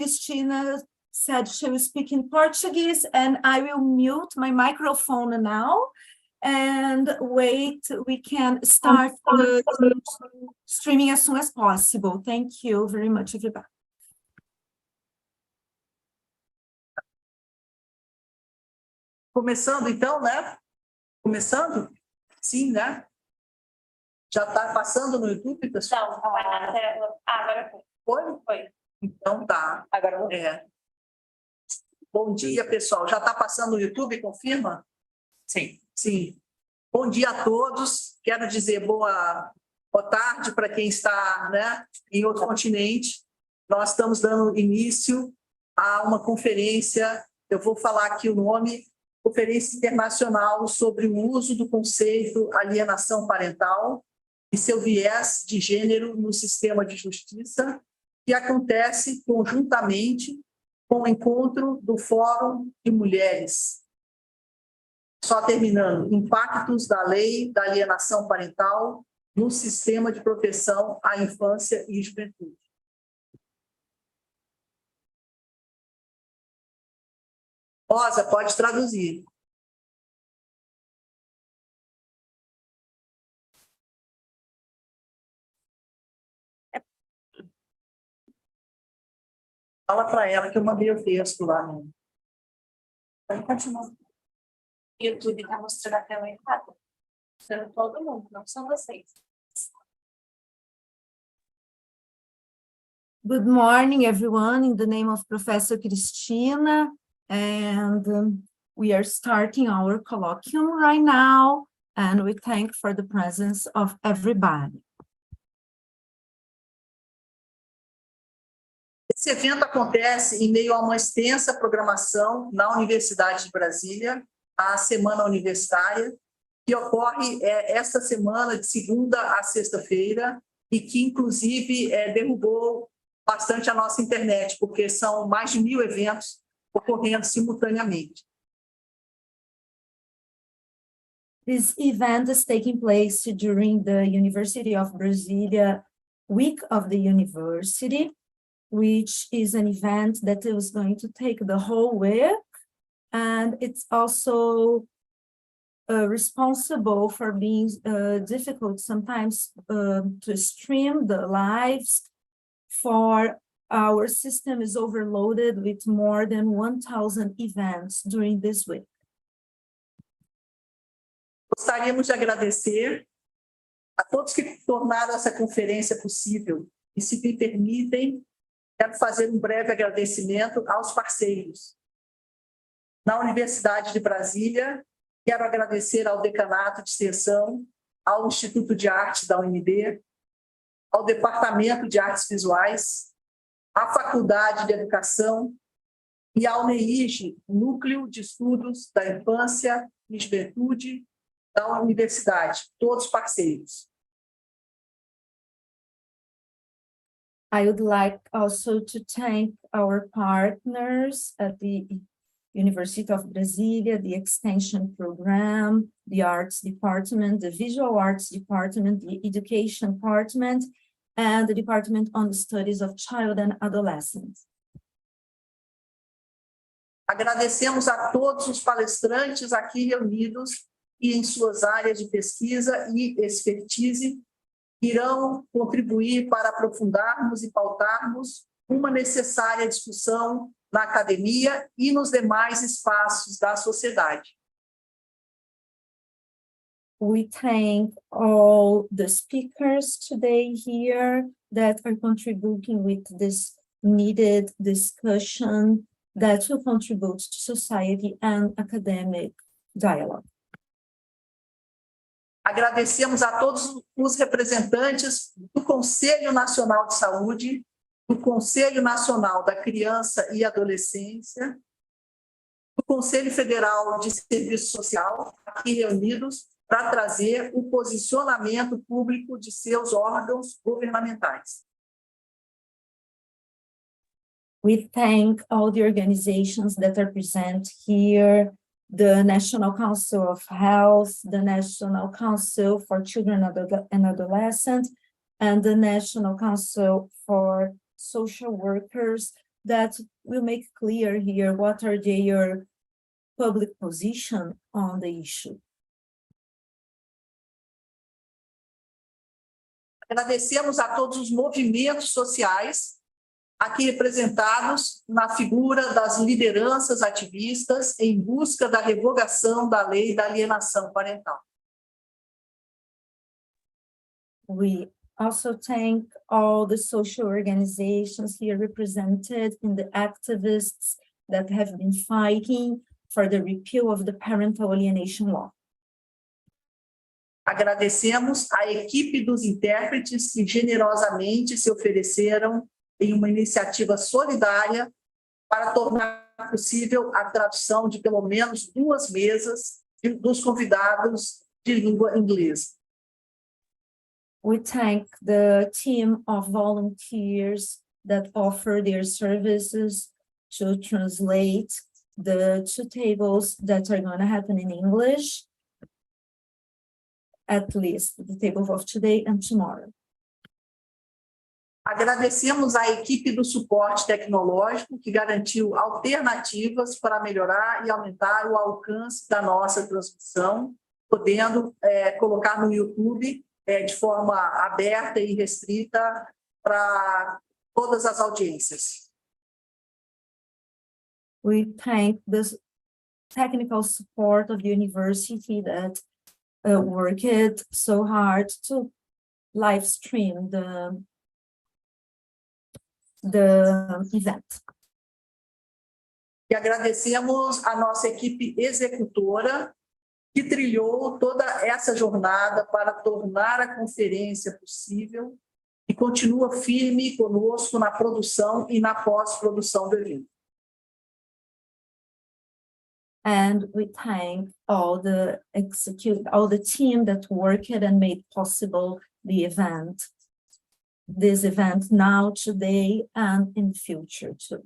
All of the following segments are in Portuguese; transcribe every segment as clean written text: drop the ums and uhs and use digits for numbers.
Cristina said she will speak in Portuguese, and I will mute my microphone now and wait. We can start streaming as soon as possible. Thank you very much, everybody. Começando, então, né? Começando? Sim, né? Já está passando no YouTube, pessoal? Não, vai na tela. Ah, agora foi. Foi? Foi. Então tá. Agora foi. Bom dia, pessoal. Já está passando no YouTube, confirma? Sim. Sim. Bom dia a todos. Quero dizer boa tarde para quem está, né, em outro continente. Nós estamos dando início a uma conferência, eu vou falar aqui o nome, Conferência Internacional sobre o uso do conceito alienação parental e seu viés de gênero no sistema de justiça, que acontece conjuntamente com o encontro do Fórum de Mulheres. Só terminando, impactos da lei da alienação parental no sistema de proteção à infância e juventude. Rosa, pode traduzir. Fala para ela que eu mandei o texto lá. Pode continuar. O YouTube está mostrando a tela errada. Mostrando todo mundo, não são vocês. Good morning, everyone, in the name of Professor Cristina, and we are starting our colloquium right now, and we thank for the presence of everybody. Esse evento acontece em meio a uma extensa programação na Universidade de Brasília, a Semana Universitária, que ocorre esta semana de segunda a sexta-feira e que, inclusive, derrubou bastante a nossa internet, porque são mais de 1000 eventos ocorrendo simultaneamente. This event is taking place during the University of Brasilia Week of the University, which is an event that is going to take the whole week, and it's also responsible for being difficult sometimes to stream the lives, for our system is overloaded with more than 1,000 events during this week. Gostaríamos de agradecer a todos que tornaram essa conferência possível e, se me permitem, quero fazer um breve agradecimento aos parceiros. Na Universidade de Brasília, quero agradecer ao Decanato de Extensão, ao Instituto de Arte da UNB, ao Departamento de Artes Visuais, à Faculdade de Educação e ao NEIG, Núcleo de Estudos da Infância e Juventude da Universidade, todos parceiros. I would like also to thank our partners at the University of Brasilia, the Extension Program, the Arts Department, the Visual Arts Department, the Education Department, and the Department on the Studies of Child and Adolescents. Agradecemos a todos os palestrantes aqui reunidos e em suas áreas de pesquisa e expertise irão contribuir para aprofundarmos e pautarmos uma necessária discussão na academia e nos demais espaços da sociedade. We thank all the speakers today here that are contributing with this needed discussion that will contribute to society and academic dialogue. Agradecemos a todos os representantes do Conselho Nacional de Saúde, do Conselho Nacional da Criança e Adolescência, do Conselho Federal de Serviço Social, aqui reunidos, para trazer o posicionamento público de seus órgãos governamentais. We thank all the organizations that are present here, the National Council of Health, the National Council for Children and Adolescents, and the National Council for Social Workers that will make clear here what are their public position on the issue. Agradecemos a todos os movimentos sociais aqui representados na figura das lideranças ativistas em busca da revogação da lei da alienação parental. We also thank all the social organizations here represented and the activists that have been fighting for the repeal of the parental alienation law. Agradecemos a equipe dos intérpretes que generosamente se ofereceram em uma iniciativa solidária para tornar possível a tradução de pelo menos 2 mesas dos convidados de língua inglesa. We thank the team of volunteers that offer their services to translate the 2 tables that are going to happen in English, at least the table of today and tomorrow. Agradecemos à equipe do suporte tecnológico que garantiu alternativas para melhorar e aumentar o alcance da nossa transmissão, podendo colocar no YouTube de forma aberta e restrita para todas as audiências. We thank the technical support of the university that worked so hard to live stream the event. E agradecemos a nossa equipe executora que trilhou toda essa jornada para tornar a conferência possível e continua firme conosco na produção e na pós-produção do evento. And we thank all the team that worked and made possible the event. This event now, today, and in the future too.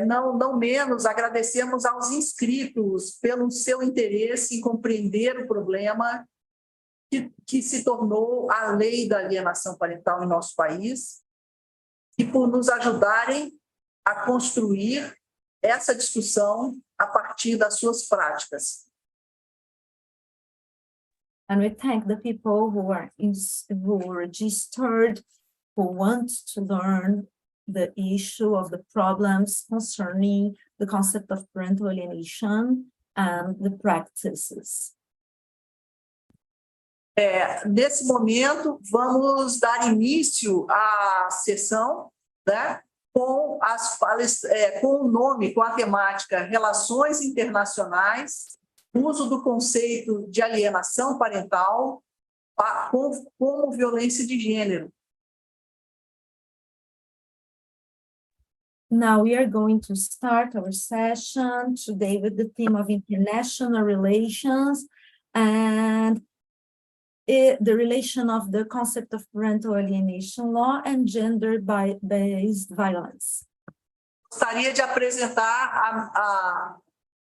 Não menos, agradecemos aos inscritos pelo seu interesse em compreender o problema que se tornou a lei da alienação parental em nosso país e por nos ajudarem a construir essa discussão a partir das suas práticas. And we thank the people who registered, who want to learn the issue of the problems concerning the concept of parental alienation and the practices. Nesse momento, vamos dar início à sessão, né, com o nome, com a temática Relações Internacionais, uso do conceito de alienação parental como violência de gênero. Now we are going to start our session today with the theme of international relations and the relation of the concept of parental alienation law and gender-based violence. Gostaria de apresentar a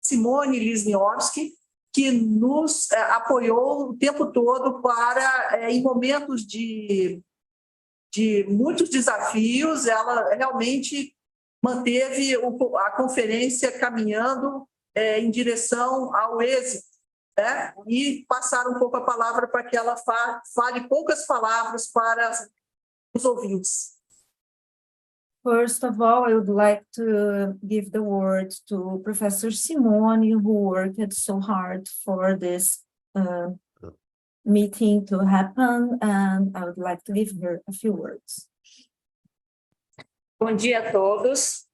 Simone Lisniowski, que nos apoiou o tempo todo para, em momentos de muitos desafios, ela realmente manteve a conferência caminhando em direção ao êxito, né? E passar um pouco a palavra para que ela fale poucas palavras para os ouvintes. First of all, I would like to give the word to Professor Simone, who worked so hard for this meeting to happen, and I would like to give her a few words. Bom dia a todos.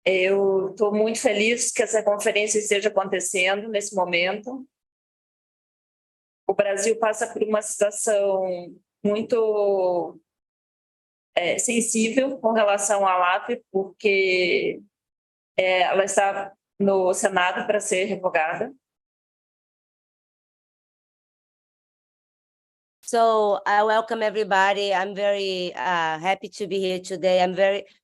Eu estou muito feliz que essa conferência esteja acontecendo nesse momento. O Brasil passa por uma situação muito sensível com relação à LAP, porque ela está no Senado para ser revogada. So I welcome everybody. I'm very happy to be here today.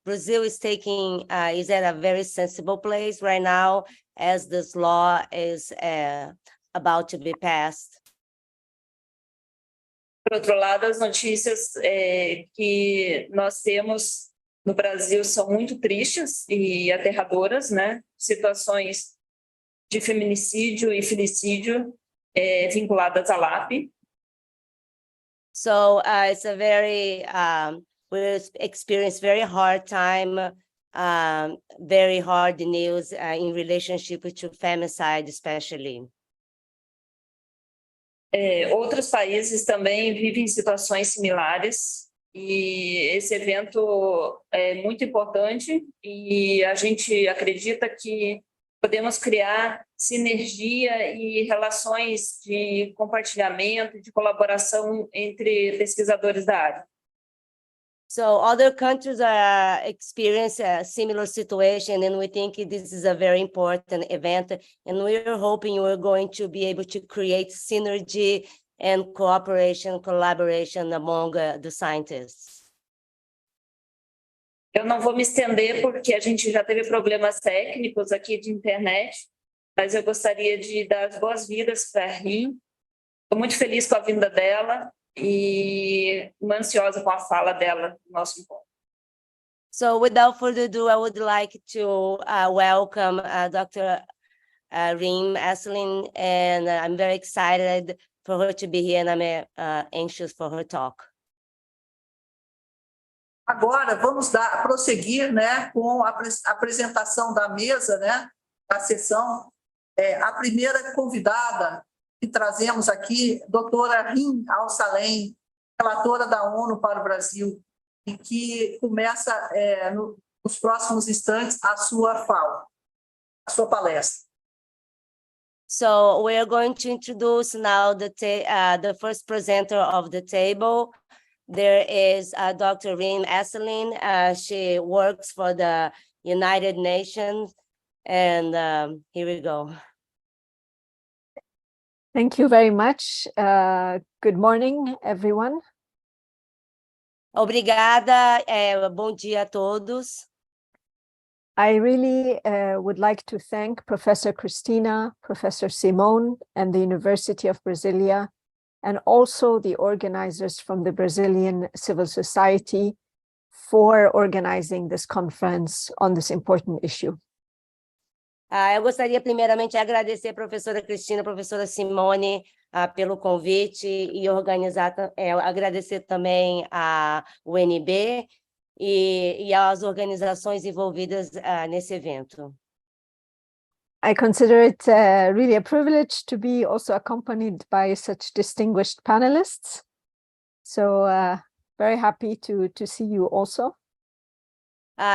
Brazil is is at a very sensible place right now as this law is about to be passed. Por outro lado, as notícias que nós temos no Brasil são muito tristes e aterradoras, né? Situações de feminicídio e filicídio vinculadas à LAP. So it's a very, we experience very hard time, very hard news in relationship to femicide, especially. Outros países também vivem situações similares e esse evento é muito importante e a gente acredita que podemos criar sinergia e relações de compartilhamento, de colaboração entre pesquisadores da área. So other countries are experience a similar situation, and we think this is a very important event, and we're hoping we're going to be able to create synergy and cooperation, collaboration among the scientists. Eu não vou me estender porque a gente já teve problemas técnicos aqui de internet, mas eu gostaria de dar as boas-vindas para a Reem. Estou muito feliz com a vinda dela e ansiosa com a fala dela no nosso encontro. So without further ado, I would like to welcome Dr. Reem Asselin, and I'm very excited for her to be here, and I'm anxious for her talk. Agora vamos prosseguir, né, com a apresentação da mesa, né, da sessão. A primeira convidada que trazemos aqui, doutora Reem Alsalem, relatora da ONU para o Brasil, e que começa nos próximos instantes a sua fala, a sua palestra. So we are going to introduce now the first presenter of the table. There is Dr. Reem Asselin. She works for the United Nations, and here we go. Thank you very much. Good morning, everyone. Obrigada, bom dia a todos. I really would like to thank Professor Cristina, Professor Simone, and the University of Brasilia, and also the organizers from the Brazilian civil society for organizing this conference on this important issue. Eu gostaria primeiramente de agradecer a professora Cristina, a professora Simone, pelo convite e agradecer também a UNB e às organizações envolvidas nesse evento. I consider it really a privilege to be also accompanied by such distinguished panelists. So very happy to see you also.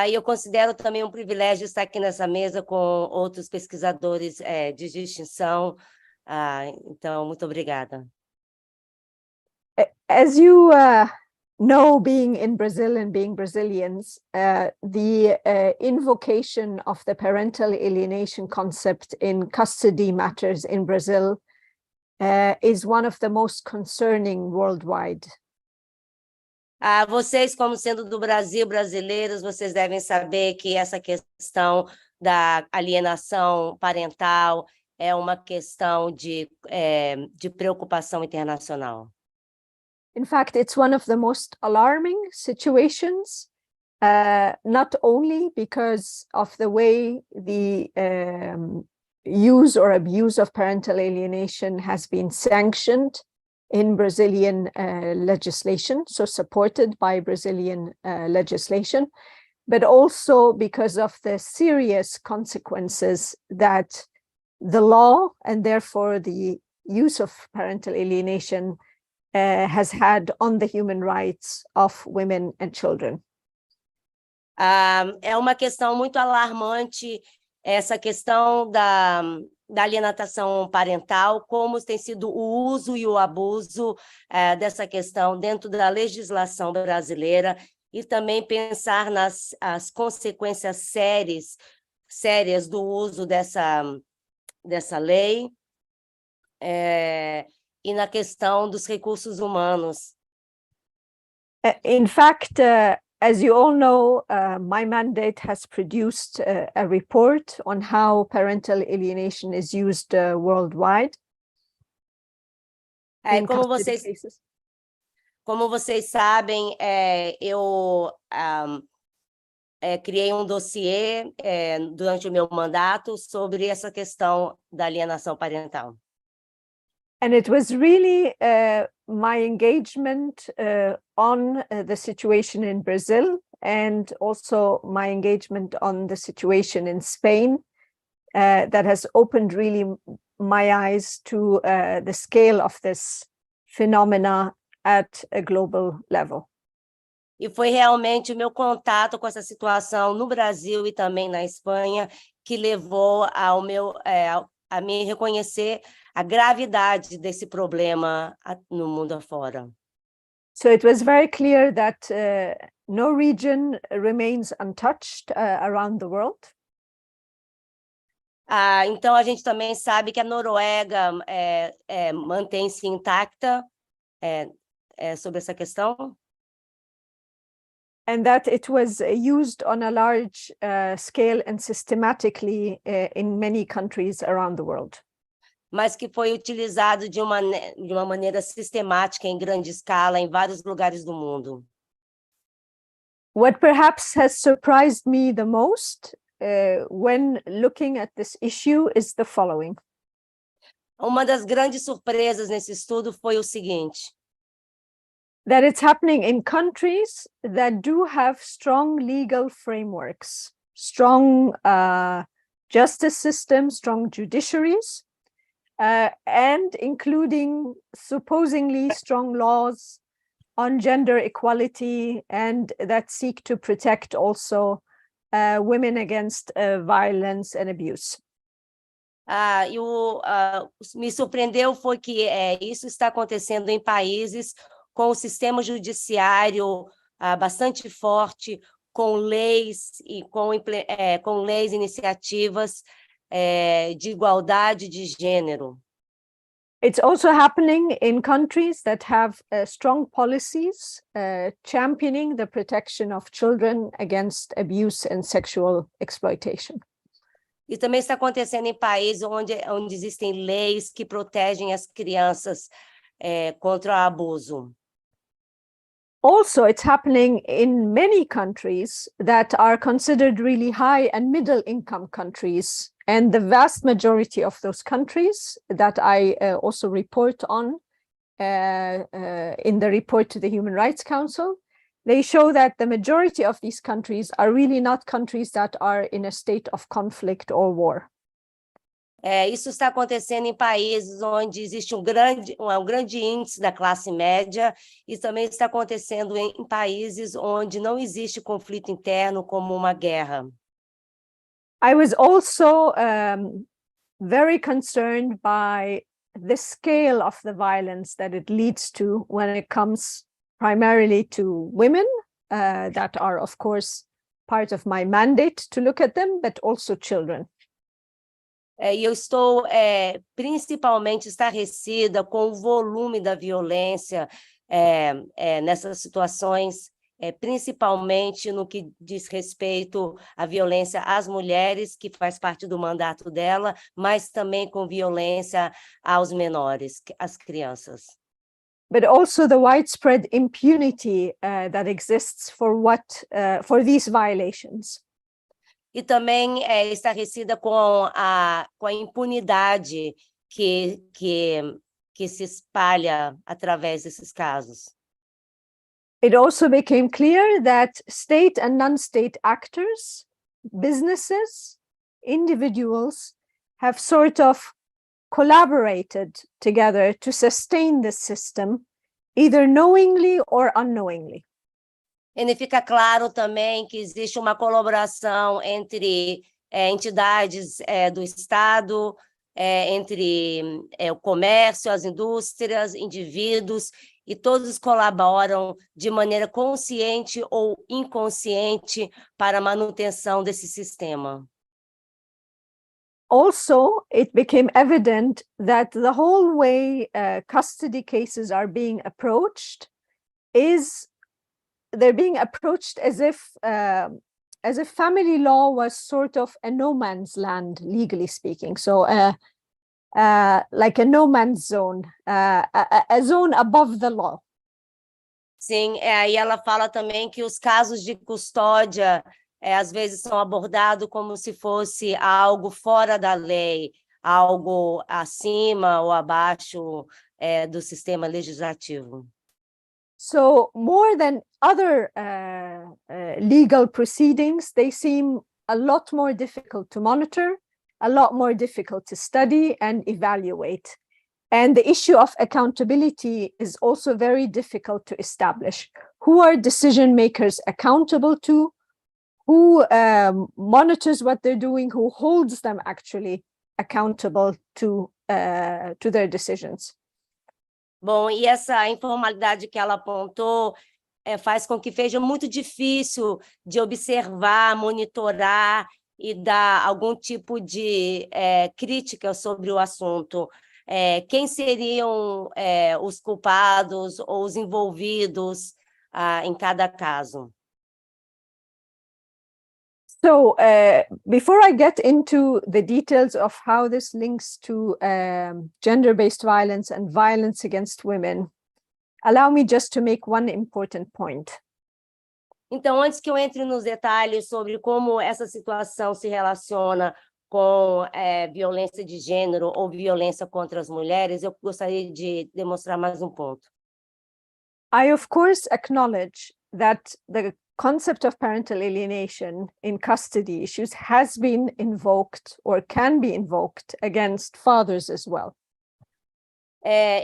Eu considero também privilégio estar aqui nessa mesa com outros pesquisadores de distinção. Então, muito obrigada. As you know, being in Brazil and being Brazilians, the invocation of the parental alienation concept in custody matters in Brazil is one of the most concerning worldwide. Vocês, como sendo do Brasil, brasileiros, vocês devem saber que essa questão da alienação parental é uma questão de preocupação internacional. In fact, it's one of the most alarming situations, not only because of the way the use or abuse of parental alienation has been sanctioned in Brazilian legislation, so supported by Brazilian legislation, but also because of the serious consequences that the law and therefore the use of parental alienation has had on the human rights of women and children. É uma questão muito alarmante essa questão da alienação parental, como tem sido o uso e o abuso dessa questão dentro da legislação brasileira, e também pensar nas consequências sérias do uso dessa lei e na questão dos recursos humanos. In fact, as you all know, my mandate has produced a report on how parental alienation is used worldwide. Como vocês Como vocês sabem, eu criei um dossiê durante o meu mandato sobre essa questão da alienação parental. And it was really my engagement on the situation in Brazil and also my engagement on the situation in Spain that has opened really my eyes to the scale of this phenomena at a global level. E foi realmente o meu contato com essa situação no Brasil e também na Espanha que levou a me reconhecer a gravidade desse problema no mundo afora. So it was very clear that no region remains untouched around the world. Então, a gente também sabe que a Noruega mantém-se intacta sobre essa questão. And that it was used on a large scale and systematically in many countries around the world. Mas que foi utilizado de uma maneira sistemática, em grande escala, em vários lugares do mundo. What perhaps has surprised me the most when looking at this issue is the following. Uma das grandes surpresas nesse estudo foi o seguinte: that it's happening in countries that do have strong legal frameworks, strong justice systems, strong judiciaries, and including supposedly strong laws on gender equality and that seek to protect also women against violence and abuse. Me surpreendeu foi que isso está acontecendo em países com o sistema judiciário bastante forte, com leis e com leis e iniciativas de igualdade de gênero. It's also happening in countries that have strong policies championing the protection of children against abuse and sexual exploitation. E também está acontecendo em países onde existem leis que protegem as crianças contra o abuso. Also, it's happening in many countries that are considered really high and middle income countries. And the vast majority of those countries that I also report on in the report to the Human Rights Council, they show that the majority of these countries are really not countries that are in a state of conflict or war. Isso está acontecendo em países onde existe um grande índice da classe média, e também está acontecendo em países onde não existe conflito interno como uma guerra. I was also very concerned by the scale of the violence that it leads to when it comes primarily to women, that are, of course, part of my mandate to look at them, but also children. E eu estou principalmente estarrecida com o volume da violência nessas situações, principalmente no que diz respeito à violência às mulheres, que faz parte do mandato dela, mas também com violência aos menores, às crianças. But also the widespread impunity that exists for these violations. E também estarrecida com a impunidade que se espalha através desses casos. It also became clear that state and non-state actors, businesses, individuals have sort of collaborated together to sustain the system, either knowingly or unknowingly. E fica claro também que existe uma colaboração entre entidades do Estado, entre o comércio, as indústrias, indivíduos, e todos colaboram de maneira consciente ou inconsciente para a manutenção desse sistema. Also, it became evident that the whole way custody cases are being approached they're being approached as if family law was sort of a no man's land, legally speaking. So like a no man's zone, a zone above the law. Sim, aí ela fala também que os casos de custódia, às vezes, são abordados como se fosse algo fora da lei, algo acima ou abaixo do sistema legislativo. So more than other legal proceedings, they seem a lot more difficult to monitor, a lot more difficult to study and evaluate. And the issue of accountability is also very difficult to establish. Who are decision makers accountable to? Who monitors what they're doing? Who holds them actually accountable to their decisions? Bom, e essa informalidade que ela apontou faz com que seja muito difícil de observar, monitorar e dar algum tipo de crítica sobre o assunto. Quem seriam os culpados ou os envolvidos em cada caso? So before I get into the details of how this links to gender-based violence and violence against women, allow me just to make one important point. Então, antes que eu entre nos detalhes sobre como essa situação se relaciona com violência de gênero ou violência contra as mulheres, eu gostaria de demonstrar mais um ponto. I, of course, acknowledge that the concept of parental alienation in custody issues has been invoked or can be invoked against fathers as well.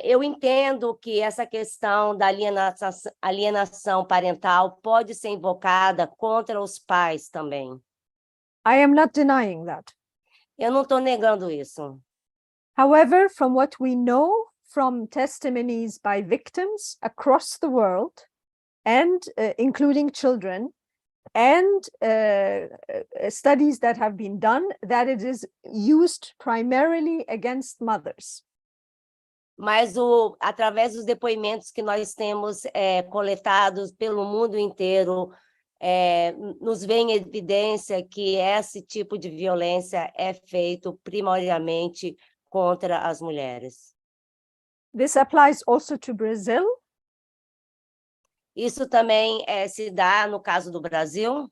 Eu entendo que essa questão da alienação parental pode ser invocada contra os pais também. I am not denying that. Eu não estou negando isso. However, from what we know from testimonies by victims across the world, and including children, and studies that have been done, that it is used primarily against mothers. Mas através dos depoimentos que nós temos coletados pelo mundo inteiro, nos vem evidência que esse tipo de violência é feito primordialmente contra as mulheres. This applies also to Brazil. Isso também se dá no caso do Brasil.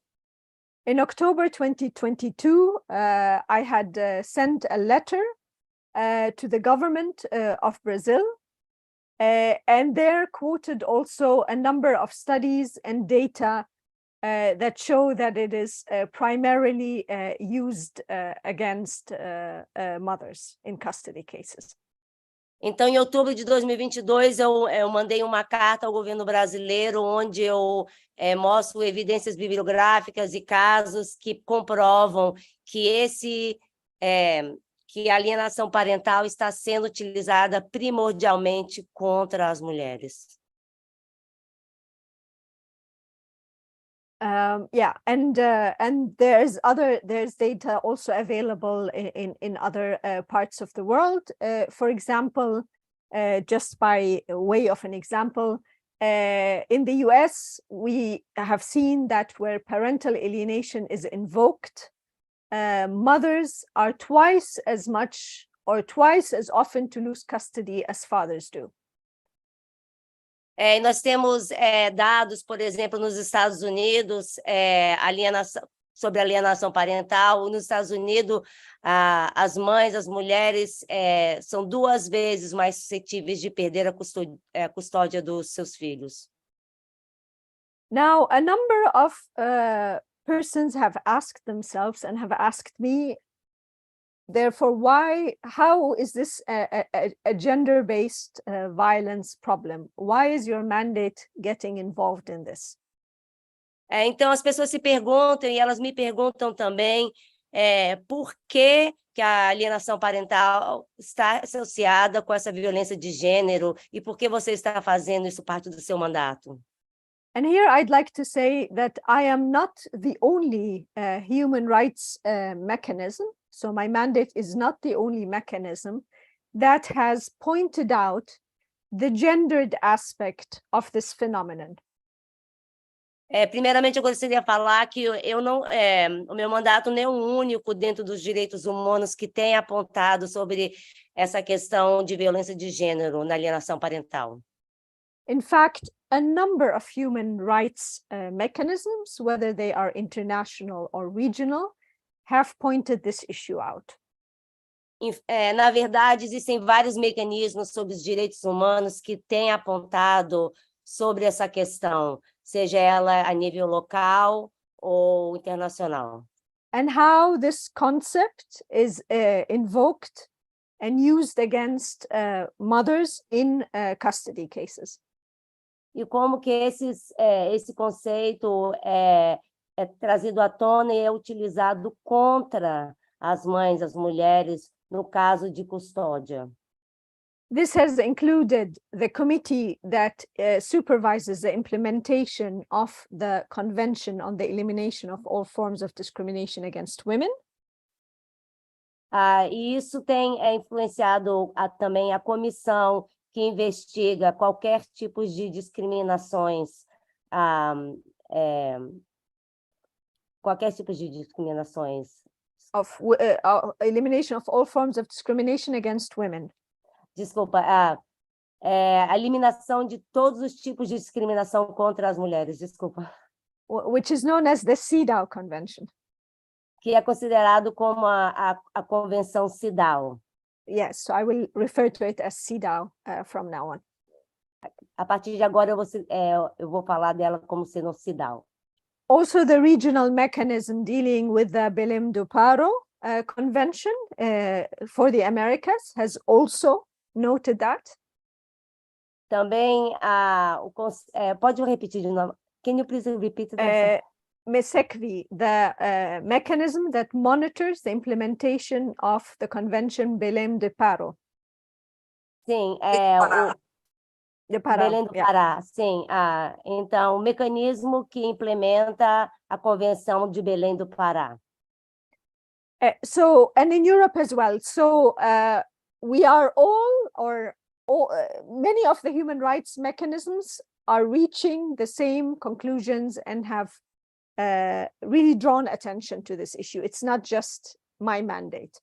In October 2022, I had sent a letter to the government of Brazil, and there quoted also a number of studies and data that show that it is primarily used against mothers in custody cases. Então, em outubro de 2022, eu mandei uma carta ao governo brasileiro, onde eu mostro evidências bibliográficas e casos que comprovam que que a alienação parental está sendo utilizada primordialmente contra as mulheres. And there's data also available in other parts of the world. For example, just by way of an example, in the US, we have seen that where parental alienation is invoked, mothers are twice as much or twice as often to lose custody as fathers do. Nós temos dados, por exemplo, nos Estados Unidos, sobre alienação parental. Nos Estados Unidos, as mães, as mulheres, são 2 vezes mais suscetíveis de perder a custódia dos seus filhos. Now, a number of persons have asked themselves and have asked me, therefore, how is this a gender-based violence problem? Why is your mandate getting involved in this? Então, as pessoas se perguntam, e elas me perguntam também, por que a alienação parental está associada com essa violência de gênero e por que você está fazendo isso parte do seu mandato? And here I'd like to say that I am not the only human rights mechanism. So my mandate is not the only mechanism that has pointed out the gendered aspect of this phenomenon. Primeiramente, eu gostaria de falar que o meu mandato não é o único dentro dos direitos humanos que tem apontado sobre essa questão de violência de gênero na alienação parental. In fact, a number of human rights mechanisms, whether they are international or regional, have pointed this issue out. Na verdade, existem vários mecanismos sobre os direitos humanos que têm apontado sobre essa questão, seja ela a nível local ou internacional. And how this concept is invoked and used against mothers in custody cases. E como que esse conceito é trazido à tona e é utilizado contra as mães, as mulheres, no caso de custódia. This has included the committee that supervises the implementation of the Convention on the Elimination of All Forms of Discrimination Against Women. E isso tem influenciado também a comissão que investiga qualquer tipo de discriminações, qualquer tipo de discriminações. Of elimination of all forms of discrimination against women. Desculpa, a eliminação de todos os tipos de discriminação contra as mulheres, desculpa. Which is known as the CEDAW Convention. Que é considerado como a Convenção CEDAW. Yes, so I will refer to it as CEDAW from now on. A partir de agora eu vou falar dela como sendo CEDAW. Also, the regional mechanism dealing with the Belém do Pará Convention for the Americas has also noted that. Também pode repetir de novo? Can you please repeat that? MESECV, the mechanism that monitors the implementation of the Convention Belém do Pará. Sim, De Pará, Belém do Pará, sim. Então, o mecanismo que implementa a Convenção de Belém do Pará. And in Europe as well. So we are many of the human rights mechanisms are reaching the same conclusions and have really drawn attention to this issue. It's not just my mandate.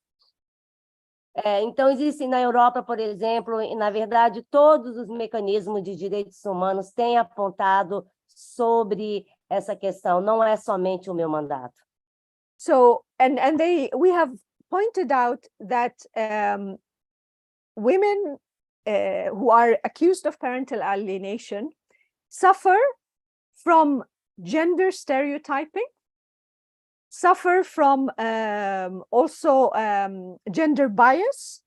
Então, existem na Europa, por exemplo, e, na verdade, todos os mecanismos de direitos humanos têm apontado sobre essa questão, não é somente o meu mandato. So, we have pointed out that women who are accused of parental alienation suffer from gender stereotyping, suffer from also gender bias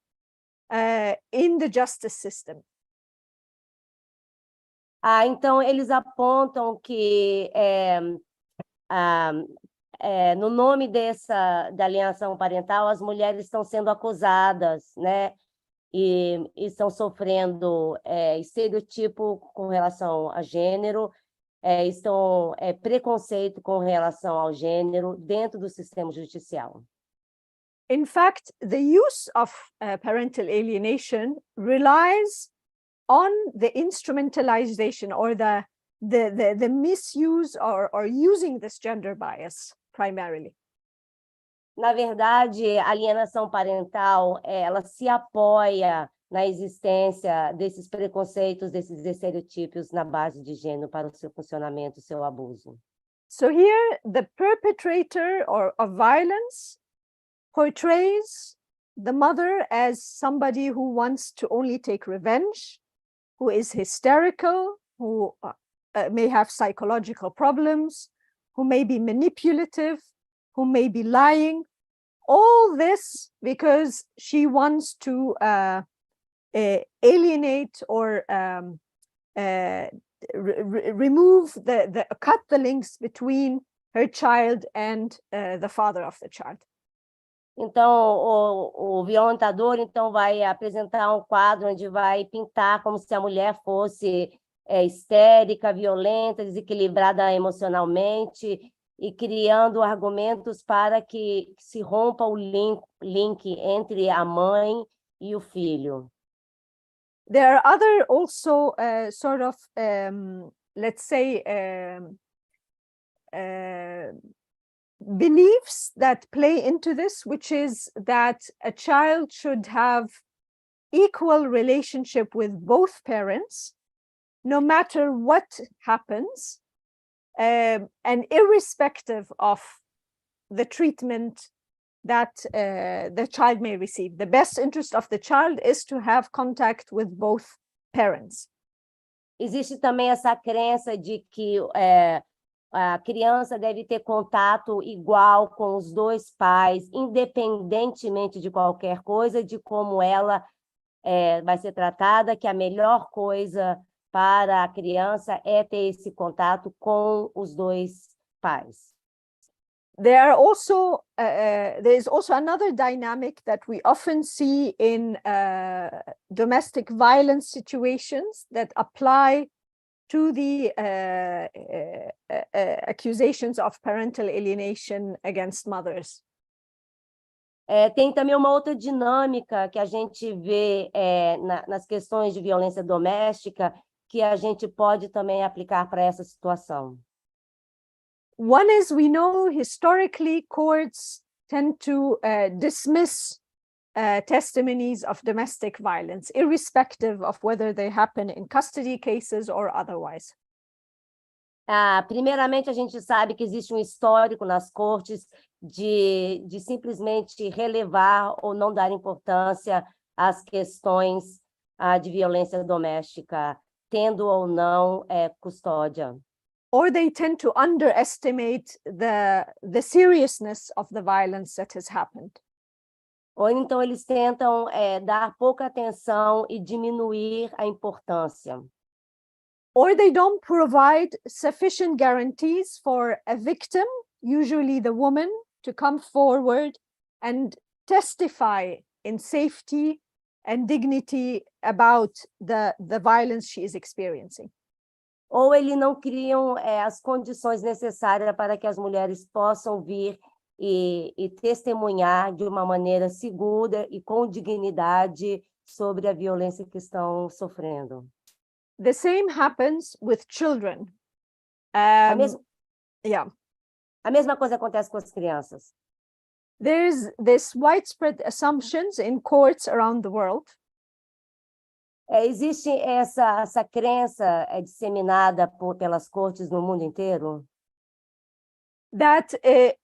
in the justice system. Então, eles apontam que no nome da alienação parental, as mulheres estão sendo acusadas, né? E estão sofrendo estereotipo com relação a gênero, preconceito com relação ao gênero dentro do sistema judicial. In fact, the use of parental alienation relies on the instrumentalization or the misuse or using this gender bias primarily. Na verdade, a alienação parental, ela se apoia na existência desses preconceitos, desses estereotipos na base de gênero para o seu funcionamento, o seu abuso. So here, the perpetrator of violence portrays the mother as somebody who wants to only take revenge, who is hysterical, who may have psychological problems, who may be manipulative, who may be lying. All this because she wants to alienate or remove cut the links between her child and the father of the child. Então, o violentador então vai apresentar um quadro onde vai pintar como se a mulher fosse histérica, violenta, desequilibrada emocionalmente e criando argumentos para que se rompa o link entre a mãe e o filho. There are other also sort of, let's say, beliefs that play into this, which is that a child should have equal relationship with both parents, no matter what happens, and irrespective of the treatment that the child may receive. The best interest of the child is to have contact with both parents. Existe também essa crença de que a criança deve ter contato igual com os dois pais, independentemente de qualquer coisa, de como ela vai ser tratada, que a melhor coisa para a criança é ter esse contato com os dois pais. There is also another dynamic that we often see in domestic violence situations that apply to the accusations of parental alienation against mothers. Tem também uma outra dinâmica que a gente vê nas questões de violência doméstica que a gente pode também aplicar para essa situação. One is, we know historically courts tend to dismiss testimonies of domestic violence, irrespective of whether they happen in custody cases or otherwise. Primeiramente, a gente sabe que existe um histórico nas cortes de simplesmente relevar ou não dar importância às questões de violência doméstica, tendo ou não custódia. Or they tend to underestimate the seriousness of the violence that has happened. Ou então eles tentam dar pouca atenção e diminuir a importância. Or they don't provide sufficient guarantees for a victim, usually the woman, to come forward and testify in safety and dignity about the violence she is experiencing. Ou eles não criam as condições necessárias para que as mulheres possam vir e testemunhar de uma maneira segura e com dignidade sobre a violência que estão sofrendo. The same happens with children. A mesma coisa acontece com as crianças. There's this widespread assumptions in courts around the world. Existe essa crença disseminada pelas cortes no mundo inteiro? That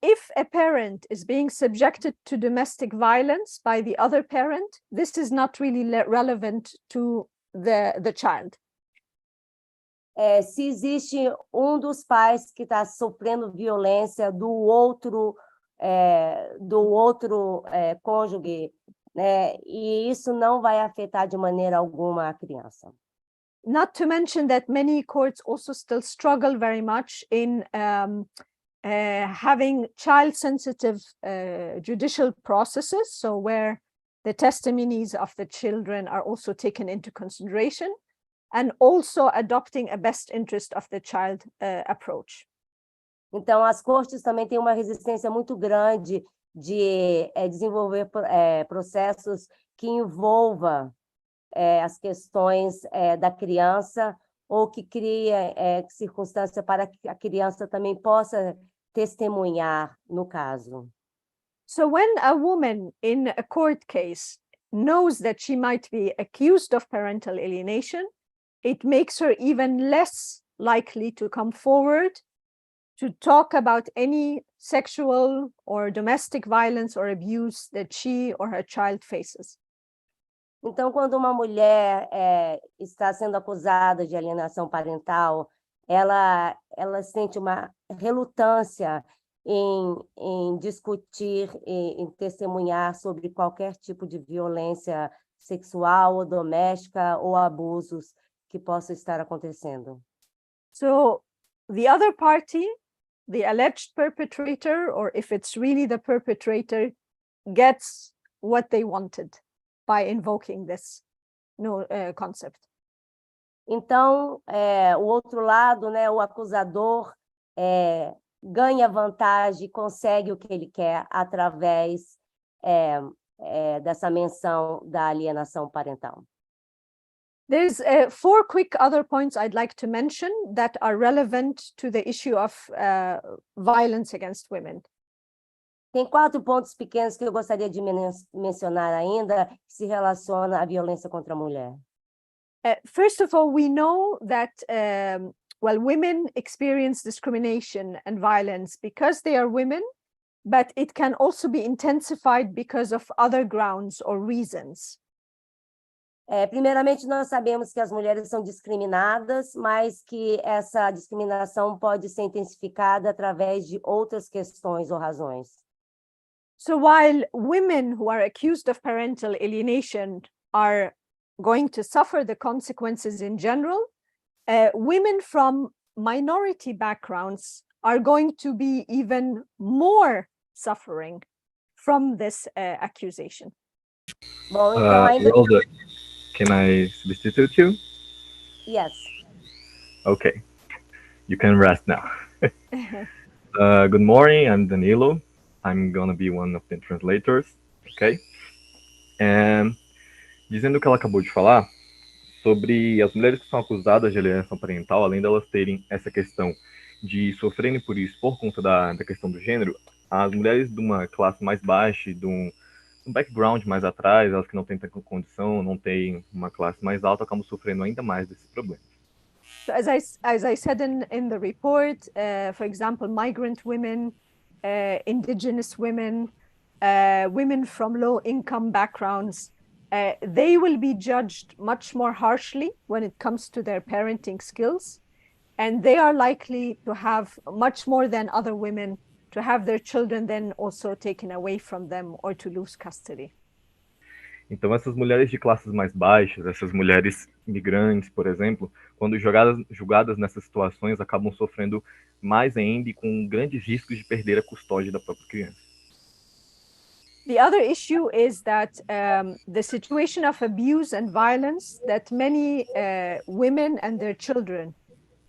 if a parent is being subjected to domestic violence by the other parent, this is not really relevant to the child. Se existe um dos pais que está sofrendo violência do outro cônjuge, né? E isso não vai afetar de maneira alguma a criança. Not to mention that many courts also still struggle very much in having child-sensitive judicial processes, so where the testimonies of the children are also taken into consideration, and also adopting a best interest of the child approach. Então, as cortes também têm uma resistência muito grande de desenvolver processos que envolvam as questões da criança ou que cria circunstância para que a criança também possa testemunhar no caso. So when a woman in a court case knows that she might be accused of parental alienation, it makes her even less likely to come forward to talk about any sexual or domestic violence or abuse that she or her child faces. Então, quando uma mulher está sendo acusada de alienação parental, ela sente uma relutância em discutir, em testemunhar sobre qualquer tipo de violência sexual ou doméstica ou abusos que possa estar acontecendo. So the other party, the alleged perpetrator, or if it's really the perpetrator, gets what they wanted by invoking this concept. Então, o outro lado, né, o acusador ganha vantagem, consegue o que ele quer através dessa menção da alienação parental. There's 4 quick other points I'd like to mention that are relevant to the issue of violence against women. Tem 4 pontos pequenos que eu gostaria de mencionar ainda, que se relaciona à violência contra a mulher. First of all, we know that well, women experience discrimination and violence because they are women, but it can also be intensified because of other grounds or reasons. Primeiramente, nós sabemos que as mulheres são discriminadas, mas que essa discriminação pode ser intensificada através de outras questões ou razões. So while women who are accused of parental alienation are going to suffer the consequences in general, women from minority backgrounds are going to be even more suffering from this accusation. Bom, então ainda... Rosa, can I substitute you? Yes. Okay, you can rest now. Good morning, I'm Danilo. I'm gonna be one of the translators, okay? And dizendo o que ela acabou de falar, sobre as mulheres que são acusadas de alienação parental, além delas terem essa questão de sofrerem por isso por conta da questão do gênero, as mulheres de uma classe mais baixa, de um background mais atrás, elas que não têm tanta condição, não têm uma classe mais alta, acabam sofrendo ainda mais desses problemas. So as I said in the report, for example, migrant women, indigenous women, women from low-income backgrounds, they will be judged much more harshly when it comes to their parenting skills, and they are likely to have much more than other women to have their children then also taken away from them or to lose custody. Então, essas mulheres de classes mais baixas, essas mulheres migrantes, por exemplo, quando julgadas nessas situações, acabam sofrendo mais ainda e com grandes riscos de perder a custódia da própria criança. The other issue is that the situation of abuse and violence that many women and their children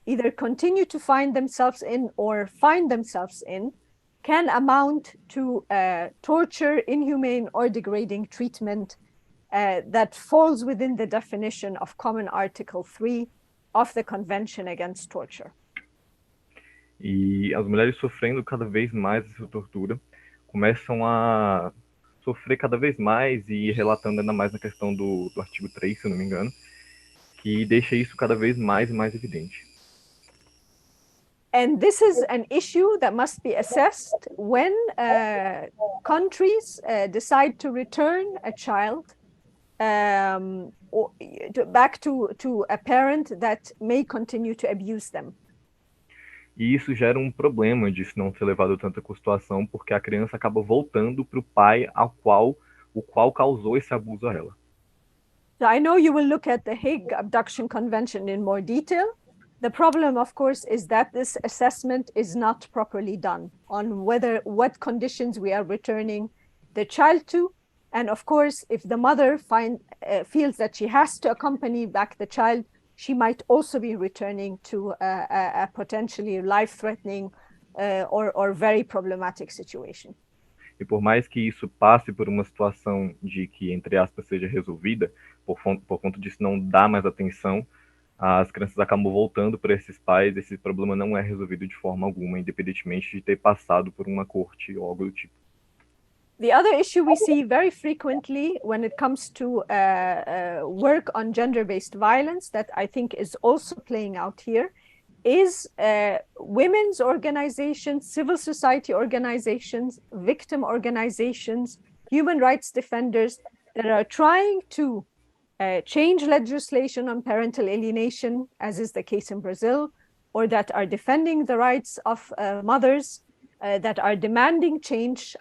either continue to find themselves in or find themselves in can amount to torture, inhumane or degrading treatment that falls within the definition of Common Article 3 of the Convention Against Torture. E as mulheres sofrendo cada vez mais essa tortura começam a sofrer cada vez mais e relatando ainda mais na questão do artigo 3, se eu não me engano, que deixa isso cada vez mais e mais evidente. And this is an issue that must be assessed when countries decide to return a child back to a parent that may continue to abuse them. E isso gera um problema de não ser levado tanta custoação, porque a criança acaba voltando para o pai o qual causou esse abuso a ela. So I know you will look at the Hague Abduction Convention in more detail. The problem, of course, is that this assessment is not properly done on what conditions we are returning the child to. And of course, if the mother feels that she has to accompany back the child, she might also be returning to a potentially life-threatening or very problematic situation. E por mais que isso passe por uma situação de que, entre aspas, seja resolvida, por conta disso não dá mais atenção, as crianças acabam voltando para esses pais, esse problema não é resolvido de forma alguma, independentemente de ter passado por uma corte ou algo do tipo. The other issue we see very frequently when it comes to work on gender-based violence that I think is also playing out here is women's organizations, civil society organizations, victim organizations, human rights defenders that are trying to change legislation on parental alienation, as is the case in Brazil, or that are defending the rights of mothers, that are demanding change,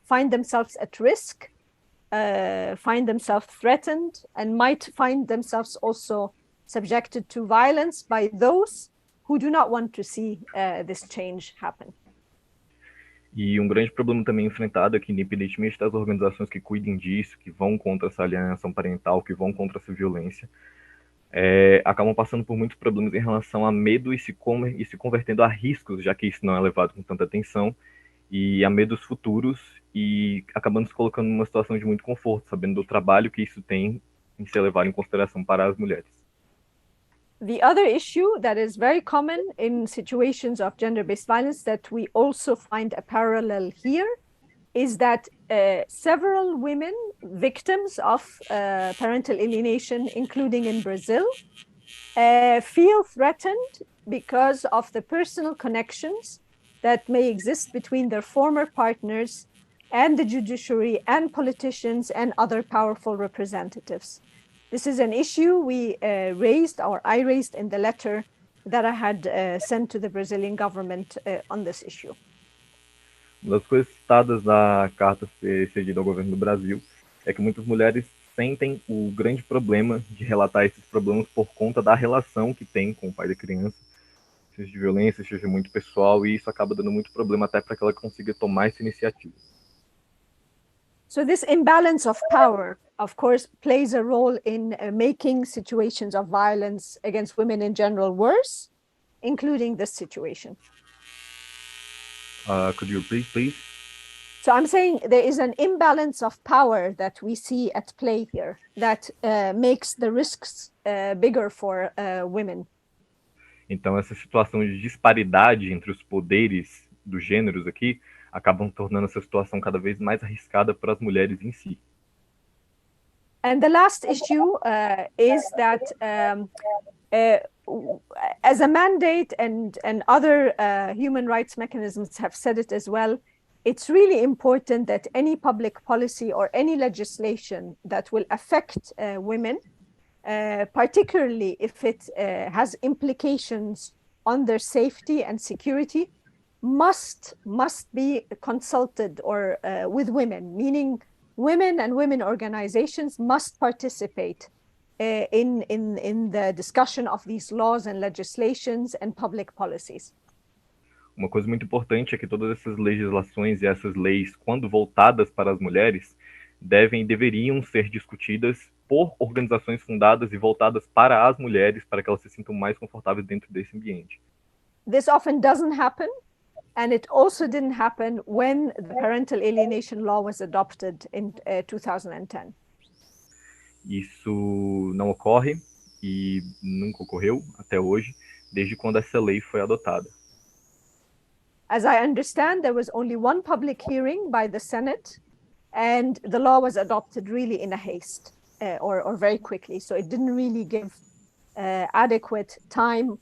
find themselves at risk, find themselves threatened, and might find themselves also subjected to violence by those who do not want to see this change happen. E um grande problema também enfrentado é que, independentemente das organizações que cuidem disso, que vão contra essa alienação parental, que vão contra essa violência, acabam passando por muitos problemas em relação a medo e se convertendo a riscos, já que isso não é levado com tanta atenção, e a medos futuros, e acabando se colocando numa situação de muito conforto, sabendo do trabalho que isso tem em ser levado em consideração para as mulheres. The other issue that is very common in situations of gender-based violence that we also find a parallel here is that several women victims of parental alienation, including in Brazil, feel threatened because of the personal connections that may exist between their former partners and the judiciary and politicians and other powerful representatives. This is an issue we raised, or I raised in the letter that I had sent to the Brazilian government on this issue. Uma das coisas citadas na carta cedida ao governo do Brasil é que muitas mulheres sentem o grande problema de relatar esses problemas por conta da relação que tem com o pai da criança, seja de violência, seja muito pessoal, e isso acaba dando muito problema até para que ela consiga tomar essa iniciativa. So this imbalance of power, of course, plays a role in making situations of violence against women in general worse, including this situation. Could you repeat, please? So I'm saying there is an imbalance of power that we see at play here that makes the risks bigger for women. Então, essa situação de disparidade entre os poderes dos gêneros aqui acabam tornando essa situação cada vez mais arriscada para as mulheres em si. And the last issue is that as a mandate and other human rights mechanisms have said it as well, it's really important that any public policy or any legislation that will affect women, particularly if it has implications on their safety and security, must be consulted or with women, meaning women and women organizations must participate in the discussion of these laws and legislations and public policies. Uma coisa muito importante é que todas essas legislações e essas leis, quando voltadas para as mulheres, deveriam ser discutidas por organizações fundadas e voltadas para as mulheres, para que elas se sintam mais confortáveis dentro desse ambiente. This often doesn't happen, and it also didn't happen when the parental alienation law was adopted in 2010. Isso não ocorre e nunca ocorreu até hoje, desde quando essa lei foi adotada. As I understand, there was only one public hearing by the Senate, and the law was adopted really in a haste or very quickly. So it didn't really give adequate time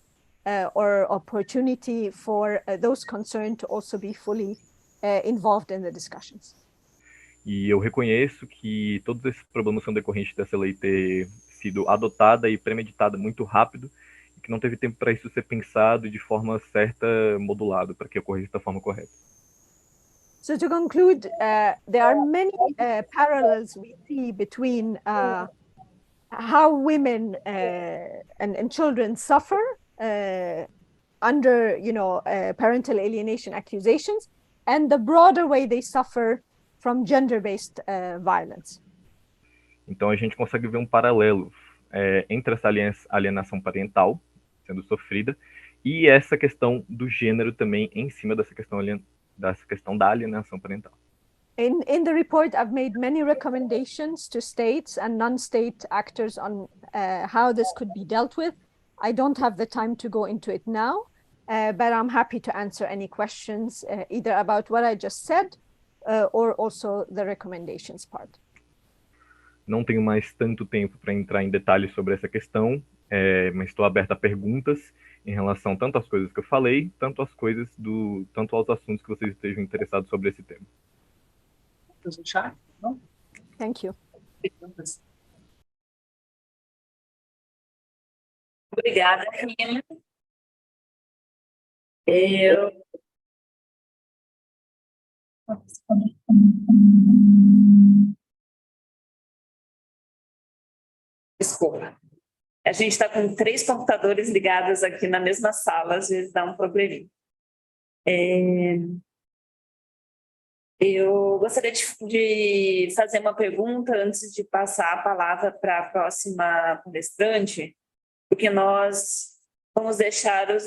or opportunity for those concerned to also be fully involved in the discussions. E eu reconheço que todos esses problemas são decorrentes dessa lei ter sido adotada e premeditada muito rápido, e que não teve tempo para isso ser pensado de forma certa, modulado, para que ocorresse da forma correta. So to conclude, there are many parallels we see between how women and children suffer under, parental alienation accusations, and the broader way they suffer from gender-based violence. Então a gente consegue ver um paralelo entre essa alienação parental sendo sofrida e essa questão do gênero também em cima dessa questão da alienação parental. In the report, I've made many recommendations to states and non-state actors on how this could be dealt with. I don't have the time to go into it now, but I'm happy to answer any questions either about what I just said or also the recommendations part. Não tenho mais tanto tempo para entrar em detalhes sobre essa questão, mas estou aberto a perguntas em relação tanto às coisas que eu falei, tanto aos assuntos que vocês estejam interessados sobre esse tema. Thank you. Obrigada, Reem. Desculpa. A gente está com 3 computadores ligados aqui na mesma sala, às vezes dá um probleminha. Eu gostaria de fazer uma pergunta antes de passar a palavra para a próxima palestrante, porque nós vamos deixar o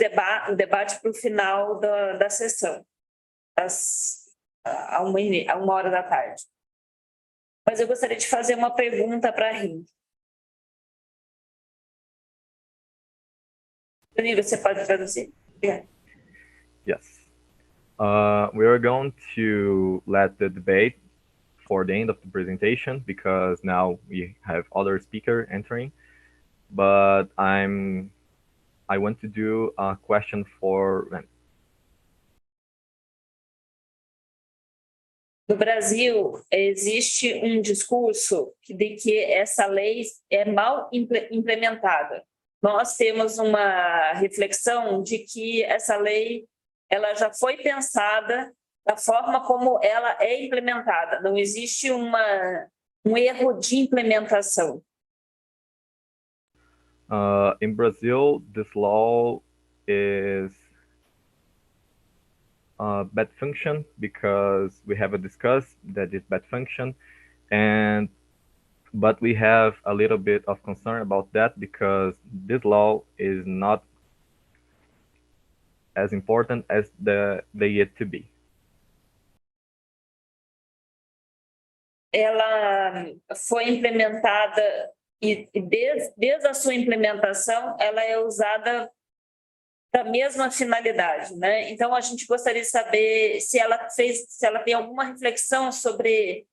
debate para o final da sessão, a 1h da tarde. Mas eu gostaria de fazer uma pergunta para a Reem. Danilo, você pode traduzir? Obrigada. Yes. We are going to let the debate for the end of the presentation because now we have other speaker entering. But I want to do a question for Reem. No Brasil, existe discurso de que essa lei é mal implementada. Nós temos uma reflexão de que essa lei ela já foi pensada da forma como ela é implementada. Não existe um erro de implementação. In Brazil, this law is bad function because we have discussed that it's bad function, but we have a little bit of concern about that because this law is not as important as they yet to be. Ela foi implementada e desde a sua implementação ela é usada da mesma finalidade, né? Então a gente gostaria de saber se ela tem alguma reflexão sobre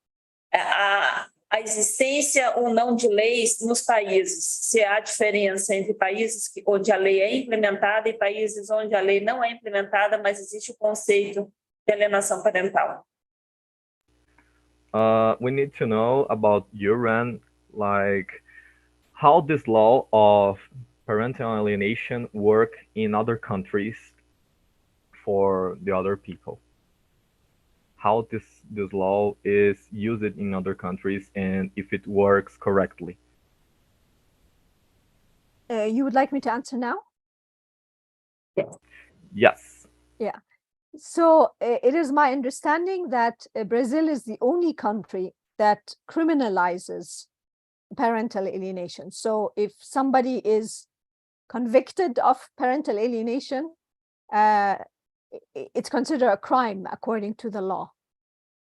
a existência ou não de leis nos países, se há diferença entre países onde a lei é implementada e países onde a lei não é implementada, mas existe o conceito de alienação parental. We need to know about Iran, like how this law of parental alienation work in other countries for the other people. How this law is used in other countries and if it works correctly. You would like me to answer now? Yes. Yeah. So it is my understanding that Brazil is the only country that criminalizes parental alienation. So if somebody is convicted of parental alienation, it's considered a crime according to the law.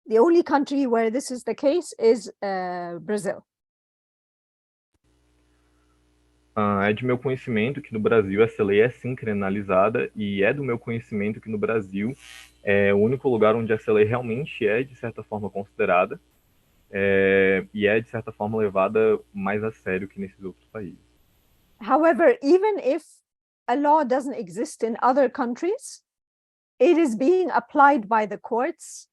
The only country where this is the case is Brazil. É de meu conhecimento que no Brasil essa lei é sim criminalizada e é do meu conhecimento que no Brasil é o único lugar onde essa lei realmente é de certa forma considerada e é de certa forma levada mais a sério que nesses outros países. However, even if a law doesn't exist in other countries, it is being applied by the courts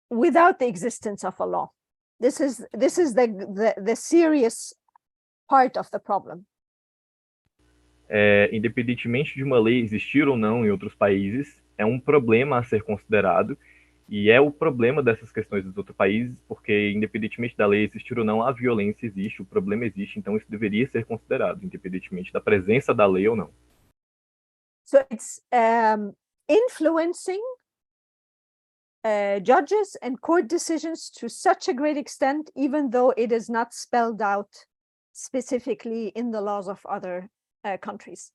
without the existence of a law. This is the serious part of the problem. Independentemente de uma lei existir ou não em outros países, é um problema a ser considerado e é o problema dessas questões dos outros países, porque independentemente da lei existir ou não, a violência existe, o problema existe, então isso deveria ser considerado, independentemente da presença da lei ou não. So it's influencing judges and court decisions to such a great extent, even though it is not spelled out specifically in the laws of other countries.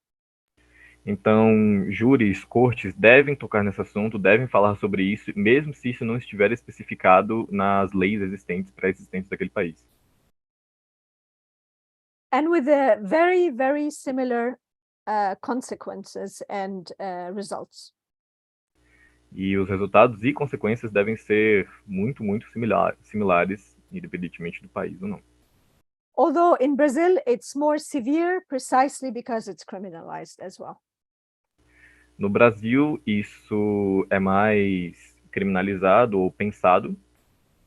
Então, júris, cortes devem tocar nesse assunto, devem falar sobre isso, mesmo se isso não estiver especificado nas leis existentes, pré-existentes daquele país. And with very, very similar consequences and results. E os resultados e consequências devem ser muito, muito similares, independentemente do país ou não. Although in Brazil it's more severe precisely because it's criminalized as well. No Brasil, isso é mais criminalizado ou pensado,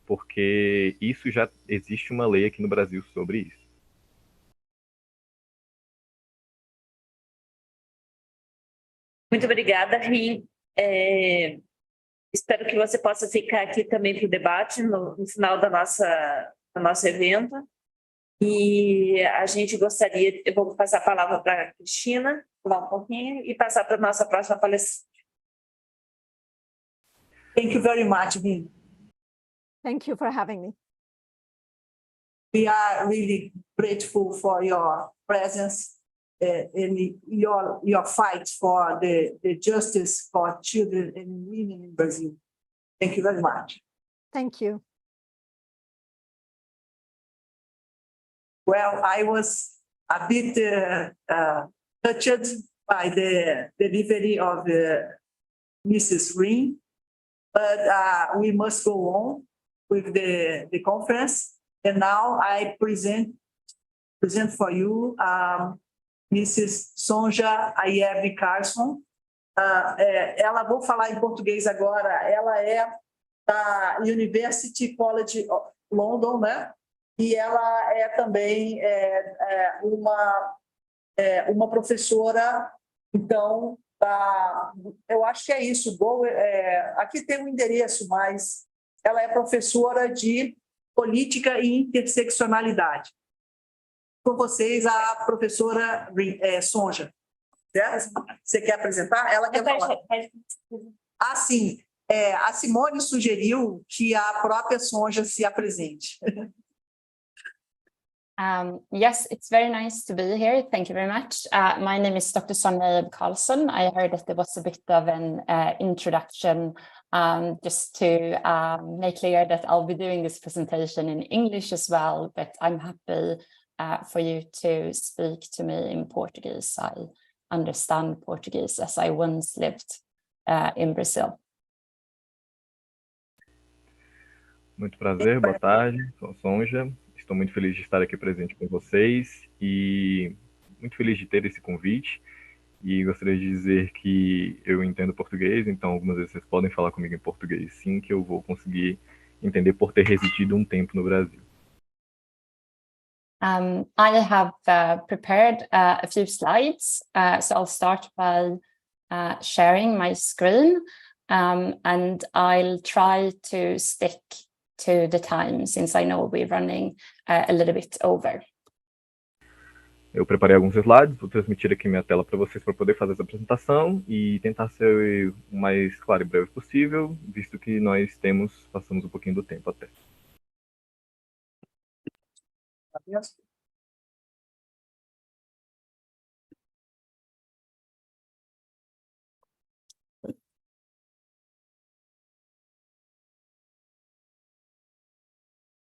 porque isso já existe uma lei aqui no Brasil sobre isso. Muito obrigada, Reem. Espero que você possa ficar aqui também para o debate no final do nosso evento. E a gente gostaria, eu vou passar a palavra para a Cristina, falar um pouquinho, e passar para a nossa próxima palestrante. Thank you very much, Reem. Thank you for having me. We are really grateful for your presence and your fight for the justice for children and women in Brazil. Thank you very much. Thank you. Well, I was a bit touched by the delivery of Mrs. Reem, but we must go on with the conference. And now I present for you Mrs. Sonja Ayeb-Karlsson. Ela, vou falar em português agora, ela é da University College of London, né? E ela é também uma professora, então, eu acho que é isso. Aqui tem um endereço, mas ela é professora de política e interseccionalidade. Com vocês, a professora Sonja. Certo? Você quer apresentar? Ela quer falar. Ah, sim. A Simone sugeriu que a própria Sonja se apresente. Yes, it's very nice to be here. Thank you very much. My name is Dr. Sonia Ayeb-Karlsson. I heard that there was a bit of an introduction just to make clear that I'll be doing this presentation in English as well, but I'm happy for you to speak to me in Portuguese. I understand Portuguese as I once lived in Brazil. Muito prazer, boa tarde, sou Sonja. Estou muito feliz de estar aqui presente com vocês e muito feliz de ter esse convite. E gostaria de dizer que eu entendo português, então algumas vezes vocês podem falar comigo em português, sim, que eu vou conseguir entender por ter residido um tempo no Brasil. I have prepared a few slides, so I'll start by sharing my screen, and I'll try to stick to the time, since I know we're running a little bit over. Eu preparei alguns slides, vou transmitir aqui minha tela para vocês para poder fazer essa apresentação e tentar ser o mais claro e breve possível, visto que nós passamos um pouquinho do tempo até.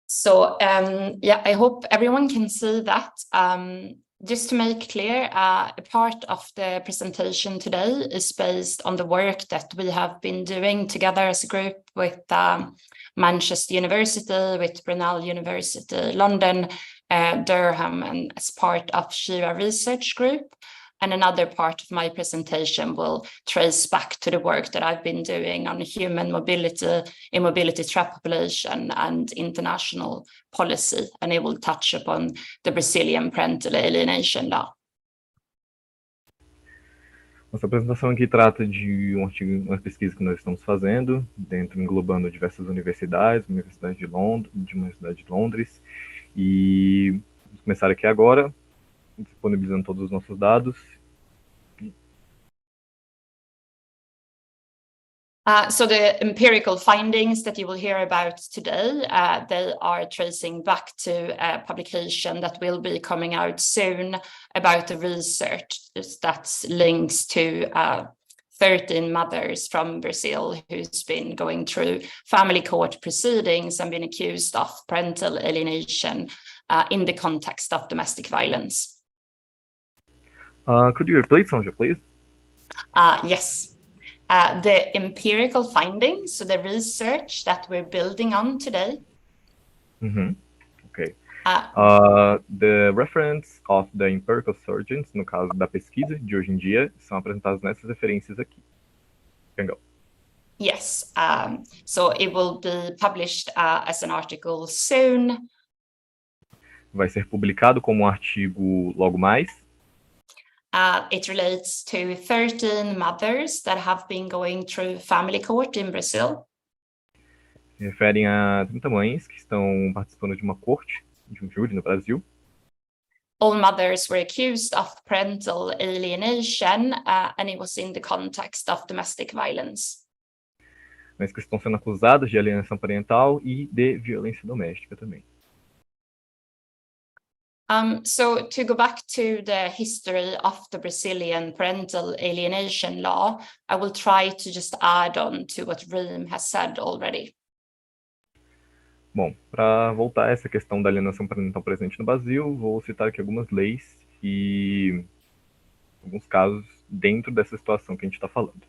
So yeah, I hope everyone can see that. Just to make clear, a part of the presentation today is based on the work that we have been doing together as a group with Manchester University, with Brunel University, London, Durham, and as part of Shiva Research Group. And another part of my presentation will trace back to the work that I've been doing on human mobility, immobility trap population, and international policy. And it will touch upon the Brazilian parental alienation law. Nossa apresentação aqui trata de um artigo, uma pesquisa que nós estamos fazendo, englobando diversas universidades, Universidade de Londres, e vamos começar aqui agora, disponibilizando todos os nossos dados. So the empirical findings that you will hear about today, they are tracing back to a publication that will be coming out soon about the research that links to 13 mothers from Brazil who's been going through family court proceedings and been accused of parental alienation in the context of domestic violence. Could you repeat, Sonja, please? Yes. The empirical findings, so the research that we're building on today. Okay. The reference of the empirical surgeons, no caso da pesquisa de hoje em dia, são apresentados nessas referências aqui. Can go. Yes. So it will be published as an article soon. Vai ser publicado como um artigo logo mais. It relates to 13 mothers that have been going through family court in Brazil. Se referem a 30 mães que estão participando de uma corte, de um júri no Brasil. All mothers were accused of parental alienation, and it was in the context of domestic violence. Mas que estão sendo acusadas de alienação parental e de violência doméstica também. So to go back to the history of the Brazilian parental alienation law, I will try to just add on to what Reem has said already. Bom, para voltar a essa questão da alienação parental presente no Brasil, vou citar aqui algumas leis e alguns casos dentro dessa situação que a gente está falando.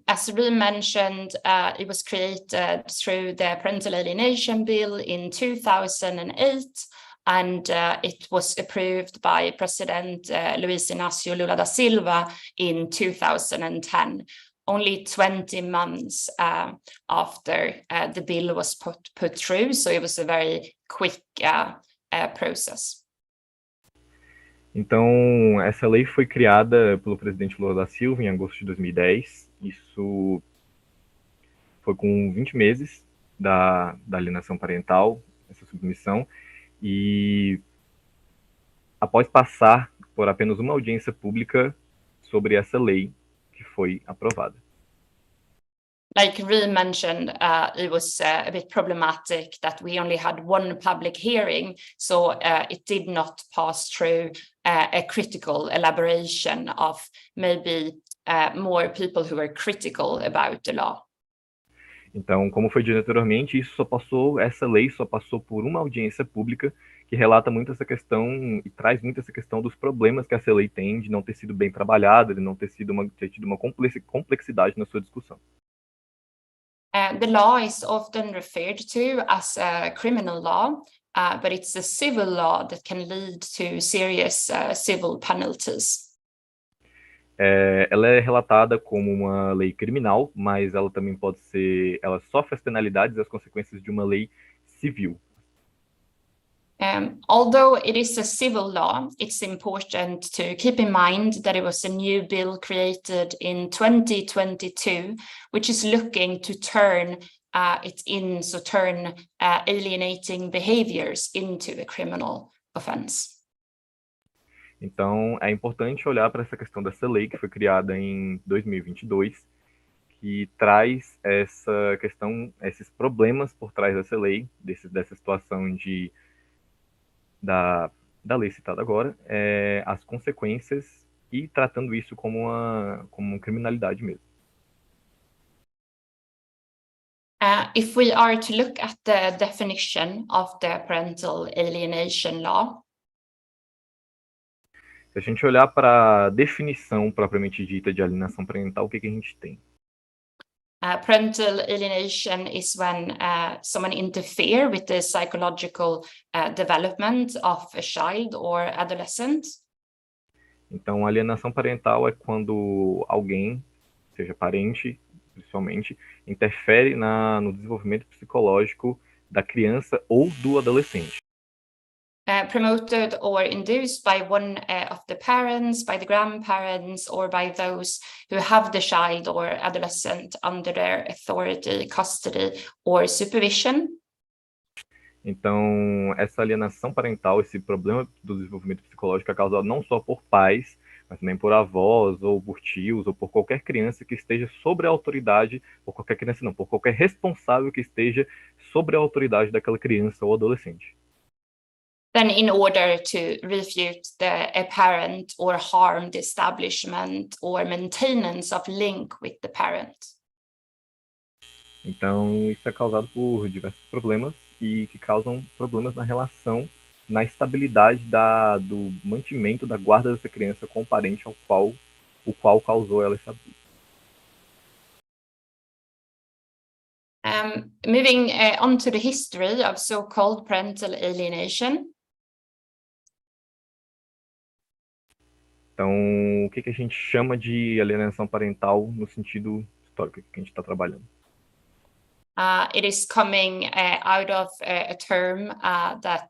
As Reem mentioned, it was created through the Parental Alienation Bill in 2008, and it was approved by President Luiz Inácio Lula da Silva in 2010, only 20 months after the bill was put through, so it was a very quick process. Então, essa lei foi criada pelo presidente Lula da Silva em agosto de 2010. Isso foi com 20 meses da alienação parental, essa submissão, e após passar por apenas uma audiência pública sobre essa lei que foi aprovada. Like Reem mentioned, it was a bit problematic that we only had one public hearing, so it did not pass through a critical elaboration of maybe more people who were critical about the law. Então, como foi dito anteriormente, essa lei só passou por uma audiência pública que relata muito essa questão e traz muito essa questão dos problemas que essa lei tem de não ter sido bem trabalhada, de não ter tido uma complexidade na sua discussão. The law is often referred to as a criminal law, but it's a civil law that can lead to serious civil penalties. Ela é relatada como uma lei criminal, mas ela também ela sofre as penalidades e as consequências de uma lei civil. Although it is a civil law, it's important to keep in mind that it was a new bill created in 2022, which is looking to turn alienating behaviors into a criminal offense. Então, é importante olhar para essa questão dessa lei que foi criada em 2022, que traz essa questão, esses problemas por trás dessa lei, dessa situação da lei citada agora, as consequências e tratando isso como uma criminalidade mesmo. If we are to look at the definition of the parental alienation law, se a gente olhar para a definição propriamente dita de alienação parental, o que a gente tem? Parental alienation is when someone interferes with the psychological development of a child or adolescent. Então, alienação parental é quando alguém, seja parente, principalmente, interfere no desenvolvimento psicológico da criança ou do adolescente. Promoted or induced by one of the parents, by the grandparents, or by those who have the child or adolescent under their authority, custody, or supervision. Então, essa alienação parental, esse problema do desenvolvimento psicológico é causado não só por pais, mas também por avós, ou por tios, ou por qualquer criança que esteja sob a autoridade, por qualquer criança não, por qualquer responsável que esteja sob a autoridade daquela criança ou adolescente. Then in order to refute a parent or harm the establishment or maintenance of link with the parent. Então, isso é causado por diversos problemas e que causam problemas na relação, na estabilidade do mantimento da guarda dessa criança com o parente o qual causou ela essa abuso. Moving on to the history of so-called parental alienation. Então, o que a gente chama de alienação parental no sentido histórico que a gente está trabalhando? It is coming out of a term that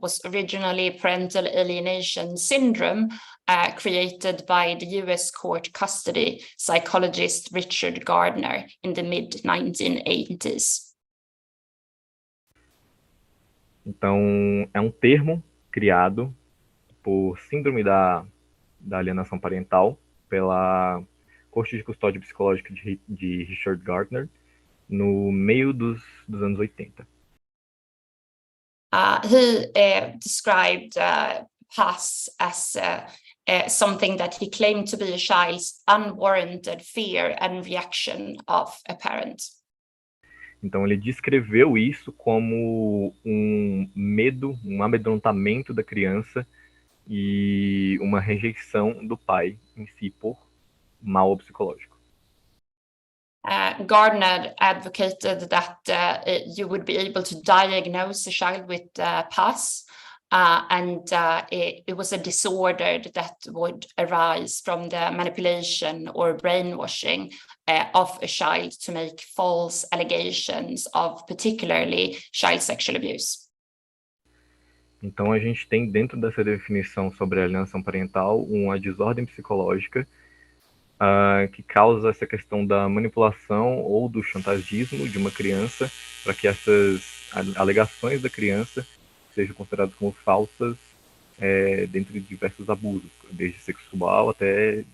was originally parental alienation syndrome, created by the US court custody psychologist Richard Gardner in the mid-1980s. Então, é um termo criado por síndrome da alienação parental pela Corte de Custódia Psicológica de Richard Gardner no meio dos anos 80. He described PAS as something that he claimed to be a child's unwarranted fear and reaction of a parent. Então, ele descreveu isso como um medo, um amedrontamento da criança e uma rejeição do pai em si por mal psicológico. Gardner advocated that you would be able to diagnose a child with PAS, and it was a disorder that would arise from the manipulation or brainwashing of a child to make false allegations of particularly child sexual abuse. Então, a gente tem dentro dessa definição sobre a alienação parental uma desordem psicológica que causa essa questão da manipulação ou do chantagismo de uma criança para que essas alegações da criança sejam consideradas como falsas dentro de diversos abusos, desde sexual até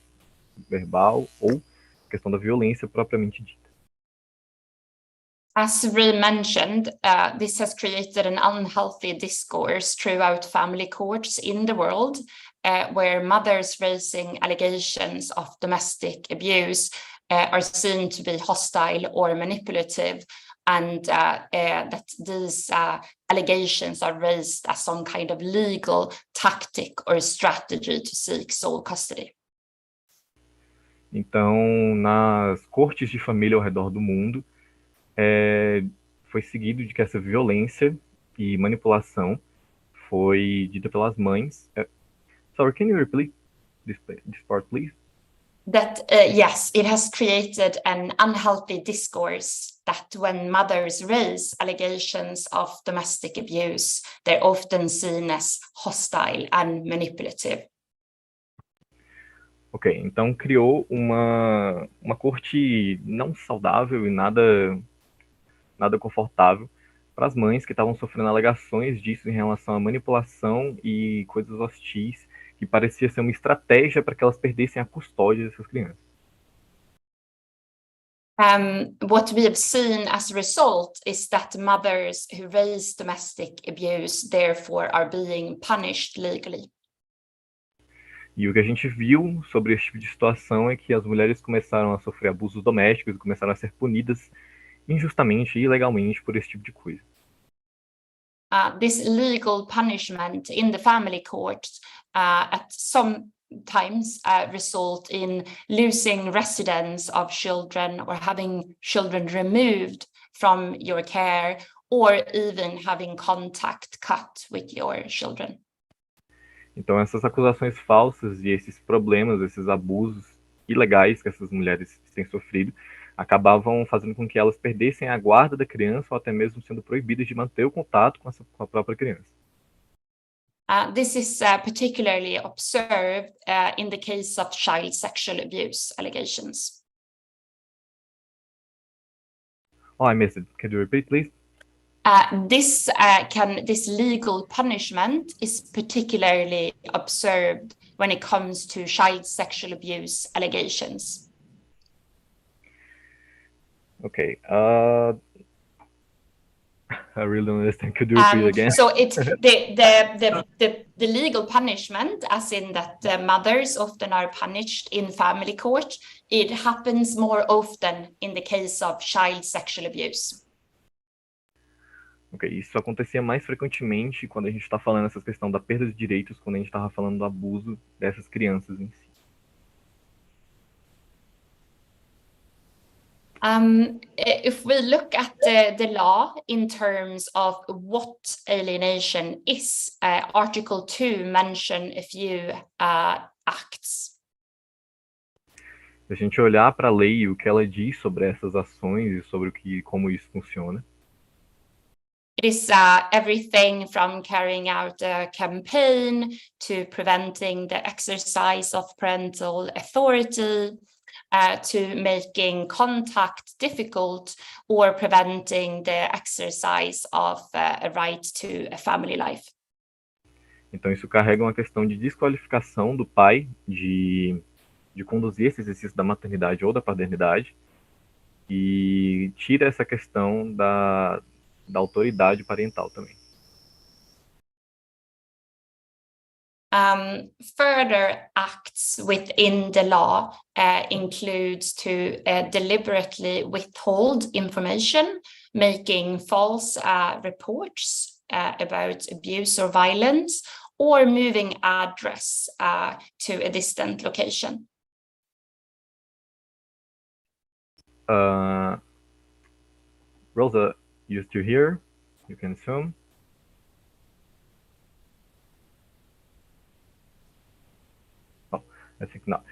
verbal ou questão da violência propriamente dita. As Reem mentioned, this has created an unhealthy discourse throughout family courts in the world, where mothers raising allegations of domestic abuse are seen to be hostile or manipulative, and that these allegations are raised as some kind of legal tactic or strategy to seek sole custody. Então, nas cortes de família ao redor do mundo, foi seguido de que essa violência e manipulação foi dita pelas mães. Sorry, can you repeat this part, please? That yes, it has created an unhealthy discourse that when mothers raise allegations of domestic abuse, they're often seen as hostile and manipulative. Ok, então criou uma corte não saudável e nada confortável para as mães que estavam sofrendo alegações disso em relação à manipulação e coisas hostis, que parecia ser uma estratégia para que elas perdessem a custódia dessas crianças. What we have seen as a result is that mothers who raise domestic abuse therefore are being punished legally. E o que a gente viu sobre esse tipo de situação é que as mulheres começaram a sofrer abusos domésticos e começaram a ser punidas injustamente e ilegalmente por esse tipo de coisa. This legal punishment in the family court at some times result in losing residence of children or having children removed from your care or even having contact cut with your children. Então essas acusações falsas e esses problemas, esses abusos ilegais que essas mulheres têm sofrido, acabavam fazendo com que elas perdessem a guarda da criança ou até mesmo sendo proibidas de manter o contato com a própria criança. This is particularly observed in the case of child sexual abuse allegations. Oh, I missed it. Can you repeat, please? This legal punishment is particularly observed when it comes to child sexual abuse allegations. Okay. I really don't understand. Could you repeat again? So it's the legal punishment, as in that the mothers often are punished in family court. It happens more often in the case of child sexual abuse. Ok, isso acontecia mais frequentemente quando a gente está falando essa questão da perda de direitos, quando a gente estava falando do abuso dessas crianças em si. If we look at the law in terms of what alienation is, Article 2 mention a few acts. Se a gente olhar para a lei e o que ela diz sobre essas ações e sobre como isso funciona, it is everything from carrying out a campaign to preventing the exercise of parental authority, to making contact difficult or preventing the exercise of a right to a family life. Então isso carrega uma questão de desqualificação do pai de conduzir esse exercício da maternidade ou da paternidade e tira essa questão da autoridade parental também. Further acts within the law includes to deliberately withhold information, making false reports about abuse or violence, or moving address to a distant location. Rosa, you still here? You can zoom. Oh, I think not.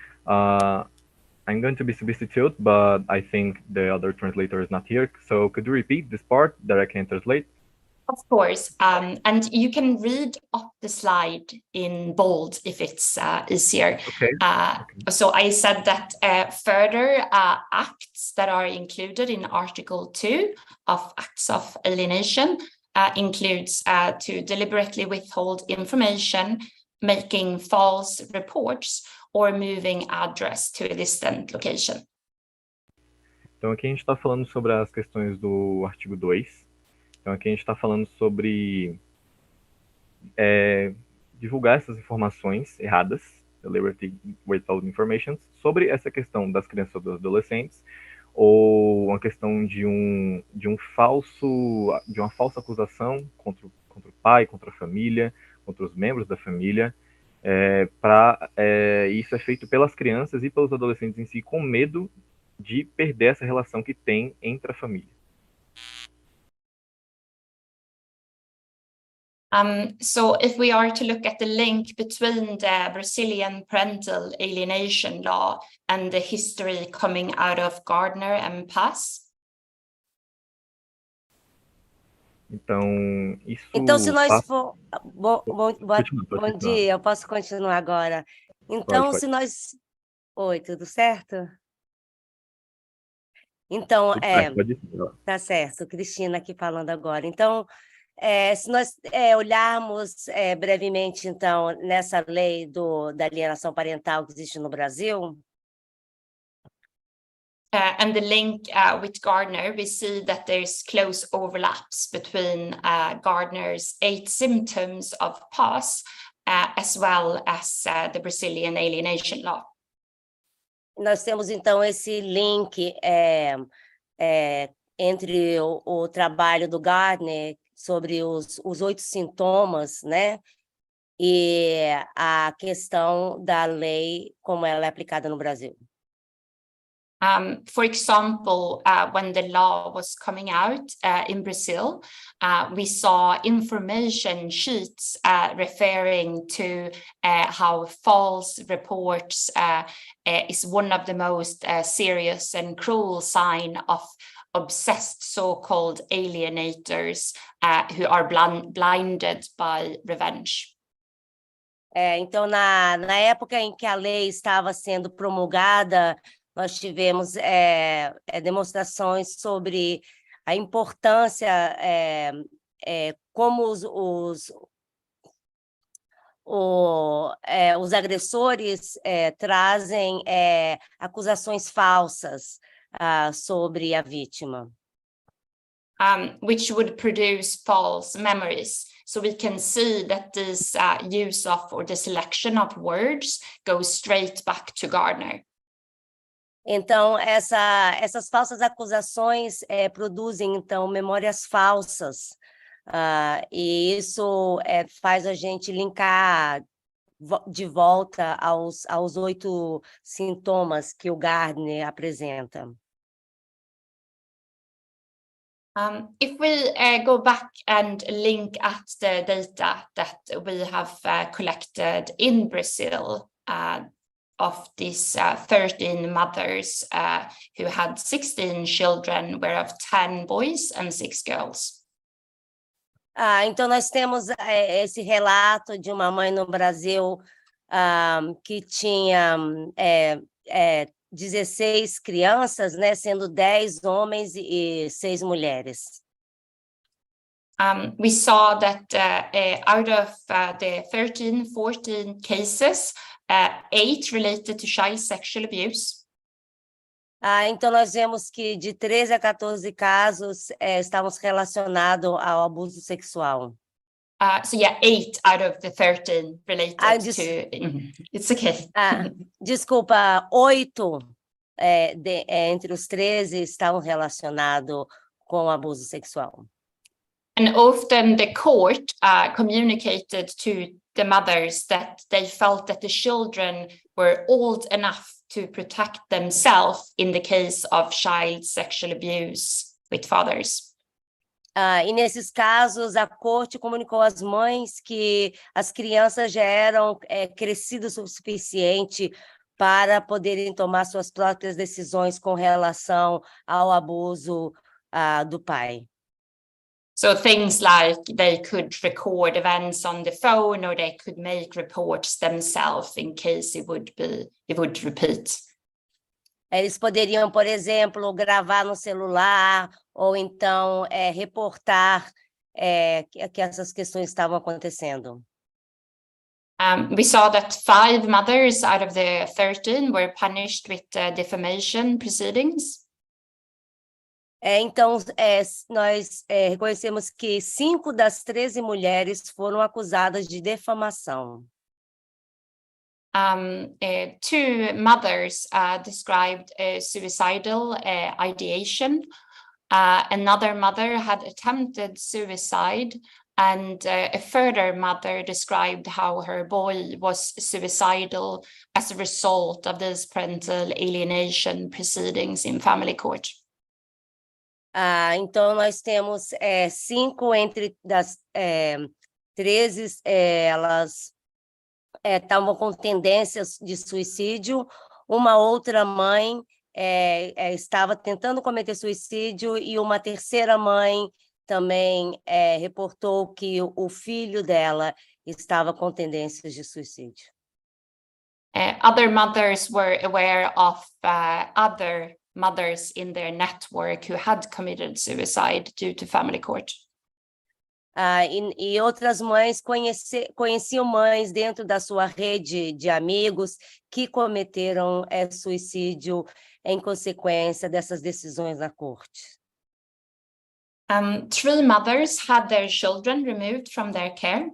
I'm going to be substitute, but I think the other translator is not here. So could you repeat this part that I can translate? Of course, and you can read up the slide in bold if it's easier. Okay. So I said that further acts that are included in Article 2 of Acts of Alienation includes to deliberately withhold information, making false reports, or moving address to a distant location. Então aqui a gente está falando sobre as questões do artigo 2. Então aqui a gente está falando sobre divulgar essas informações erradas, deliberately withhold information, sobre essa questão das crianças ou dos adolescentes, ou uma questão de uma falsa acusação contra o pai, contra a família, contra os membros da família. Isso é feito pelas crianças e pelos adolescentes em si, com medo de perder essa relação que tem entre a família. So if we are to look at the link between the Brazilian parental alienation law and the history coming out of Gardner and Pass. Então, isso. Então, se nós for. Bom Continua. dia, eu posso continuar agora. Então, Pode. se nós. Oi, tudo certo? Então, Pode ir. tá certo, Cristina aqui falando agora. Então, se nós olharmos brevemente, então, nessa lei da alienação parental que existe no Brasil. And the link with Gardner, we see that there's close overlaps between Gardner's 8 symptoms of PAS as well as the Brazilian alienation law. Nós temos, então, esse link entre o trabalho do Gardner sobre os 8 sintomas, né? E a questão da lei como ela é aplicada no Brasil. For example, when the law was coming out in Brazil, we saw information sheets referring to how false reports is one of the most serious and cruel sign of obsessed so-called alienators who are blinded by revenge. Então, na época em que a lei estava sendo promulgada, nós tivemos demonstrações sobre a importância, como os agressores trazem acusações falsas sobre a vítima. Which would produce false memories. So we can see that this use of or the selection of words goes straight back to Gardner. Então, essas falsas acusações produzem, então, memórias falsas. E isso faz a gente linkar de volta aos 8 sintomas que o Gardner apresenta. If we go back and link at the data that we have collected in Brazil, of these 13 mothers who had 16 children, whereof 10 boys and 6 girls. Então, nós temos esse relato de uma mãe no Brasil que tinha 16 crianças, né, sendo 10 homens e 6 mulheres. We saw that out of the 14 cases, 8 related to child sexual abuse. Então, nós vemos que de 13 a 14 casos estavam relacionados ao abuso sexual. So yeah, 8 out of the 13 related to... It's okay. Desculpa, 8 entre os 13 estavam relacionados com abuso sexual. And often the court communicated to the mothers that they felt that the children were old enough to protect themselves in the case of child sexual abuse with fathers. E nesses casos, a corte comunicou às mães que as crianças já eram crescidas o suficiente para poderem tomar suas próprias decisões com relação ao abuso do pai. So things like they could record events on the phone, or they could make reports themselves in case it would repeat. Eles poderiam, por exemplo, gravar no celular ou então reportar que essas questões estavam acontecendo. We saw that 5 mothers out of the 13 were punished with defamation proceedings. Então, nós reconhecemos que 5 das 13 mulheres foram acusadas de defamação. 2 mothers described suicidal ideation. Another mother had attempted suicide, and a further mother described how her boy was suicidal as a result of these parental alienation proceedings in family court. Então, nós temos 5 entre das 13, elas estavam com tendências de suicídio. Uma outra mãe estava tentando cometer suicídio, e uma terceira mãe também reportou que o filho dela estava com tendências de suicídio. Other mothers were aware of other mothers in their network who had committed suicide due to family court. E outras mães conheciam mães dentro da sua rede de amigos que cometeram suicídio em consequência dessas decisões da corte. 3 mothers had their children removed from their care.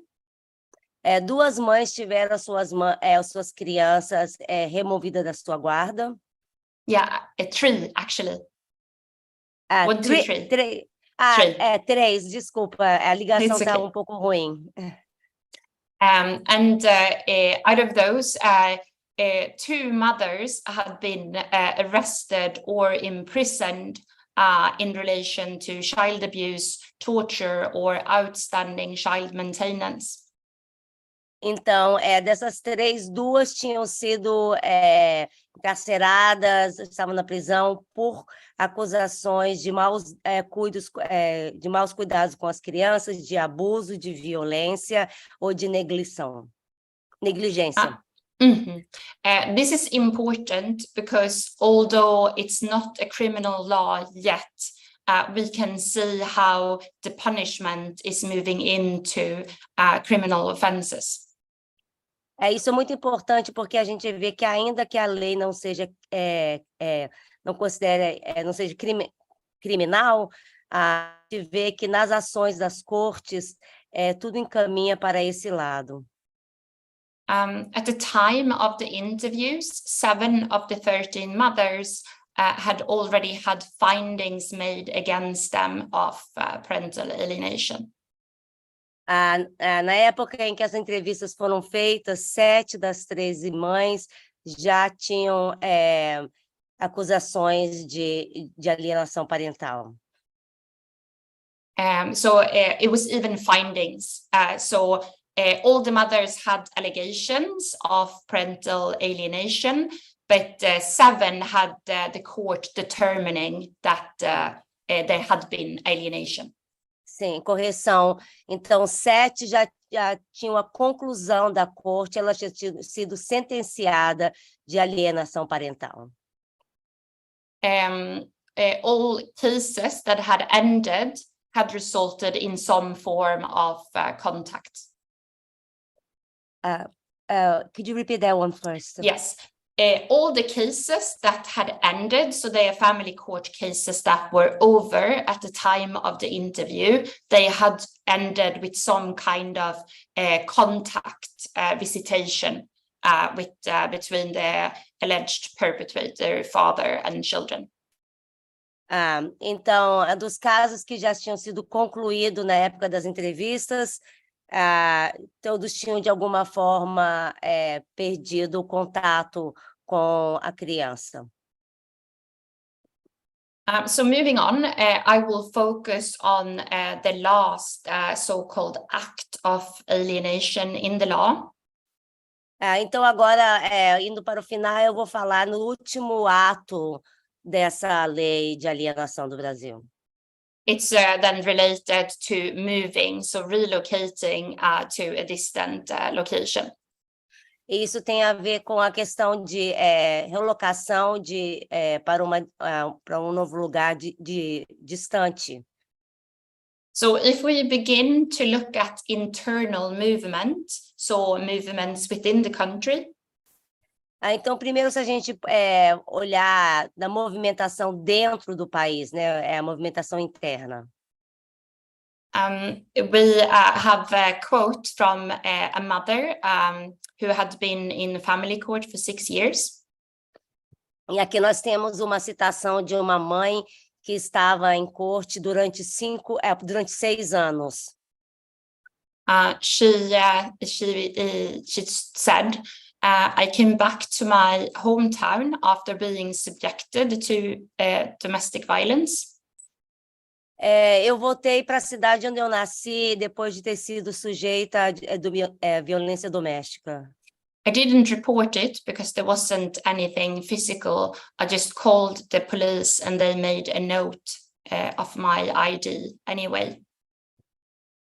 2 mães tiveram suas crianças removidas da sua guarda. Yeah, 3 actually. 1, 2, 3. 3, desculpa, a ligação está um pouco ruim. And out of those, 2 mothers had been arrested or imprisoned in relation to child abuse, torture, or outstanding child maintenance. Então, dessas 3, 2 tinham sido encarceradas, estavam na prisão por acusações de maus cuidados com as crianças, de abuso, de violência ou de negligência. This is important because although it's not a criminal law yet, we can see how the punishment is moving into criminal offenses. Isso é muito importante porque a gente vê que ainda que a lei não seja não seja criminal, a gente vê que nas ações das cortes tudo encaminha para esse lado. At the time of the interviews, 7 of the 13 mothers had already had findings made against them of parental alienation. Na época em que as entrevistas foram feitas, 7 das 13 mães já tinham acusações de alienação parental. So it was even findings. All the mothers had allegations of parental alienation, but 7 had the court determining that there had been alienation. Sim, correção. Então, 7 já tinham a conclusão da corte, ela tinha sido sentenciada de alienação parental. All cases that had ended had resulted in some form of contact. Could you repeat that one first? Yes. All the cases that had ended, so they are family court cases that were over at the time of the interview, they had ended with some kind of contact visitation between the alleged perpetrator, father, and children. Então, dos casos que já tinham sido concluídos na época das entrevistas, todos tinham de alguma forma perdido o contato com a criança. So moving on, I will focus on the last so-called act of alienation in the law. Então, agora, indo para o final, eu vou falar no último ato dessa lei de alienação do Brasil. It's then related to moving, so relocating to a distant location. E isso tem a ver com a questão de relocação para um novo lugar distante. So if we begin to look at internal movement, so movements within the country. Então, primeiro, se a gente olhar da movimentação dentro do país, né, a movimentação interna. We have a quote from a mother who had been in family court for 6 years. E aqui nós temos uma citação de uma mãe que estava em corte durante 6 anos. She said, I came back to my hometown after being subjected to domestic violence. Eu voltei para a cidade onde eu nasci depois de ter sido sujeita à violência doméstica. I didn't report it because there wasn't anything physical. I just called the police and they made a note of my ID anyway.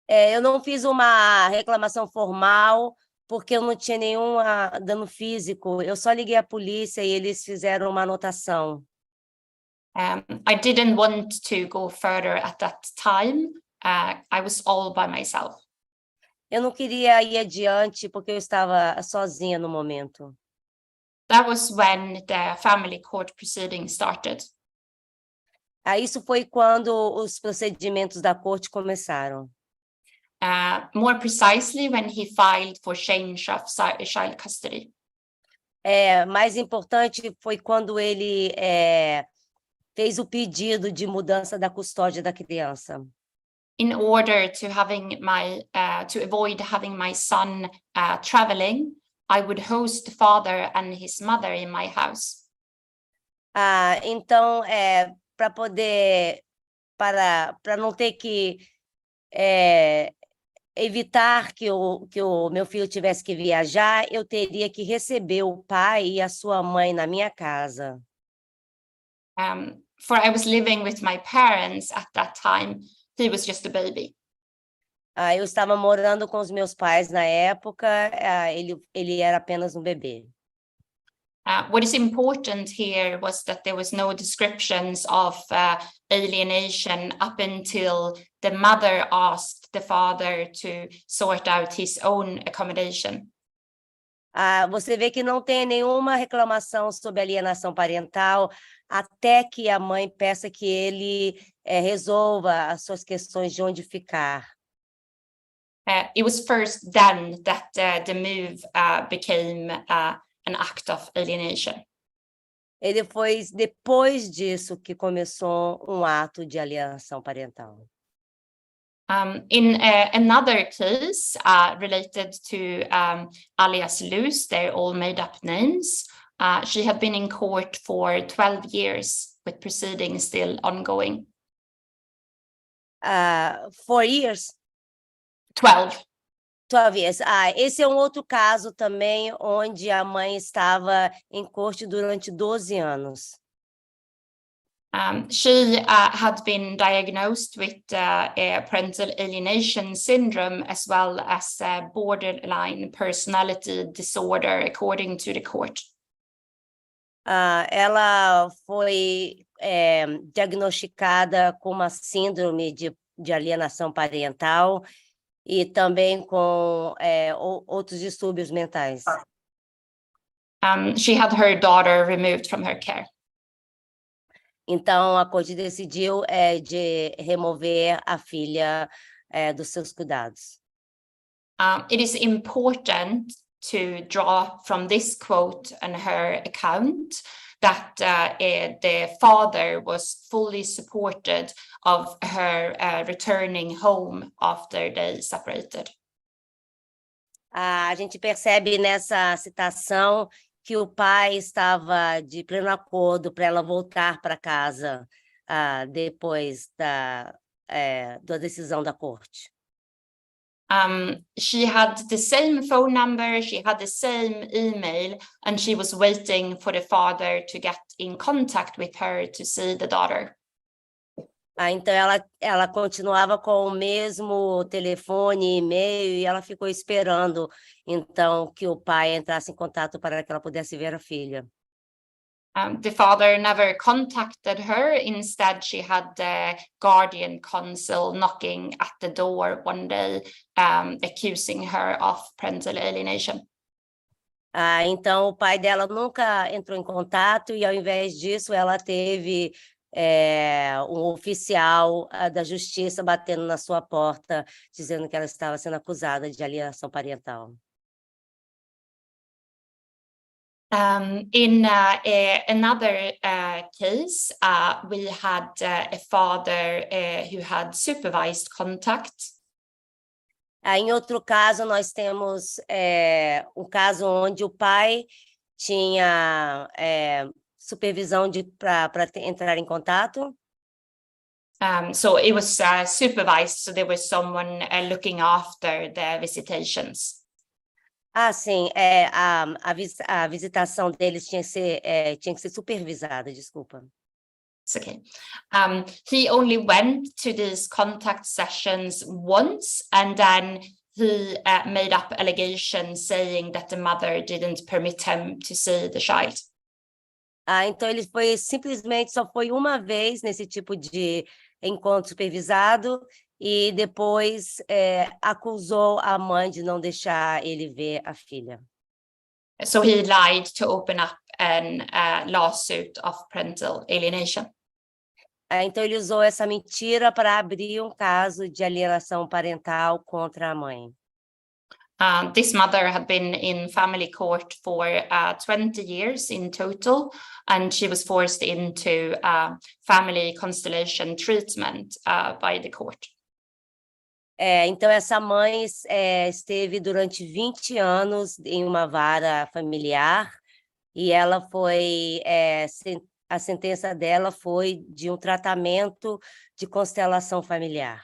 Eu não fiz uma reclamação formal porque eu não tinha nenhum dano físico. Eu só liguei à polícia e eles fizeram uma anotação. I didn't want to go further at that time. I was all by myself. Eu não queria ir adiante porque eu estava sozinha no momento. That was when the family court proceeding started. Isso foi quando os procedimentos da corte começaram. More precisely, when he filed for change of child custody. Mais importante foi quando ele fez o pedido de mudança da custódia da criança. In order to avoid having my son traveling, I would host the father and his mother in my house. Então, para não ter que evitar que o meu filho tivesse que viajar, eu teria que receber o pai e a sua mãe na minha casa. For I was living with my parents at that time. He was just a baby. Eu estava morando com os meus pais na época, ele era apenas um bebê. What is important here was that there was no descriptions of alienation up until the mother asked the father to sort out his own accommodation. Você vê que não tem nenhuma reclamação sobre alienação parental até que a mãe peça que ele resolva as suas questões de onde ficar. It was first then that the move became an act of alienation. Ele foi depois disso que começou um ato de alienação parental. In another case related to alias Luz, they're all made up names. She had been in court for 12 years with proceedings still ongoing. 4 years? 12. 12 years. Esse é um outro caso também onde a mãe estava em corte durante 12 anos. She had been diagnosed with parental alienation syndrome as well as borderline personality disorder, according to the court. Ela foi diagnosticada com uma síndrome de alienação parental e também com outros distúrbios mentais. She had her daughter removed from her care. Então, a corte decidiu de remover a filha dos seus cuidados. It is important to draw from this quote and her account that the father was fully supported of her returning home after they separated. A gente percebe nessa citação que o pai estava de pleno acordo para ela voltar para casa depois da decisão da corte. She had the same phone number, she had the same email, and she was waiting for the father to get in contact with her to see the daughter. Então, ela continuava com o mesmo telefone e e-mail, e ela ficou esperando, então, que o pai entrasse em contato para que ela pudesse ver a filha. The father never contacted her. Instead, she had the guardian council knocking at the door one day, accusing her of parental alienation. Então, o pai dela nunca entrou em contato, e ao invés disso, ela teve um oficial da justiça batendo na sua porta, dizendo que ela estava sendo acusada de alienação parental. In another case, we had a father who had supervised contact. Em outro caso, nós temos um caso onde o pai tinha supervisão para entrar em contato. So it was supervised, so there was someone looking after the visitations. Sim, a visitação deles tinha que ser supervisada, desculpa. It's okay. He only went to these contact sessions once, and then he made up allegations saying that the mother didn't permit him to see the child. Então ele só foi uma vez nesse tipo de encontro supervisado, e depois acusou a mãe de não deixar ele ver a filha. So he lied to open up an lawsuit of parental alienation. Então ele usou essa mentira para abrir um caso de alienação parental contra a mãe. This mother had been in family court for 20 years in total, and she was forced into family constellation treatment by the court. Então essa mãe esteve durante 20 anos em uma vara familiar, e ela foi a sentença dela foi de um tratamento de constelação familiar.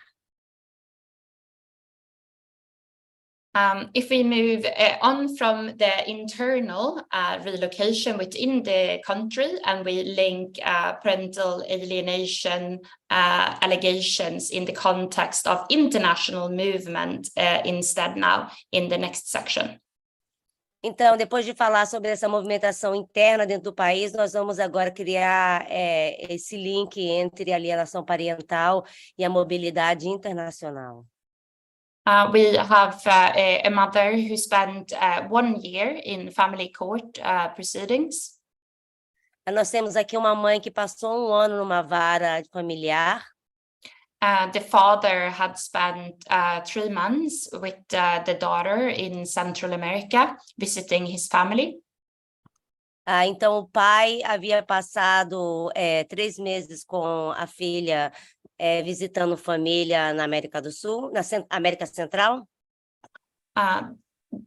If we move on from the internal relocation within the country, and we link parental alienation allegations in the context of international movement instead now in the next section. Então, depois de falar sobre essa movimentação interna dentro do país, nós vamos agora criar esse link entre a alienação parental e a mobilidade internacional. We have a mother who spent 1 year in family court proceedings. Nós temos aqui uma mãe que passou 1 ano numa vara familiar. The father had spent 3 months with the daughter in Central America, visiting his family. Então, o pai havia passado 3 meses com a filha visitando família na América do Sul, na América Central.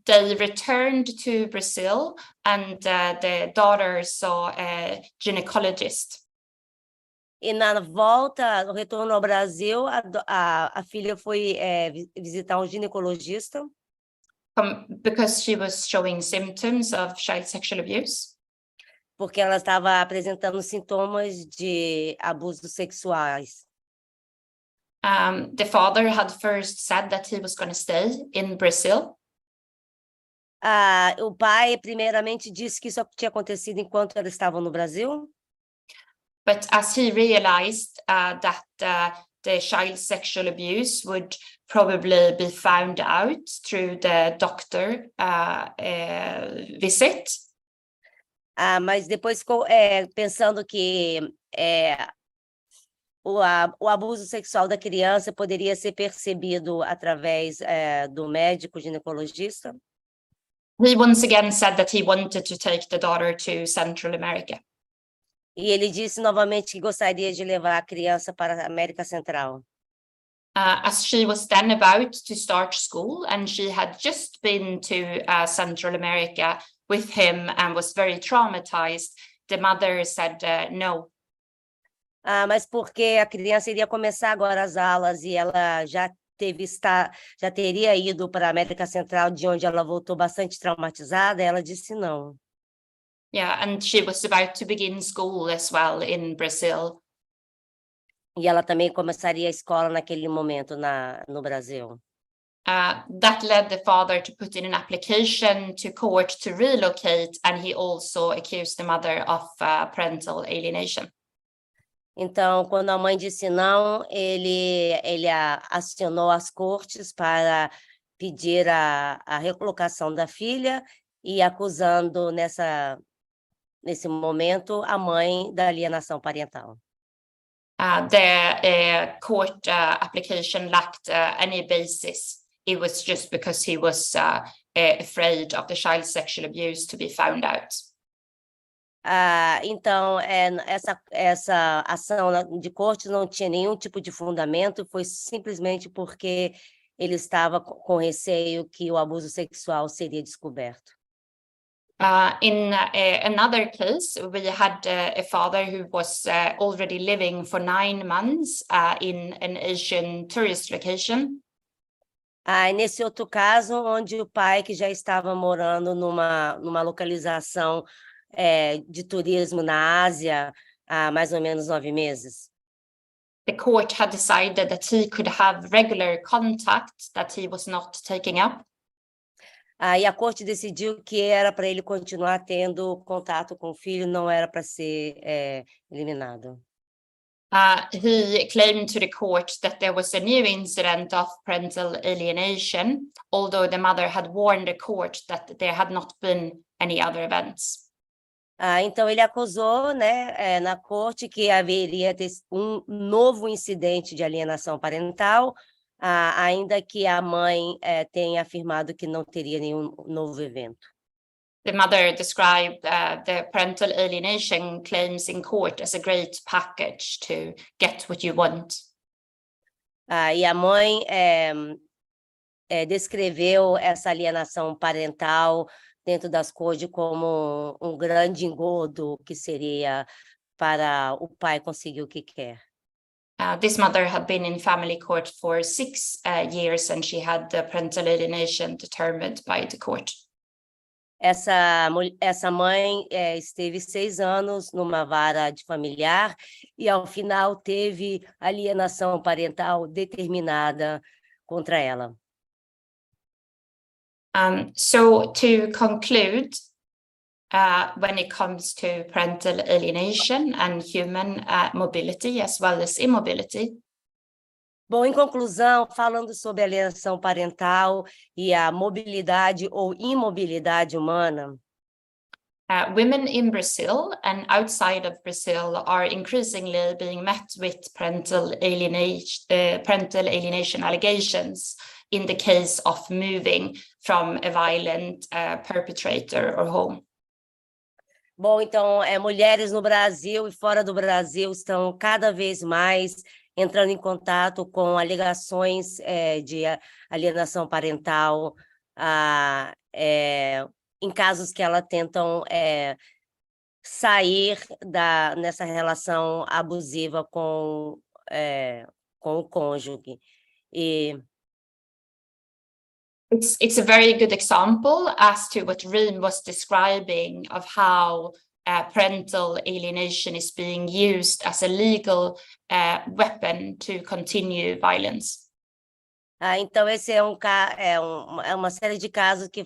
They returned to Brazil, and the daughter saw a gynecologist. E na volta, no retorno ao Brasil, a filha foi visitar um ginecologista. Because she was showing symptoms of child sexual abuse. Porque ela estava apresentando sintomas de abusos sexuais. The father had first said that he was going to stay in Brazil. O pai, primeiramente, disse que isso tinha acontecido enquanto eles estavam no Brasil. But as he realized that the child sexual abuse would probably be found out through the doctor visit. Mas depois ficou pensando que o abuso sexual da criança poderia ser percebido através do médico ginecologista. He once again said that he wanted to take the daughter to Central America. E ele disse novamente que gostaria de levar a criança para a América Central. as she was then about to start school, and she had just been to Central America with him and was very traumatized, the mother said no. Mas porque a criança iria começar agora as aulas e ela já teria ido para a América Central, de onde ela voltou bastante traumatizada, ela disse não. Yeah, and she was about to begin school as well in Brazil. E ela também começaria a escola naquele momento no Brasil. That led the father to put in an application to court to relocate, and he also accused the mother of parental alienation. Então, quando a mãe disse não, ele acionou as cortes para pedir a recolocação da filha e acusando nesse momento a mãe da alienação parental. The court application lacked any basis. It was just because he was afraid of the child's sexual abuse to be found out. Então, essa ação de corte não tinha nenhum tipo de fundamento, foi simplesmente porque ele estava com receio que o abuso sexual seria descoberto. In another case, we had a father who was already living for 9 months in an Asian tourist location. Nesse outro caso, onde o pai que já estava morando numa localização de turismo na Ásia há mais ou menos 9 meses. The court had decided that he could have regular contact that he was not taking up. E a corte decidiu que era para ele continuar tendo contato com o filho, não era para ser eliminado. He claimed to the court that there was a new incident of parental alienation, although the mother had warned the court that there had not been any other events. Então, ele acusou, né, na corte que haveria um novo incidente de alienação parental, ainda que a mãe tenha afirmado que não teria nenhum novo evento. The mother described the parental alienation claims in court as a great package to get what you want. E a mãe descreveu essa alienação parental dentro das cortes como um grande engodo que seria para o pai conseguir o que quer. This mother had been in family court for 6 years, and she had the parental alienation determined by the court. Essa mãe esteve 6 anos numa vara de familiar e, ao final, teve alienação parental determinada contra ela. So, to conclude, when it comes to parental alienation and human mobility as well as immobility. Bom, em conclusão, falando sobre alienação parental e a mobilidade ou imobilidade humana, women in Brazil and outside of Brazil are increasingly being met with parental alienation allegations in the case of moving from a violent perpetrator or home. Bom, então, mulheres no Brasil e fora do Brasil estão cada vez mais entrando em contato com alegações de alienação parental em casos que elas tentam sair nessa relação abusiva com o cônjuge. It's a very good example as to what Reem was describing of how parental alienation is being used as a legal weapon to continue violence. Então, esse é uma série de casos que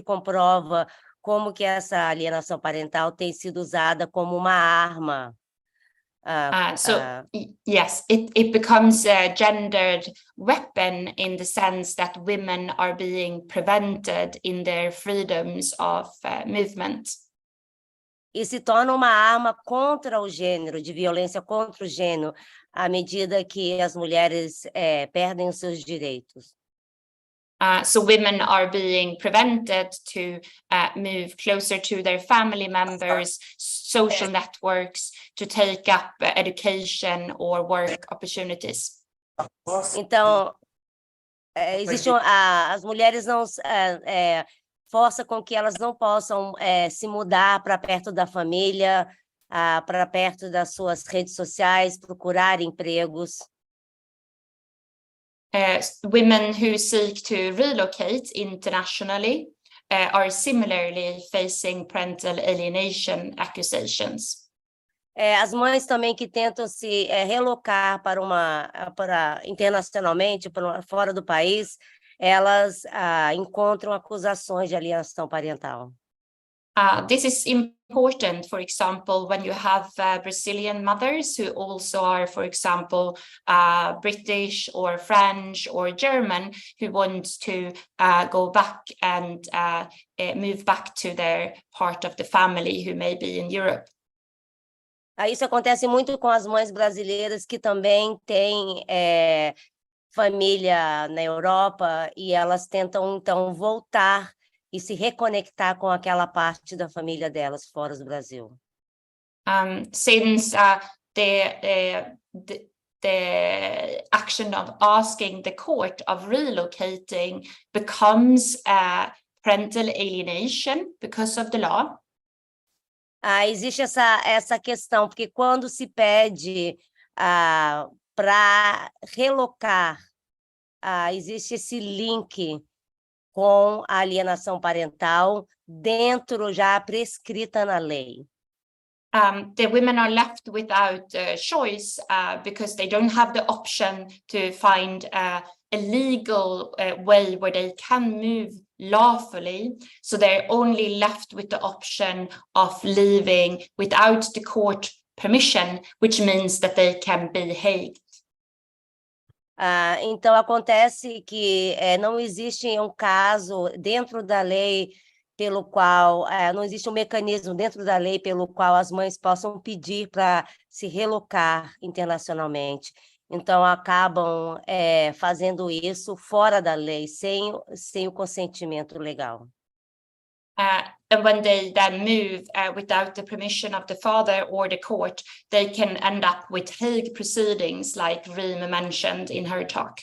comprova como que essa alienação parental tem sido usada como uma arma. Yes, it becomes a gendered weapon in the sense that women are being prevented in their freedoms of movement. E se torna uma arma contra o gênero, de violência contra o gênero, à medida que as mulheres perdem os seus direitos. So women are being prevented to move closer to their family members, social networks, to take up education or work opportunities. Então, as mulheres não força com que elas não possam se mudar para perto da família, para perto das suas redes sociais, procurar empregos. Women who seek to relocate internationally are similarly facing parental alienation accusations. As mães também que tentam se relocar internacionalmente, fora do país, elas encontram acusações de alienação parental. This is important, for example, when you have Brazilian mothers who also are, for example, British or French or German, who want to go back and move back to their part of the family who may be in Europe. Isso acontece muito com as mães brasileiras que também têm família na Europa e elas tentam, então, voltar e se reconectar com aquela parte da família delas fora do Brasil. Since the action of asking the court of relocating becomes parental alienation because of the law. Existe essa questão, porque quando se pede para relocar, existe esse link com a alienação parental dentro já prescrita na lei. The women are left without choice because they don't have the option to find a legal way where they can move lawfully, so they're only left with the option of leaving without the court permission, which means that they can be hanged. Então, acontece que não existe um caso dentro da lei pelo qual, não existe um mecanismo dentro da lei pelo qual as mães possam pedir para se relocar internacionalmente. Então, acabam fazendo isso fora da lei, sem o consentimento legal. And when they then move without the permission of the father or the court, they can end up with Hague proceedings, like Reem mentioned in her talk.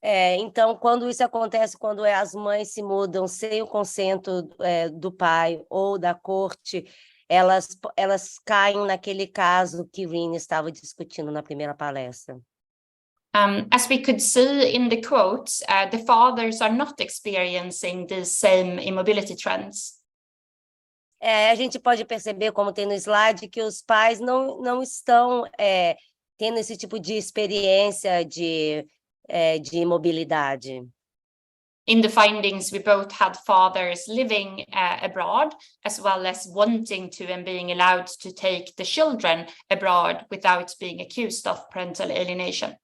Então, quando isso acontece, quando as mães se mudam sem o consenso do pai ou da corte, elas caem naquele caso que Reem estava discutindo na primeira palestra. As we could see in the quotes, the fathers are not experiencing the same immobility trends. A gente pode perceber, como tem no slide, que os pais não estão tendo esse tipo de experiência de imobilidade. In the findings, we both had fathers living abroad, as well as wanting to and being allowed to take the children abroad without being accused of parental alienation.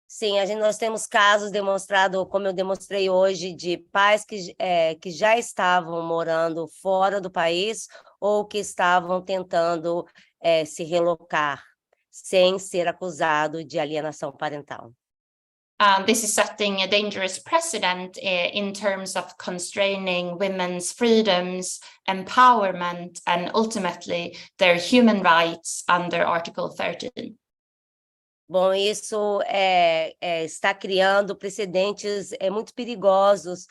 Sim, nós temos casos demonstrados, como eu demonstrei hoje, de pais que já estavam morando fora do país ou que estavam tentando se relocar sem ser acusado de alienação parental. This is setting a dangerous precedent in terms of constraining women's freedoms, empowerment, and ultimately their human rights under Article 13. Bom, isso está criando precedentes muito perigosos,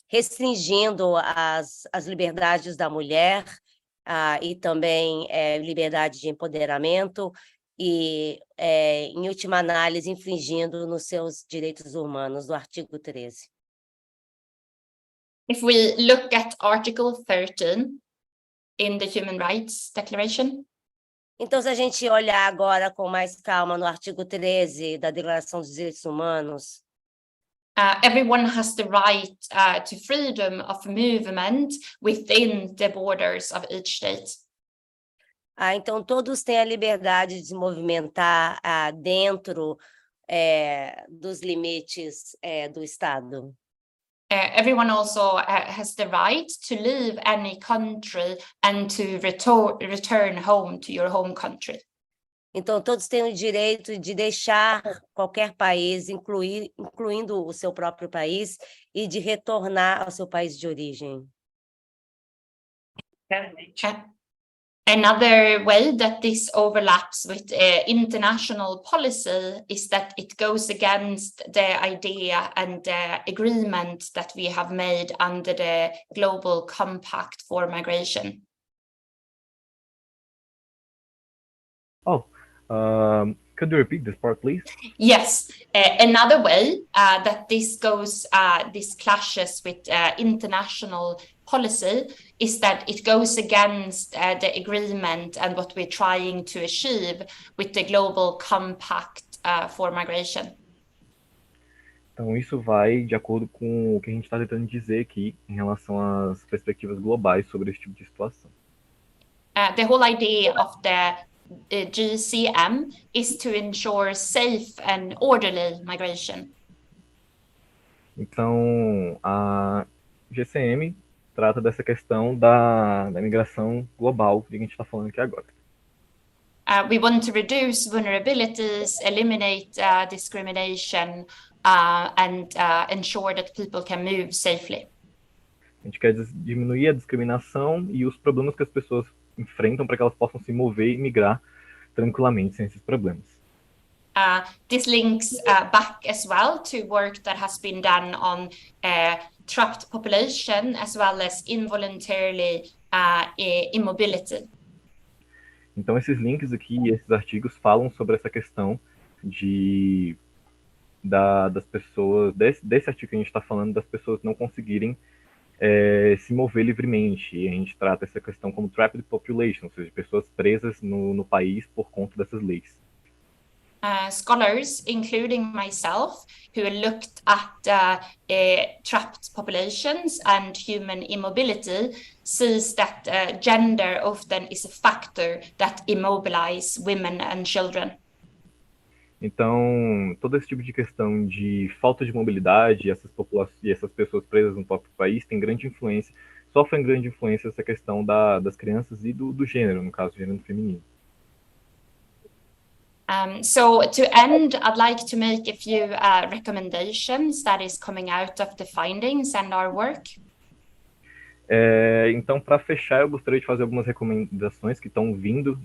restringindo as liberdades da mulher e também liberdade de empoderamento e, em última análise, infringindo nos seus direitos humanos, do artigo 13. If we look at Article 13 in the Human Rights Declaration, então, se a gente olhar agora com mais calma no artigo 13 da Declaração dos Direitos Humanos, everyone has the right to freedom of movement within the borders of each state. Então todos têm a liberdade de se movimentar dentro dos limites do Estado. Everyone also has the right to leave any country and to return home to your home country. Então, todos têm o direito de deixar qualquer país, incluindo o seu próprio país, e de retornar ao seu país de origem. Another way that this overlaps with international policy is that it goes against the idea and the agreement that we have made under the Global Compact for Migration. Could you repeat this part, please? Yes, another way that this clashes with international policy is that it goes against the agreement and what we're trying to achieve with the Global Compact for Migration. Então, isso vai de acordo com o que a gente está tentando dizer aqui em relação às perspectivas globais sobre esse tipo de situação. The whole idea of the GCM is to ensure safe and orderly migration. Então, a GCM trata dessa questão da migração global que a gente está falando aqui agora. We want to reduce vulnerabilities, eliminate discrimination, and ensure that people can move safely. A gente quer diminuir a discriminação e os problemas que as pessoas enfrentam para que elas possam se mover e migrar tranquilamente sem esses problemas. This links back as well to work that has been done on trapped population as well as involuntarily immobility. Então esses links aqui, esses artigos falam sobre essa questão das pessoas, desse artigo que a gente está falando, das pessoas não conseguirem se mover livremente. E a gente trata essa questão como trapped population, ou seja, pessoas presas no país por conta dessas leis. Scholars, including myself, who looked at trapped populations and human immobility, sees that gender often is a factor that immobilize women and children. Então, todo esse tipo de questão de falta de mobilidade e essas pessoas presas no próprio país sofrem grande influência essa questão das crianças e do gênero, no caso, gênero feminino. So to end, I'd like to make a few recommendations that is coming out of the findings and our work. Então, para fechar, eu gostaria de fazer algumas recomendações que estão vindo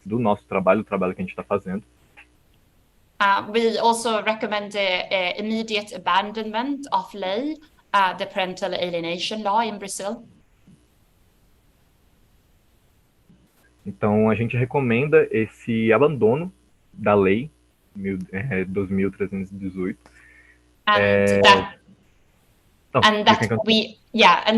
do nosso trabalho, do trabalho que a gente está fazendo. We also recommend the immediate abandonment of lei, the parental alienation law in Brazil. Então, a gente recomenda esse abandono da lei 2.318. And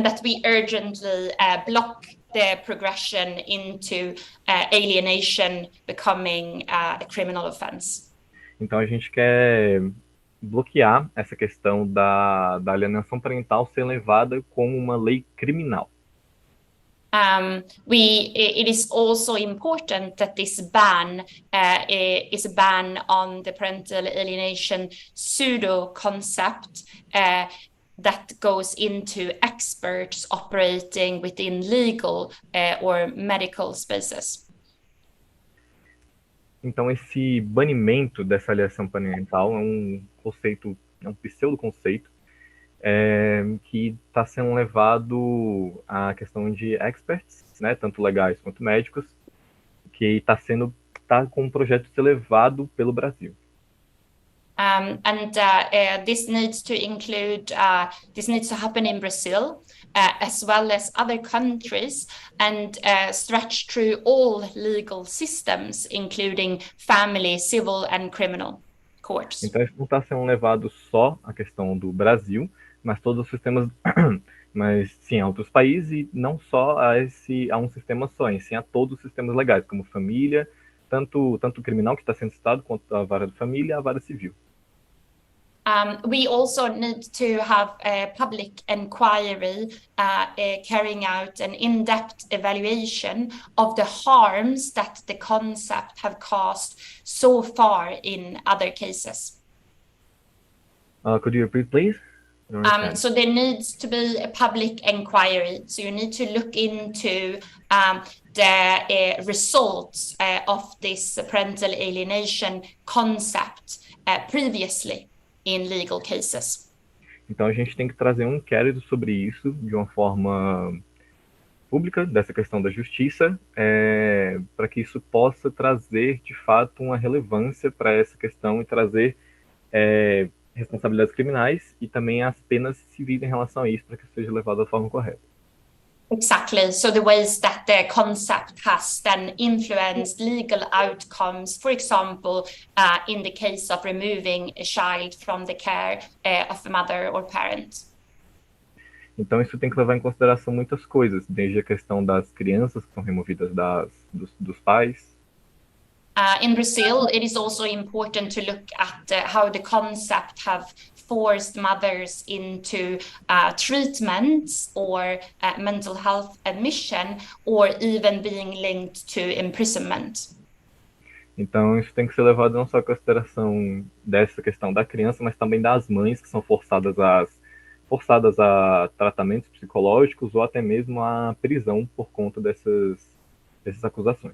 that we urgently block the progression into alienation becoming a criminal offense. Então, a gente quer bloquear essa questão da alienação parental ser levada como uma lei criminal. It is also important that this ban is a ban on the parental alienation pseudo concept that goes into experts operating within legal or medical spaces. Então, esse banimento dessa alienação parental é um conceito, é um pseudo-conceito que está sendo levado à questão de experts, né, tanto legais quanto médicos, que está com um projeto de ser levado pelo Brasil. This needs to include, this needs to happen in Brazil, as well as other countries, and stretch through all legal systems, including family, civil and criminal courts. Então, isso não está sendo levado só à questão do Brasil, mas todos os sistemas, mas sim a outros países, e não só a um sistema só, e sim a todos os sistemas legais, como família, tanto o criminal que está sendo citado, quanto a vara de família e a vara civil. We also need to have a public inquiry carrying out an in-depth evaluation of the harms that the concept have caused so far in other cases. Could you repeat, please? So there needs to be a public inquiry. So you need to look into the results of this parental alienation concept previously in legal cases. Então a gente tem que trazer um inquérito sobre isso de uma forma pública, dessa questão da justiça, para que isso possa trazer, de fato, uma relevância para essa questão e trazer responsabilidades criminais e também as penas civis em relação a isso, para que isso seja levado da forma correta. Exactly. So the ways that the concept has then influenced legal outcomes, for example, in the case of removing a child from the care of a mother or parent. Então, isso tem que levar em consideração muitas coisas, desde a questão das crianças que são removidas dos pais. In Brazil, it is also important to look at how the concept have forced mothers into treatments or mental health admission, or even being linked to imprisonment. Então, isso tem que ser levado não só em consideração dessa questão da criança, mas também das mães que são forçadas a tratamentos psicológicos ou até mesmo a prisão por conta dessas acusações.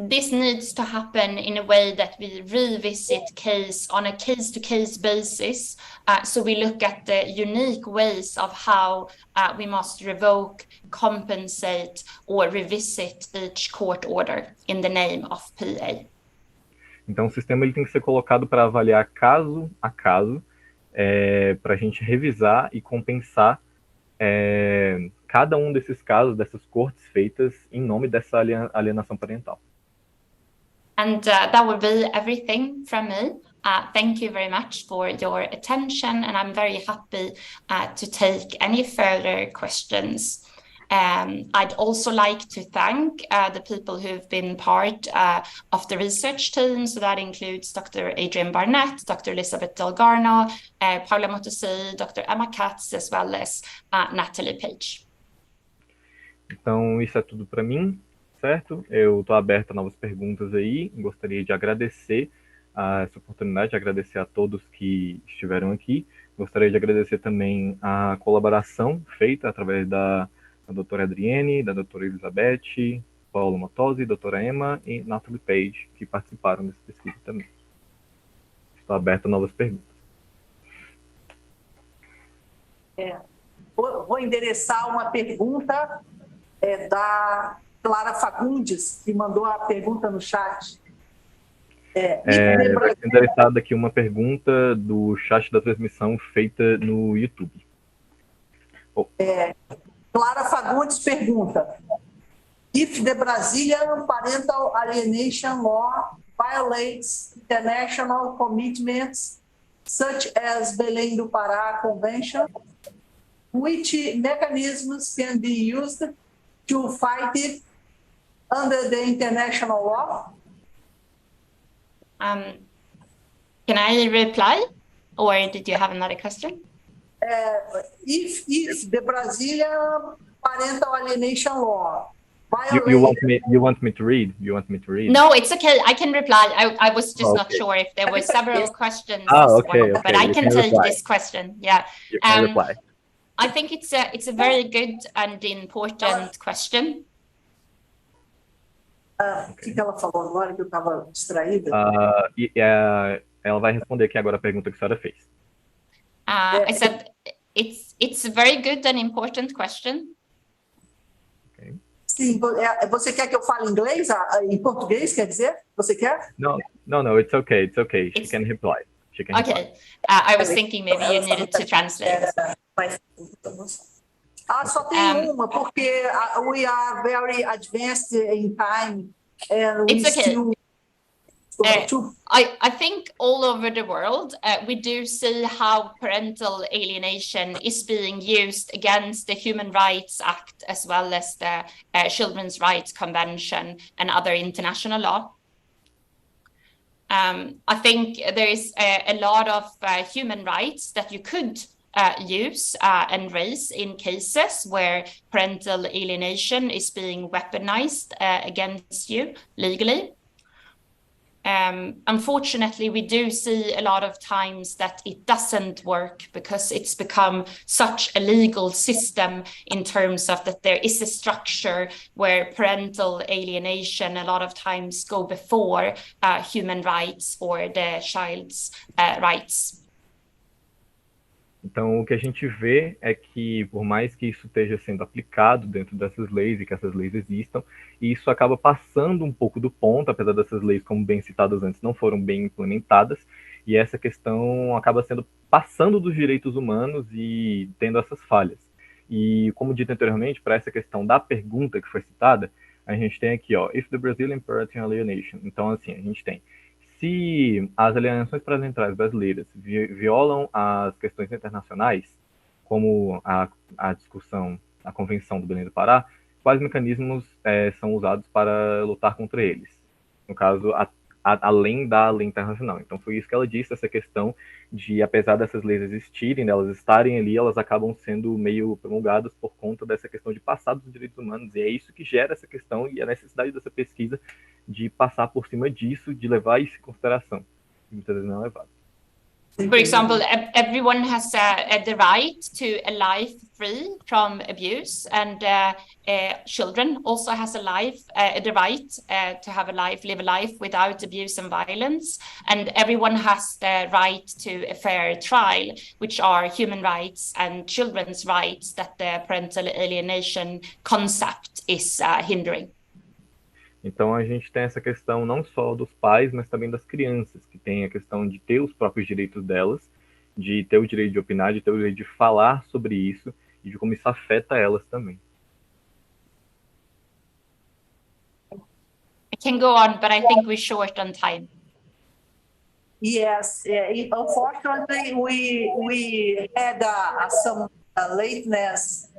This needs to happen in a way that we revisit case on a case-to-case basis. So we look at the unique ways of how we must revoke, compensate, or revisit each court order in the name of PA. Então, o sistema ele tem que ser colocado para avaliar caso a caso, para a gente revisar e compensar cada um desses casos, dessas cortes feitas em nome dessa alienação parental. And that will be everything from me. Thank you very much for your attention, and I'm very happy to take any further questions. I'd also like to thank the people who've been part of the research team. So that includes Dr. Adrienne Barnett, Dr. Elizabeth Delgarno, Paula Motossi, Dr. Emma Katz, as well as Natalie Page. Então, isso é tudo para mim, certo? Eu estou aberto a novas perguntas aí. Gostaria de agradecer essa oportunidade, de agradecer a todos que estiveram aqui. Gostaria de agradecer também a colaboração feita através da doutora Adrienne, da doutora Elizabeth, Paula Motossi, doutora Emma e Natalie Page, que participaram desse pesquisa também. Estou aberto a novas perguntas. Vou endereçar uma pergunta da Clara Fagundes, que mandou a pergunta no chat. Vai ser endereçada aqui uma pergunta do chat da transmissão feita no YouTube. Clara Fagundes pergunta: If the Brazilian parental alienation law violates international commitments such as Belém do Pará Convention, which mechanisms can be used to fight it under the international law? Can I reply, or did you have another question? If the Brazilian parental alienation law violates... You want me to read? You want me to read? No, it's okay. I can reply. I was just not sure if there were several questions. Okay. But I can take this question. Yeah. You can reply. I think it's a very good and important question. O que ela falou agora que eu estava distraída? Ela vai responder aqui agora a pergunta que a senhora fez. I said it's a very good and important question. Okay. Sim, você quer que eu fale inglês? Em português, quer dizer? Você quer? No, it's okay. It's okay. She can reply. Okay. I was thinking maybe you needed to translate. Só tem uma, porque we are very advanced in time. And it's okay. Still... I think all over the world, we do see how parental alienation is being used against the Human Rights Act, as well as the Children's Rights Convention and other international law. I think there is a lot of human rights that you could use and raise in cases where parental alienation is being weaponized against you legally. Unfortunately, we do see a lot of times that it doesn't work because it's become such a legal system in terms of that there is a structure where parental alienation a lot of times go before human rights or the child's rights. Então, o que a gente vê é que, por mais que isso esteja sendo aplicado dentro dessas leis e que essas leis existam, isso acaba passando um pouco do ponto, apesar dessas leis, como bem citadas antes, não foram bem implementadas, e essa questão acaba sendo passando dos direitos humanos e tendo essas falhas. E, como dito anteriormente, para essa questão da pergunta que foi citada, a gente tem aqui, ó, if the Brazilian Parental Alienation. Então, assim, a gente tem se as alienações parentais brasileiras violam as questões internacionais, como a discussão, a Convenção do Belém do Pará, quais mecanismos são usados para lutar contra eles? No caso, além da lei internacional. Então, foi isso que ela disse, essa questão de, apesar dessas leis existirem, delas estarem ali, elas acabam sendo meio promulgadas por conta dessa questão de passar dos direitos humanos, e é isso que gera essa questão e a necessidade dessa pesquisa de passar por cima disso, de levar isso em consideração, que muitas vezes não é levado. For example, everyone has the right to a life free from abuse, and children also has the right to have live a life without abuse and violence, and everyone has the right to a fair trial, which are human rights and children's rights that the parental alienation concept is hindering. Então, a gente tem essa questão não só dos pais, mas também das crianças, que tem a questão de ter os próprios direitos delas, de ter o direito de opinar, de ter o direito de falar sobre isso, e de como isso afeta elas também. I can go on, but I think we're short on time. Yes, unfortunately, we had some lateness,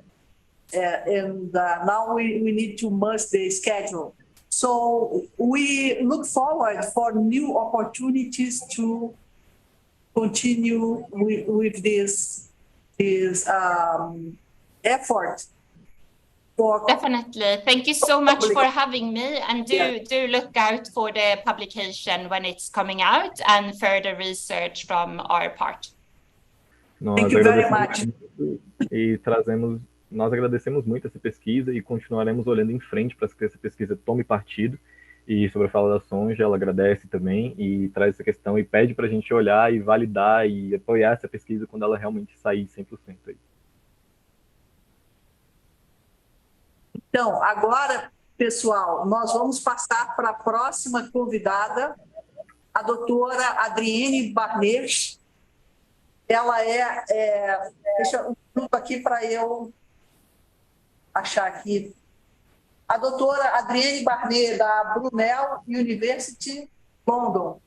and now we need to merge the schedule. So we look forward for new opportunities to continue with this effort. Definitely. Thank you so much for having me, and do look out for the publication when it's coming out and further research from our part. Thank you very much. E nós agradecemos muito essa pesquisa e continuaremos olhando em frente para que essa pesquisa tome partido. E sobre a fala da Sonja, ela agradece também e traz essa questão e pede para a gente olhar e validar e apoiar essa pesquisa quando ela realmente sair 100% aí. Então, agora, pessoal, nós vamos passar para a próxima convidada, a doutora Adrienne Barnett. Ela deixa um minuto aqui para eu achar aqui. A doutora Adrienne Barnett, da Brunel University, London.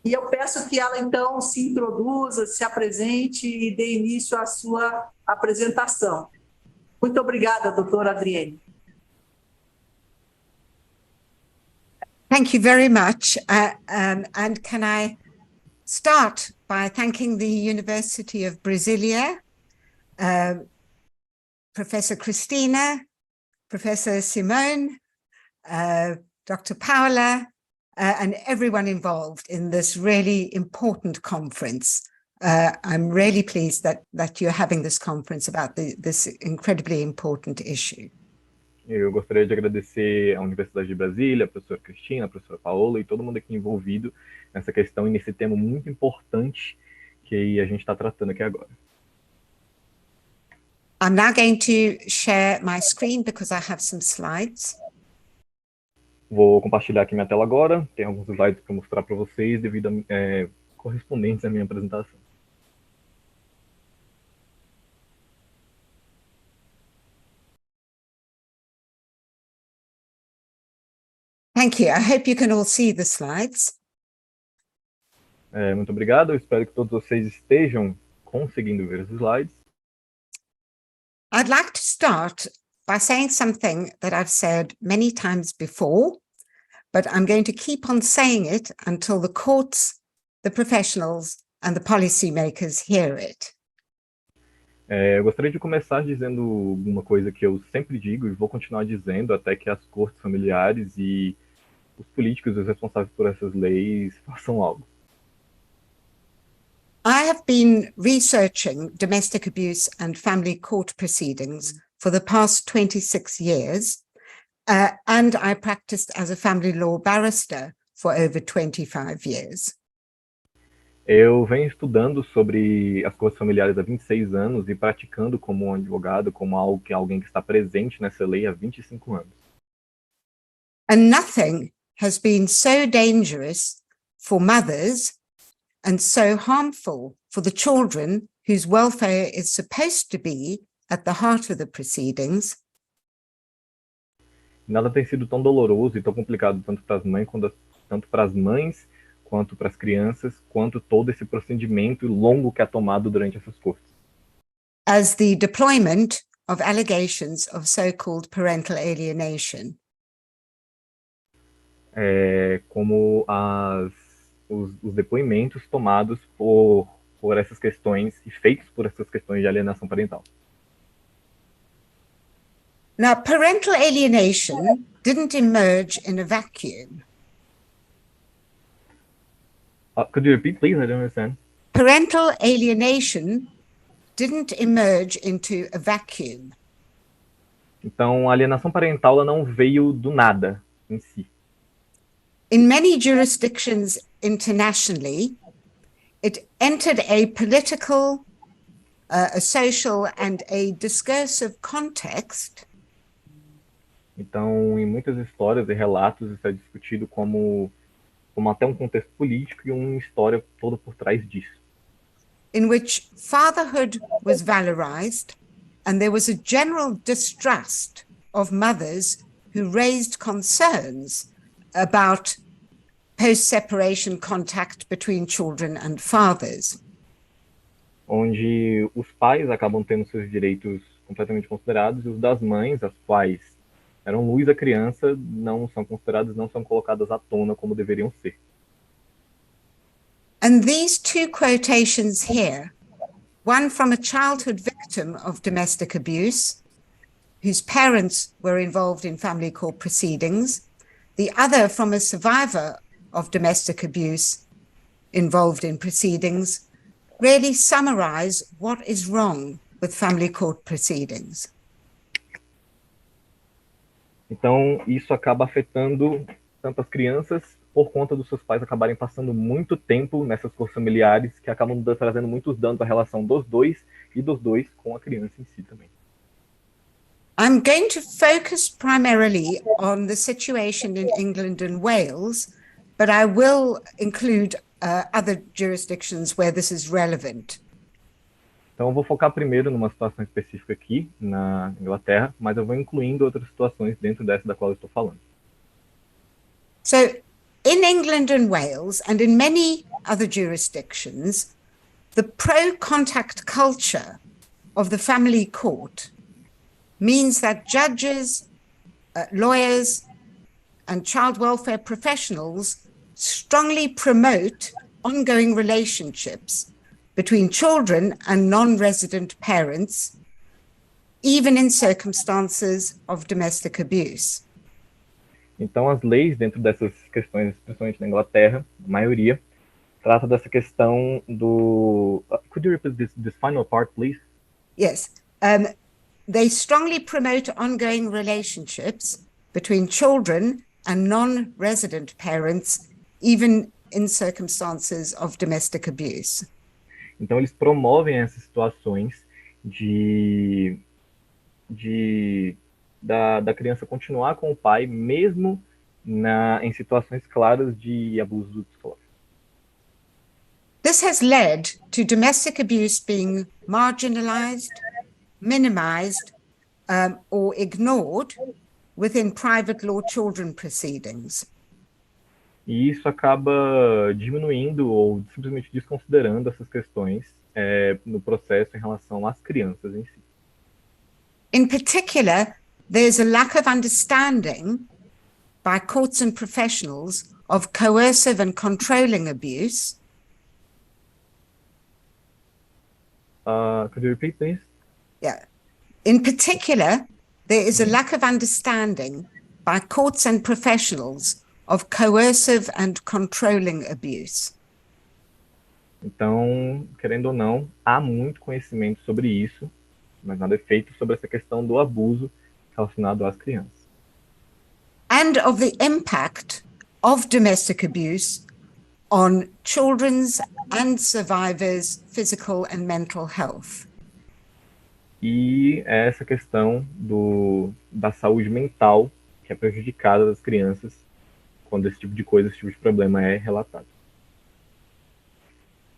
E eu peço que ela, então, se introduza, se apresente e dê início à sua apresentação. Muito obrigada, doutora Adrienne. Thank you very much. And can I start by thanking the University of Brasilia, Professor Cristina, Professor Simone, Dr. Paula, and everyone involved in this really important conference. I'm really pleased that you're having this conference about this incredibly important issue. Eu gostaria de agradecer à Universidade de Brasília, a professora Cristina, a professora Paola e todo mundo aqui envolvido nessa questão e nesse tema muito importante que a gente está tratando aqui agora. I'm now going to share my screen because I have some slides. Vou compartilhar aqui minha tela agora. Tem alguns slides para mostrar para vocês devido a correspondentes à minha apresentação. Thank you. I hope you can all see the slides. Muito obrigado. Eu espero que todos vocês estejam conseguindo ver os slides. I'd like to start by saying something that I've said many times before, but I'm going to keep on saying it until the courts, the professionals, and the policymakers hear it. Eu gostaria de começar dizendo uma coisa que eu sempre digo e vou continuar dizendo até que as cortes familiares e os políticos, os responsáveis por essas leis, façam algo. I have been researching domestic abuse and family court proceedings for the past 26 years, and I practiced as a family law barrister for over 25 years. Eu venho estudando sobre as coisas familiares há 26 anos e praticando como um advogado, como alguém que está presente nessa lei há 25 anos. And nothing has been so dangerous for mothers and so harmful for the children whose welfare is supposed to be at the heart of the proceedings. Nada tem sido tão doloroso e tão complicado tanto para as mães quanto para as crianças, quanto todo esse procedimento longo que é tomado durante essas cortes. As the deployment of allegations of so-called parental alienation. Como os depoimentos tomados por essas questões e feitos por essas questões de alienação parental. Now, parental alienation didn't emerge in a vacuum. Could you repeat, please? I don't understand. Parental alienation didn't emerge into a vacuum. Então, a alienação parental ela não veio do nada em si. In many jurisdictions internationally, it entered a political, a social, and a discursive context. Então, em muitas histórias e relatos, isso é discutido como até um contexto político e uma história toda por trás disso. In which fatherhood was valorized, and there was a general distrust of mothers who raised concerns about post-separation contact between children and fathers. Onde os pais acabam tendo seus direitos completamente considerados e os das mães, as quais eram luz da criança, não são consideradas, não são colocadas à tona como deveriam ser. And these two quotations here, one from a childhood victim of domestic abuse, whose parents were involved in family court proceedings, the other from a survivor of domestic abuse involved in proceedings, really summarize what is wrong with family court proceedings. Então, isso acaba afetando tanto as crianças, por conta dos seus pais acabarem passando muito tempo nessas cortes familiares, que acabam trazendo muitos danos à relação dos dois e dos dois com a criança em si também. I'm going to focus primarily on the situation in England and Wales, but I will include other jurisdictions where this is relevant. Então, eu vou focar primeiro numa situação específica aqui, na Inglaterra, mas eu vou incluindo outras situações dentro dessa da qual eu estou falando. So, in England and Wales, and in many other jurisdictions, the pro-contact culture of the family court means that judges, lawyers, and child welfare professionals strongly promote ongoing relationships between children and non-resident parents, even in circumstances of domestic abuse. Então, as leis dentro dessas questões, principalmente na Inglaterra, a maioria, trata dessa questão do... Could you repeat this final part, please? Yes. They strongly promote ongoing relationships between children and non-resident parents, even in circumstances of domestic abuse. Então, eles promovem essas situações da criança continuar com o pai, mesmo em situações claras de abuso escolar. This has led to domestic abuse being marginalized, minimized, or ignored within private law children proceedings. E isso acaba diminuindo ou simplesmente desconsiderando essas questões no processo em relação às crianças em si. In particular, there's a lack of understanding by courts and professionals of coercive and controlling abuse. Could you repeat, please? Yeah. In particular, there is a lack of understanding by courts and professionals of coercive and controlling abuse. Então, querendo ou não, há muito conhecimento sobre isso, mas nada é feito sobre essa questão do abuso relacionado às crianças. And of the impact of domestic abuse on children's and survivors' physical and mental health. E é essa questão da saúde mental que é prejudicada das crianças quando esse tipo de coisa, esse tipo de problema é relatado.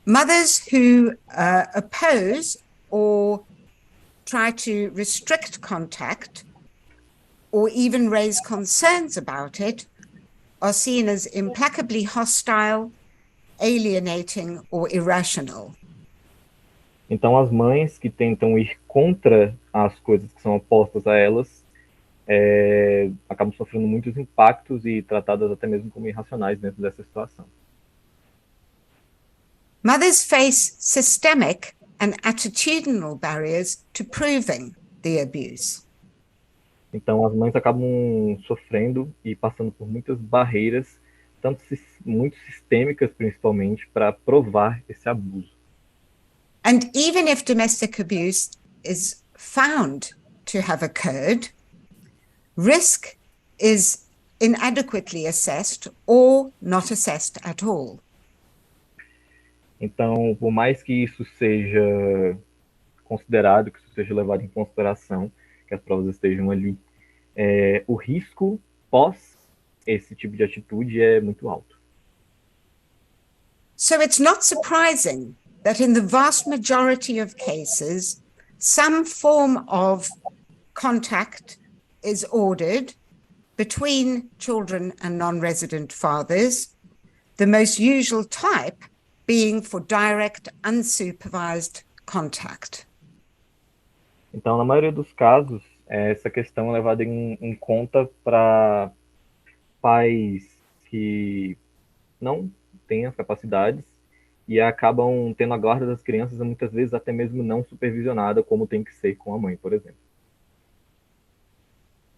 Mothers who oppose or try to restrict contact or even raise concerns about it are seen as implacably hostile, alienating or irrational. Então, as mães que tentam ir contra as coisas que são opostas a elas acabam sofrendo muitos impactos e tratadas até mesmo como irracionais dentro dessa situação. Mothers face systemic and attitudinal barriers to proving the abuse. Então, as mães acabam sofrendo e passando por muitas barreiras, muito sistêmicas principalmente, para provar esse abuso. And even if domestic abuse is found to have occurred, risk is inadequately assessed or not assessed at all. Então, por mais que isso seja considerado, que isso seja levado em consideração, que as provas estejam ali, o risco pós esse tipo de atitude é muito alto. So it's not surprising that in the vast majority of cases, some form of contact is ordered between children and non-resident fathers, the most usual type being for direct, unsupervised contact. Então, na maioria dos casos, essa questão é levada em conta para pais que não têm as capacidades e acabam tendo a guarda das crianças, muitas vezes até mesmo não supervisionada, como tem que ser com a mãe, por exemplo.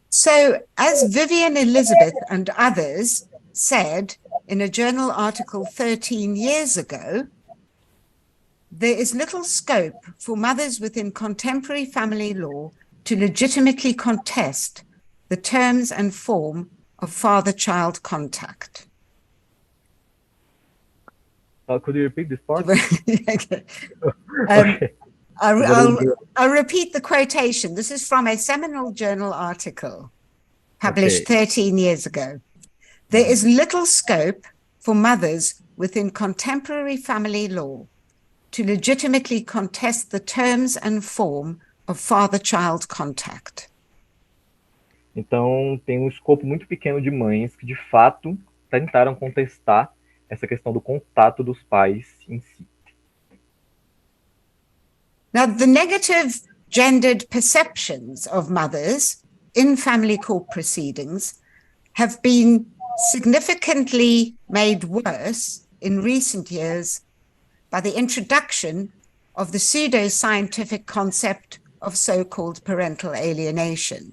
So, as Vivian Elizabeth and others said in a journal article 13 years ago, there is little scope for mothers within contemporary family law to legitimately contest the terms and form of father-child contact. Could you repeat this part? Okay. Okay. I'll repeat the quotation. This is from a seminal journal article published 13 years ago. There is little scope for mothers within contemporary family law to legitimately contest the terms and form of father-child contact. Então, tem um escopo muito pequeno de mães que, de fato, tentaram contestar essa questão do contato dos pais em si. Now, the negative gendered perceptions of mothers in family court proceedings have been significantly made worse in recent years by the introduction of the pseudo-scientific concept of so-called parental alienation.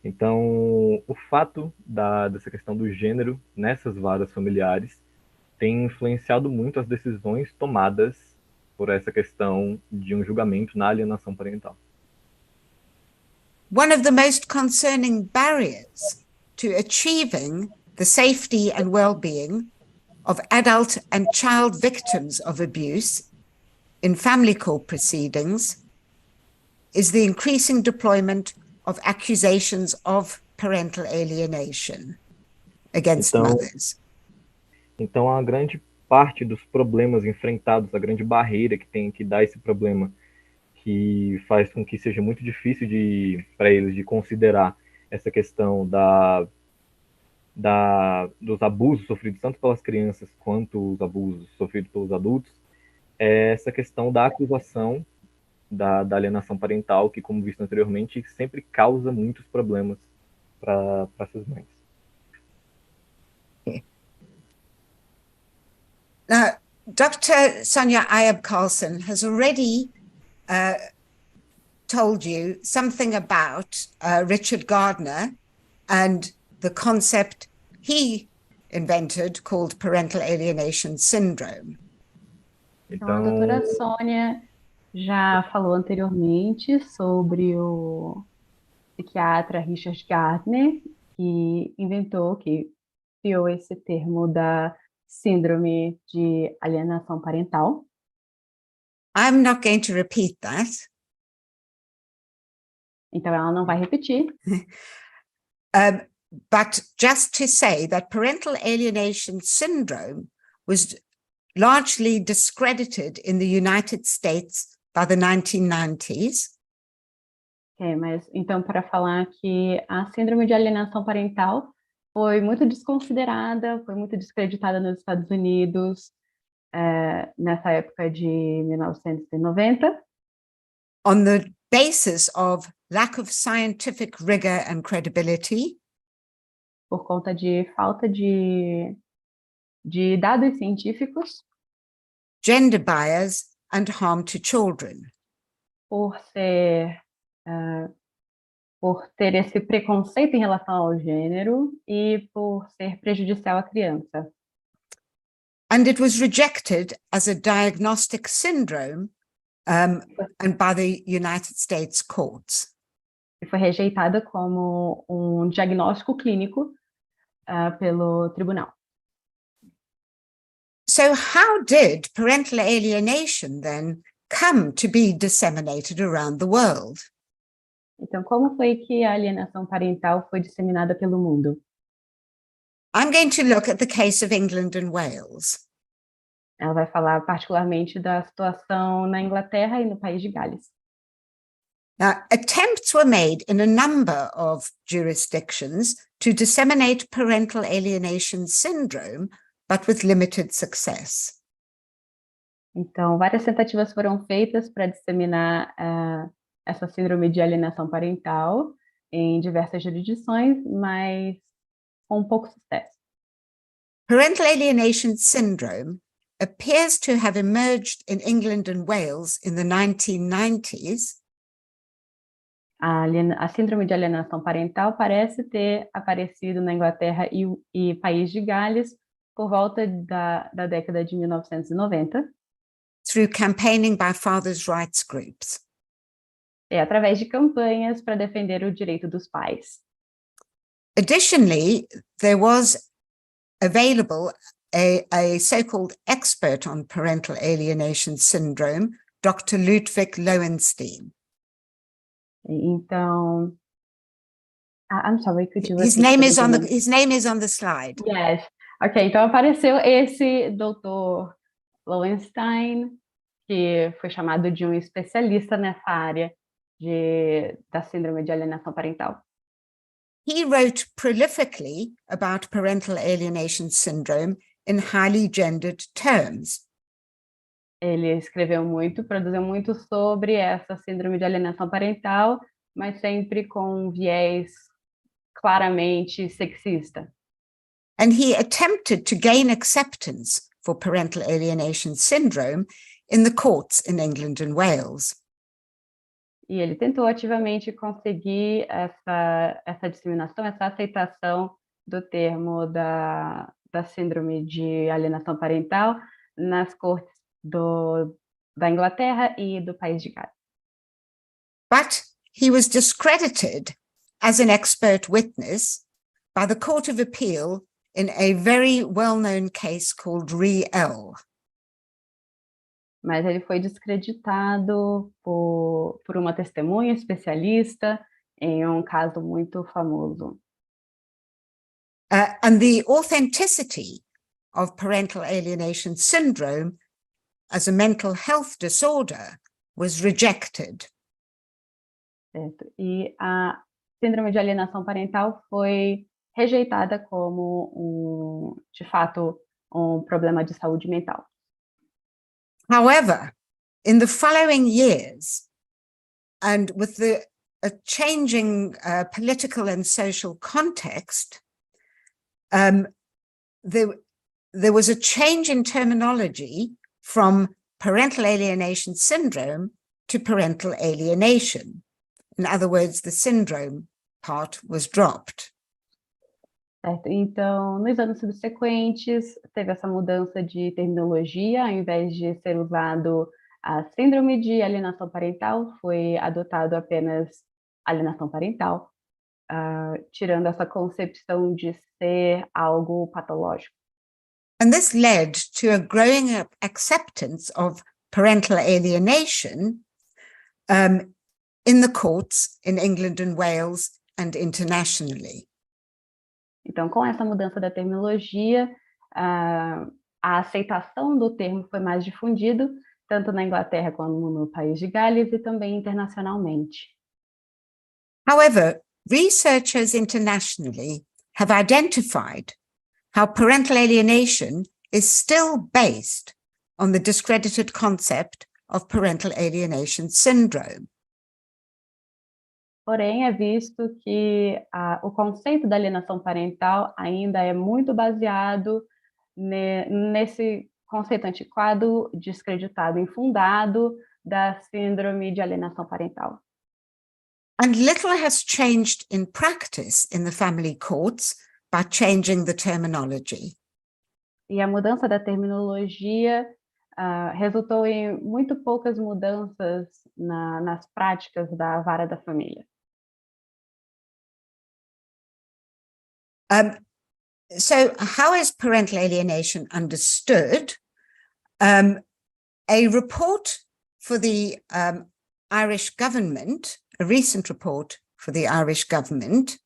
Então, o fato dessa questão do gênero nessas varas familiares tem influenciado muito as decisões tomadas por essa questão de um julgamento na alienação parental. One of the most concerning barriers to achieving the safety and well-being of adult and child victims of abuse in family court proceedings is the increasing deployment of accusations of parental alienation against mothers. Então, a grande parte dos problemas enfrentados, a grande barreira que dá esse problema, que faz com que seja muito difícil para eles de considerar essa questão dos abusos sofridos tanto pelas crianças quanto os abusos sofridos pelos adultos, é essa questão da acusação da alienação parental, que, como visto anteriormente, sempre causa muitos problemas para essas mães. Now, Dr. Sonia Ayeb-Karlsson has already told you something about Richard Gardner and the concept he invented called parental alienation syndrome. Então, a doutora Sônia já falou anteriormente sobre o psiquiatra Richard Gardner, que criou esse termo da síndrome de alienação parental. I'm not going to repeat that. Então, ela não vai repetir. But just to say that parental alienation syndrome was largely discredited in the United States by the 1990s. Mas então, para falar que a síndrome de alienação parental foi muito desconsiderada, foi muito descreditada nos Estados Unidos, nessa época de 1990. On the basis of lack of scientific rigor and credibility. Por conta de falta de dados científicos. Gender bias and harm to children. Por ter esse preconceito em relação ao gênero e por ser prejudicial à criança. And it was rejected as a diagnostic syndrome and by the United States courts. E foi rejeitada como um diagnóstico clínico pelo tribunal. So how did parental alienation then come to be disseminated around the world? Então, como foi que a alienação parental foi disseminada pelo mundo? I'm going to look at the case of England and Wales. Ela vai falar particularmente da situação na Inglaterra e no país de Gales. Now, attempts were made in a number of jurisdictions to disseminate parental alienation syndrome, but with limited success. Então, várias tentativas foram feitas para disseminar essa síndrome de alienação parental em diversas jurisdições, mas com pouco sucesso. Parental alienation syndrome appears to have emerged in England and Wales in the 1990s. A síndrome de alienação parental parece ter aparecido na Inglaterra e País de Gales por volta da década de 1990. Through campaigning by fathers' rights groups. Através de campanhas para defender o direito dos pais. Additionally, there was available a so-called expert on parental alienation syndrome, Dr. Ludwig Lowenstein. Então, I'm sorry, could you his name is on the slide. Yes. Ok, então apareceu esse Dr. Lowenstein, que foi chamado de um especialista nessa área da síndrome de alienação parental. He wrote prolifically about parental alienation syndrome in highly gendered terms. Ele escreveu muito, produziu muito sobre essa síndrome de alienação parental, mas sempre com um viés claramente sexista. And he attempted to gain acceptance for parental alienation syndrome in the courts in England and Wales. E ele tentou ativamente conseguir essa disseminação, essa aceitação do termo da síndrome de alienação parental nas cortes da Inglaterra e do País de Gales. But he was discredited as an expert witness by the Court of Appeal in a very well-known case called Reem. Mas ele foi descreditado por uma testemunha especialista em um caso muito famoso. And the authenticity of parental alienation syndrome as a mental health disorder was rejected. Certo. E a síndrome de alienação parental foi rejeitada como, de fato, um problema de saúde mental. However, in the following years, and with a changing political and social context, there was a change in terminology from parental alienation syndrome to parental alienation. In other words, the syndrome part was dropped. Certo. Então, nos anos subsequentes, teve essa mudança de terminologia, ao invés de ser usado a síndrome de alienação parental, foi adotado apenas alienação parental, tirando essa concepção de ser algo patológico. And this led to a growing acceptance of parental alienation in the courts in England and Wales and internationally. Então, com essa mudança da terminologia, a aceitação do termo foi mais difundido, tanto na Inglaterra como no país de Gales e também internacionalmente. However, researchers internationally have identified how parental alienation is still based on the discredited concept of parental alienation syndrome. Porém, é visto que o conceito da alienação parental ainda é muito baseado nesse conceito antiquado, descreditado, infundado da síndrome de alienação parental. And little has changed in practice in the family courts by changing the terminology. E a mudança da terminologia resultou em muito poucas mudanças nas práticas da vara da família. So how is parental alienation understood? A report for the Irish government, a recent report for the Irish government,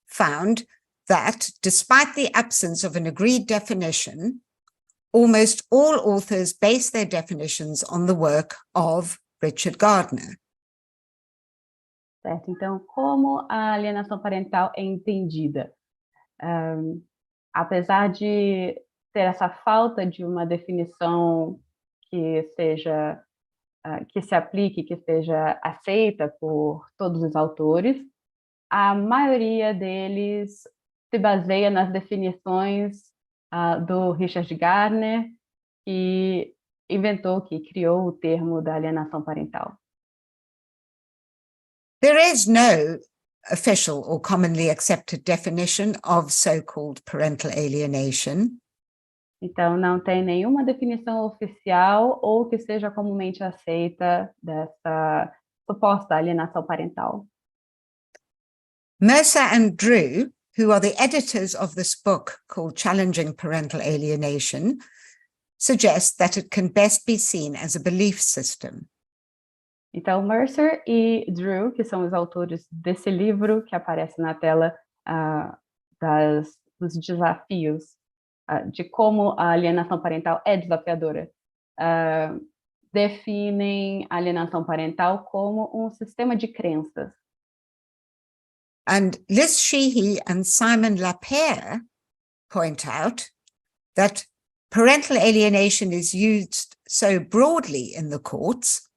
found that despite the absence of an agreed definition, almost all authors base their definitions on the work of Richard Gardner. Certo, então, como a alienação parental é entendida? Apesar de ter essa falta de uma definição que seja que se aplique, que seja aceita por todos os autores, a maioria deles se baseia nas definições do Richard Gardner, que criou o termo da alienação parental. There is no official or commonly accepted definition of so-called parental alienation. Então, não tem nenhuma definição oficial ou que seja comumente aceita dessa suposta alienação parental. Mesa and Drew, who are the editors of this book called Challenging Parental Alienation, suggest that it can best be seen as a belief system. Então, Mercer e Drew, que são os autores desse livro que aparece na tela dos desafios de como a alienação parental é desafiadora, definem a alienação parental como um sistema de crenças. And Liz Sheehy and Simon Lapierre point out that parental alienation is used so broadly in the courts.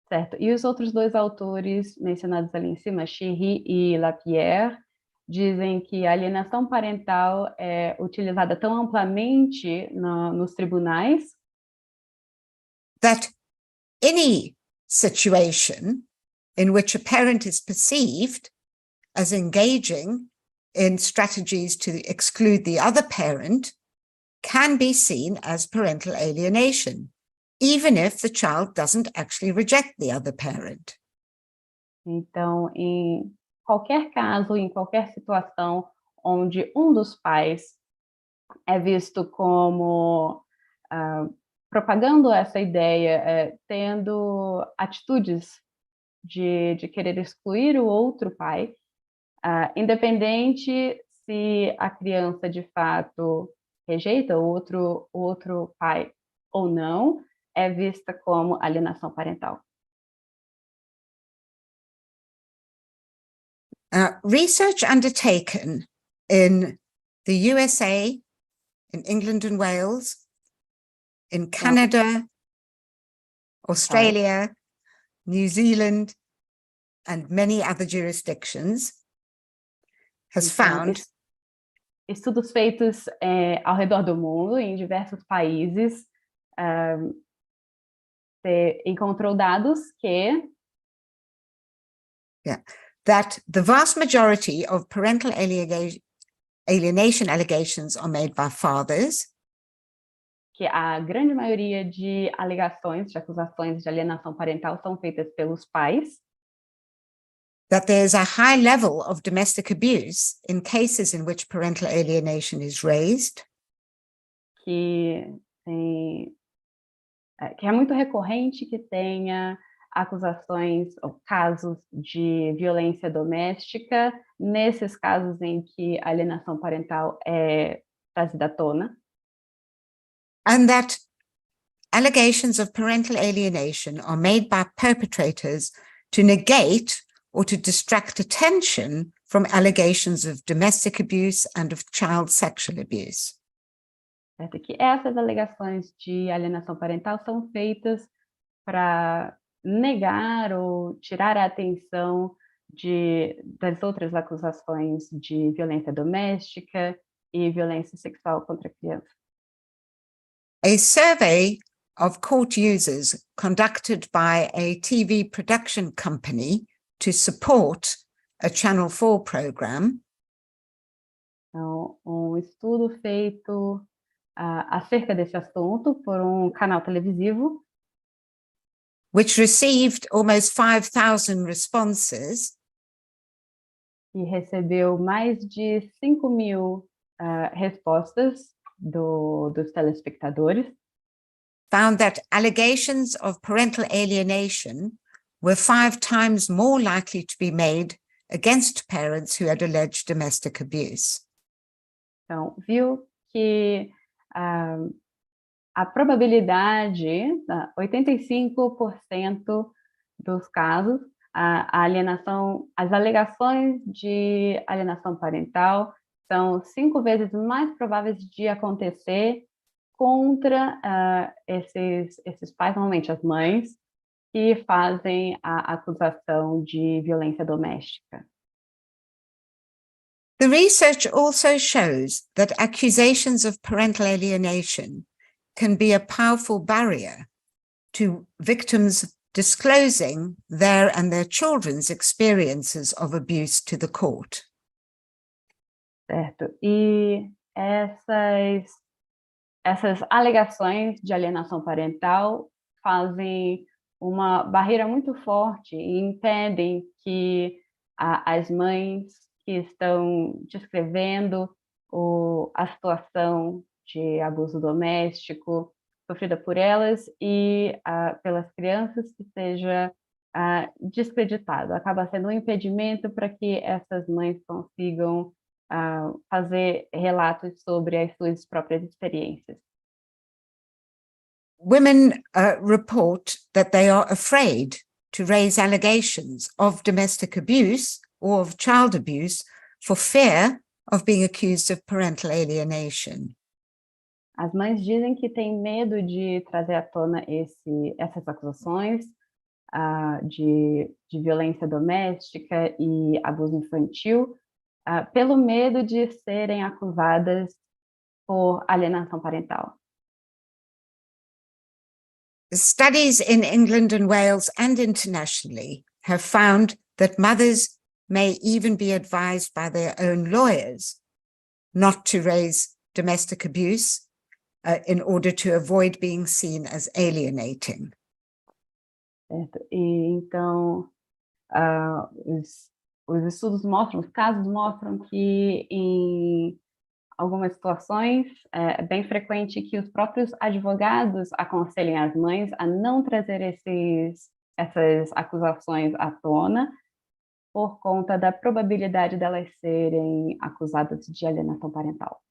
Certo. E os outros dois autores mencionados ali em cima, Sheehy e Lapierre, dizem que a alienação parental é utilizada tão amplamente nos tribunais that any situation in which a parent is perceived as engaging in strategies to exclude the other parent can be seen as parental alienation, even if the child doesn't actually reject the other parent. Então, em qualquer caso, em qualquer situação onde um dos pais é visto como propagando essa ideia, tendo atitudes de querer excluir o outro pai, independente se a criança de fato rejeita o outro pai ou não, é vista como alienação parental. Research undertaken in the USA, in England and Wales, in Canada, Australia, New Zealand, and many other jurisdictions has found estudos feitos ao redor do mundo, em diversos países, encontrou dados que that the vast majority of parental alienation allegations are made by fathers, que a grande maioria de alegações, de acusações de alienação parental são feitas pelos pais, that there is a high level of domestic abuse in cases in which parental alienation is raised, que é muito recorrente que tenha acusações ou casos de violência doméstica, nesses casos em que a alienação parental é trazida à tona. And that allegations of parental alienation are made by perpetrators to negate or to distract attention from allegations of domestic abuse and of child sexual abuse. Certo? Que essas alegações de alienação parental são feitas para negar ou tirar a atenção das outras acusações de violência doméstica e violência sexual contra a criança. A survey of court users conducted by a TV production company to support a Channel 4 program Então, estudo feito acerca desse assunto por canal televisivo, which received almost 5,000 responses, e recebeu mais de 5.000 respostas dos telespectadores, found that allegations of parental alienation were 5 times more likely to be made against parents who had alleged domestic abuse. Então, viu que a probabilidade, 85% dos casos, as alegações de alienação parental são 5 vezes mais prováveis de acontecer contra esses pais, normalmente as mães, que fazem a acusação de violência doméstica. The research also shows that accusations of parental alienation can be a powerful barrier to victims disclosing their and their children's experiences of abuse to the court. Certo. E essas alegações de alienação parental fazem uma barreira muito forte e impedem que as mães que estão descrevendo a situação de abuso doméstico sofrida por elas e pelas crianças que seja descreditado. Acaba sendo um impedimento para que essas mães consigam fazer relatos sobre as suas próprias experiências. Women report that they are afraid to raise allegations of domestic abuse or of child abuse for fear of being accused of parental alienation. As mães dizem que têm medo de trazer à tona essas acusações de violência doméstica e abuso infantil, pelo medo de serem acusadas por alienação parental. Studies in England and Wales and internationally have found that mothers may even be advised by their own lawyers not to raise domestic abuse in order to avoid being seen as alienating. Certo. E então, os estudos mostram, os casos mostram que em algumas situações é bem frequente que os próprios advogados aconselhem as mães a não trazer essas acusações à tona por conta da probabilidade delas serem acusadas de alienação parental.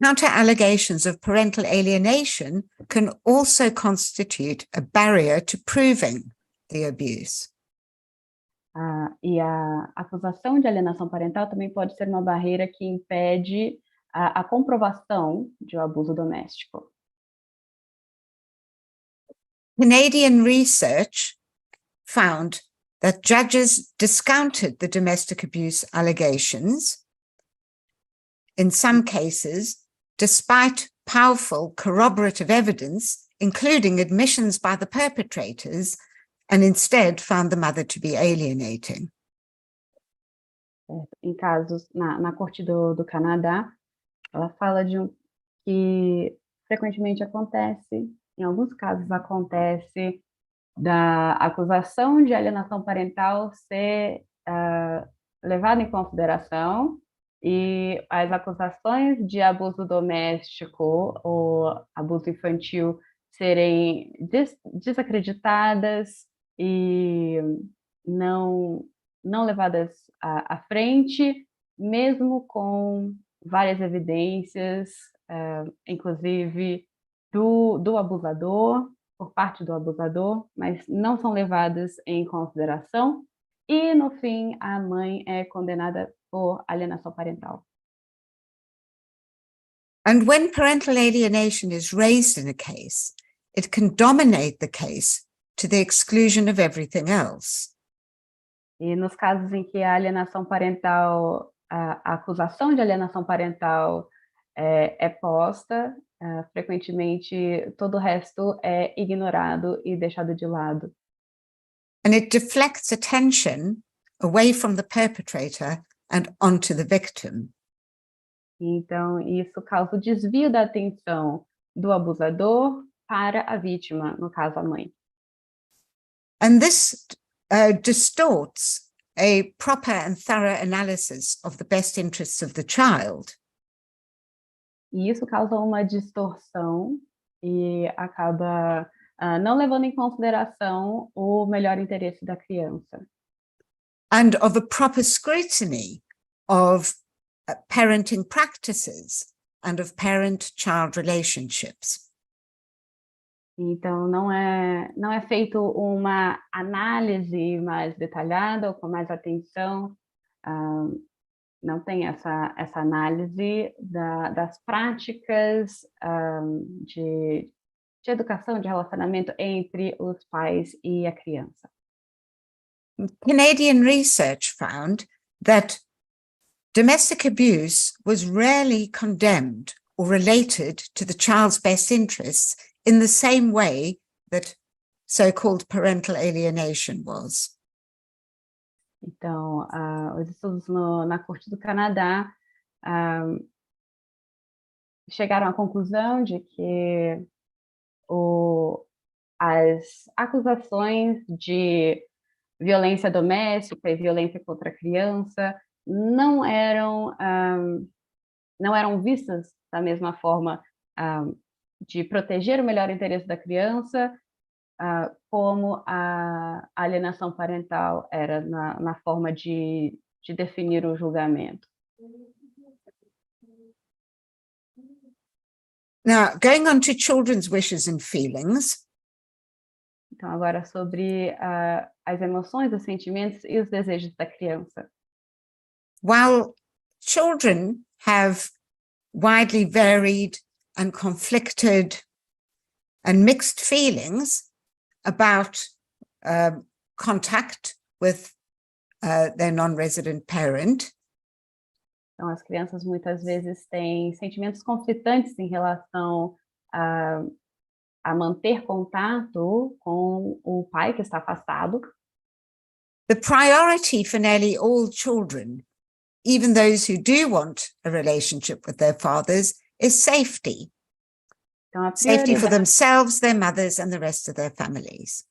Counter allegations of parental alienation can also constitute a barrier to proving the abuse. E a acusação de alienação parental também pode ser uma barreira que impede a comprovação de um abuso doméstico. Canadian research found that judges discounted the domestic abuse allegations, in some cases, despite powerful corroborative evidence, including admissions by the perpetrators, and instead found the mother to be alienating. Em casos, na Corte do Canadá, ela fala que frequentemente acontece, em alguns casos acontece, da acusação de alienação parental ser levada em consideração, E as acusações de abuso doméstico ou abuso infantil serem desacreditadas e não levadas à frente, mesmo com várias evidências, inclusive do abusador, por parte do abusador, mas não são levadas em consideração. E, no fim, a mãe é condenada por alienação parental. And when parental alienation is raised in a case, it can dominate the case to the exclusion of everything else. E nos casos em que a alienação parental, a acusação de alienação parental é posta, frequentemente todo o resto é ignorado e deixado de lado. And it deflects attention away from the perpetrator and onto the victim. Então, isso causa o desvio da atenção do abusador para a vítima, no caso a mãe. And this distorts a proper and thorough analysis of the best interests of the child. E isso causa uma distorção e acaba não levando em consideração o melhor interesse da criança. And of a proper scrutiny of parenting practices and of parent-child relationships. Então, não é feito uma análise mais detalhada ou com mais atenção, não tem essa análise das práticas de educação, de relacionamento entre os pais e a criança. Canadian research found that domestic abuse was rarely condemned or related to the child's best interests in the same way that so-called parental alienation was. Então, os estudos na Corte do Canadá chegaram à conclusão de que as acusações de violência doméstica e violência contra a criança não eram vistas da mesma forma de proteger o melhor interesse da criança, como a alienação parental era na forma de definir o julgamento. Now, going on to children's wishes and feelings. Então, agora sobre as emoções, os sentimentos e os desejos da criança. While children have widely varied and conflicted and mixed feelings about contact with their non-resident parent, então, as crianças muitas vezes têm sentimentos conflitantes em relação a manter contato com o pai que está afastado. the priority for nearly all children, even those who do want a relationship with their fathers, is safety. Então, Safety for themselves, their mothers, and the rest of their families.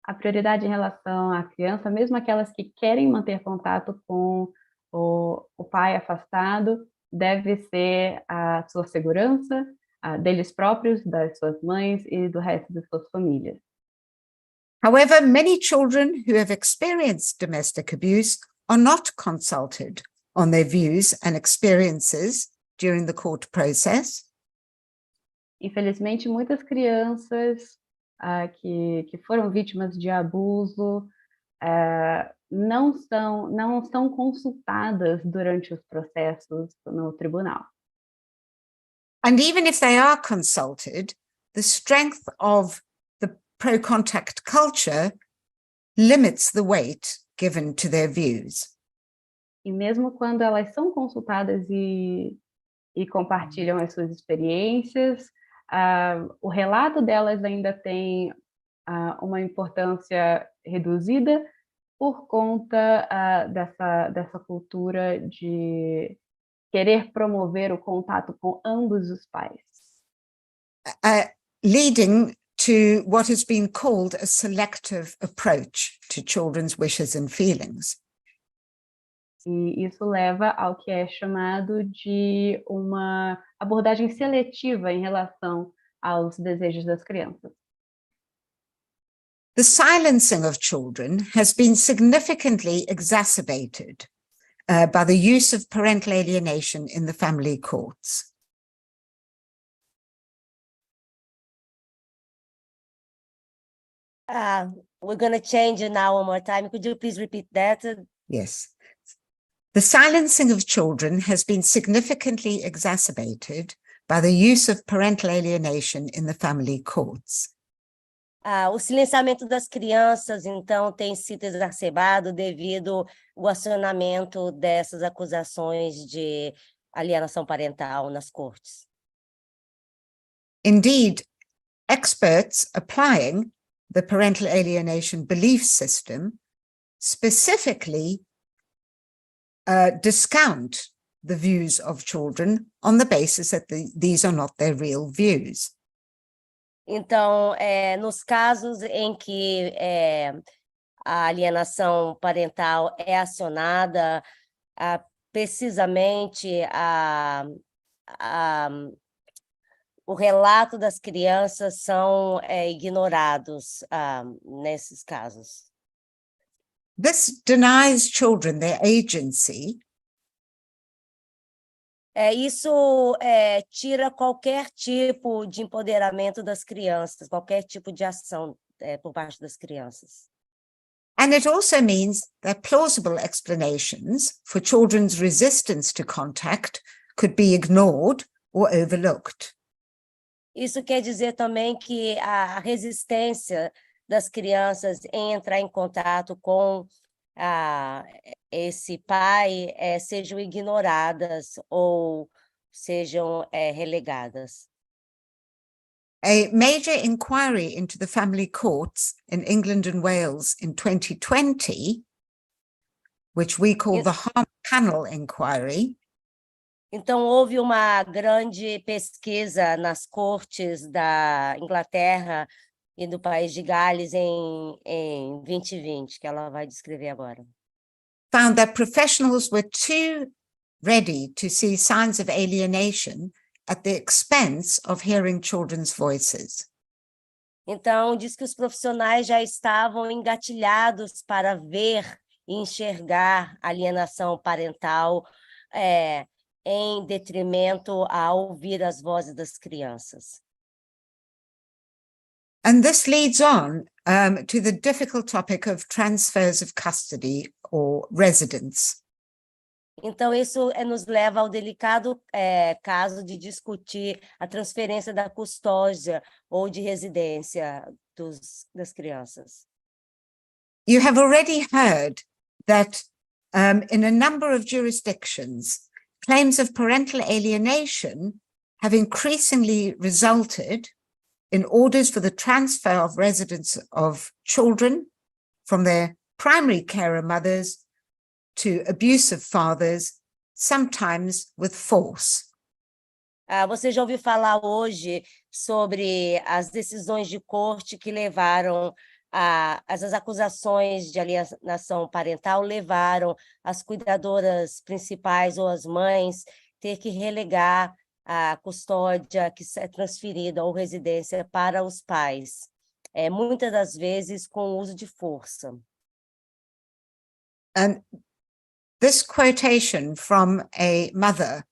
A prioridade em relação à criança, mesmo aquelas que querem manter contato com o pai afastado, deve ser a sua segurança, deles próprios, das suas mães e do resto das suas famílias. However, many children who have experienced domestic abuse are not consulted on their views and experiences during the court process. Infelizmente, muitas crianças que foram vítimas de abuso não são consultadas durante os processos no tribunal. And even if they are consulted, the strength of the pro-contact culture limits the weight given to their views. E mesmo quando elas são consultadas e compartilham as suas experiências, o relato delas ainda tem uma importância reduzida por conta dessa cultura de querer promover o contato com ambos os pais. Leading to what has been called a selective approach to children's wishes and feelings. E isso leva ao que é chamado de uma abordagem seletiva em relação aos desejos das crianças. The silencing of children has been significantly exacerbated by the use of parental alienation in the family courts. We're going to change it now one more time. Could you please repeat that? Yes. The silencing of children has been significantly exacerbated by the use of parental alienation in the family courts. O silenciamento das crianças, então, tem sido exacerbado devido ao acionamento dessas acusações de alienação parental nas cortes. Indeed, experts applying the parental alienation belief system specifically discount the views of children on the basis that these are not their real views. Então, nos casos em que a alienação parental é acionada, precisamente o relato das crianças são ignorados nesses casos. This denies children their agency. Isso tira qualquer tipo de empoderamento das crianças, qualquer tipo de ação por parte das crianças. And it also means that plausible explanations for children's resistance to contact could be ignored or overlooked. Isso quer dizer também que a resistência das crianças em entrar em contato com esse pai sejam ignoradas ou sejam relegadas. A major inquiry into the family courts in England and Wales in 2020, which we call the Harm Panel Inquiry. Então, houve uma grande pesquisa nas cortes da Inglaterra e do país de Gales em 2020, que ela vai descrever agora. Found that professionals were too ready to see signs of alienation at the expense of hearing children's voices. Então, diz que os profissionais já estavam engatilhados para ver e enxergar alienação parental em detrimento a ouvir as vozes das crianças. And this leads on to the difficult topic of transfers of custody or residence. Então, isso nos leva ao delicado caso de discutir a transferência da custódia ou de residência das crianças. You have already heard that in a number of jurisdictions, claims of parental alienation have increasingly resulted in orders for the transfer of residence of children from their primary carer mothers to abusive fathers, sometimes with force. Você já ouviu falar hoje sobre as decisões de corte que levaram essas acusações de alienação parental levaram as cuidadoras principais ou as mães ter que relegar a custódia que é transferida ou residência para os pais, muitas das vezes com o uso de força. And this quotation from a mother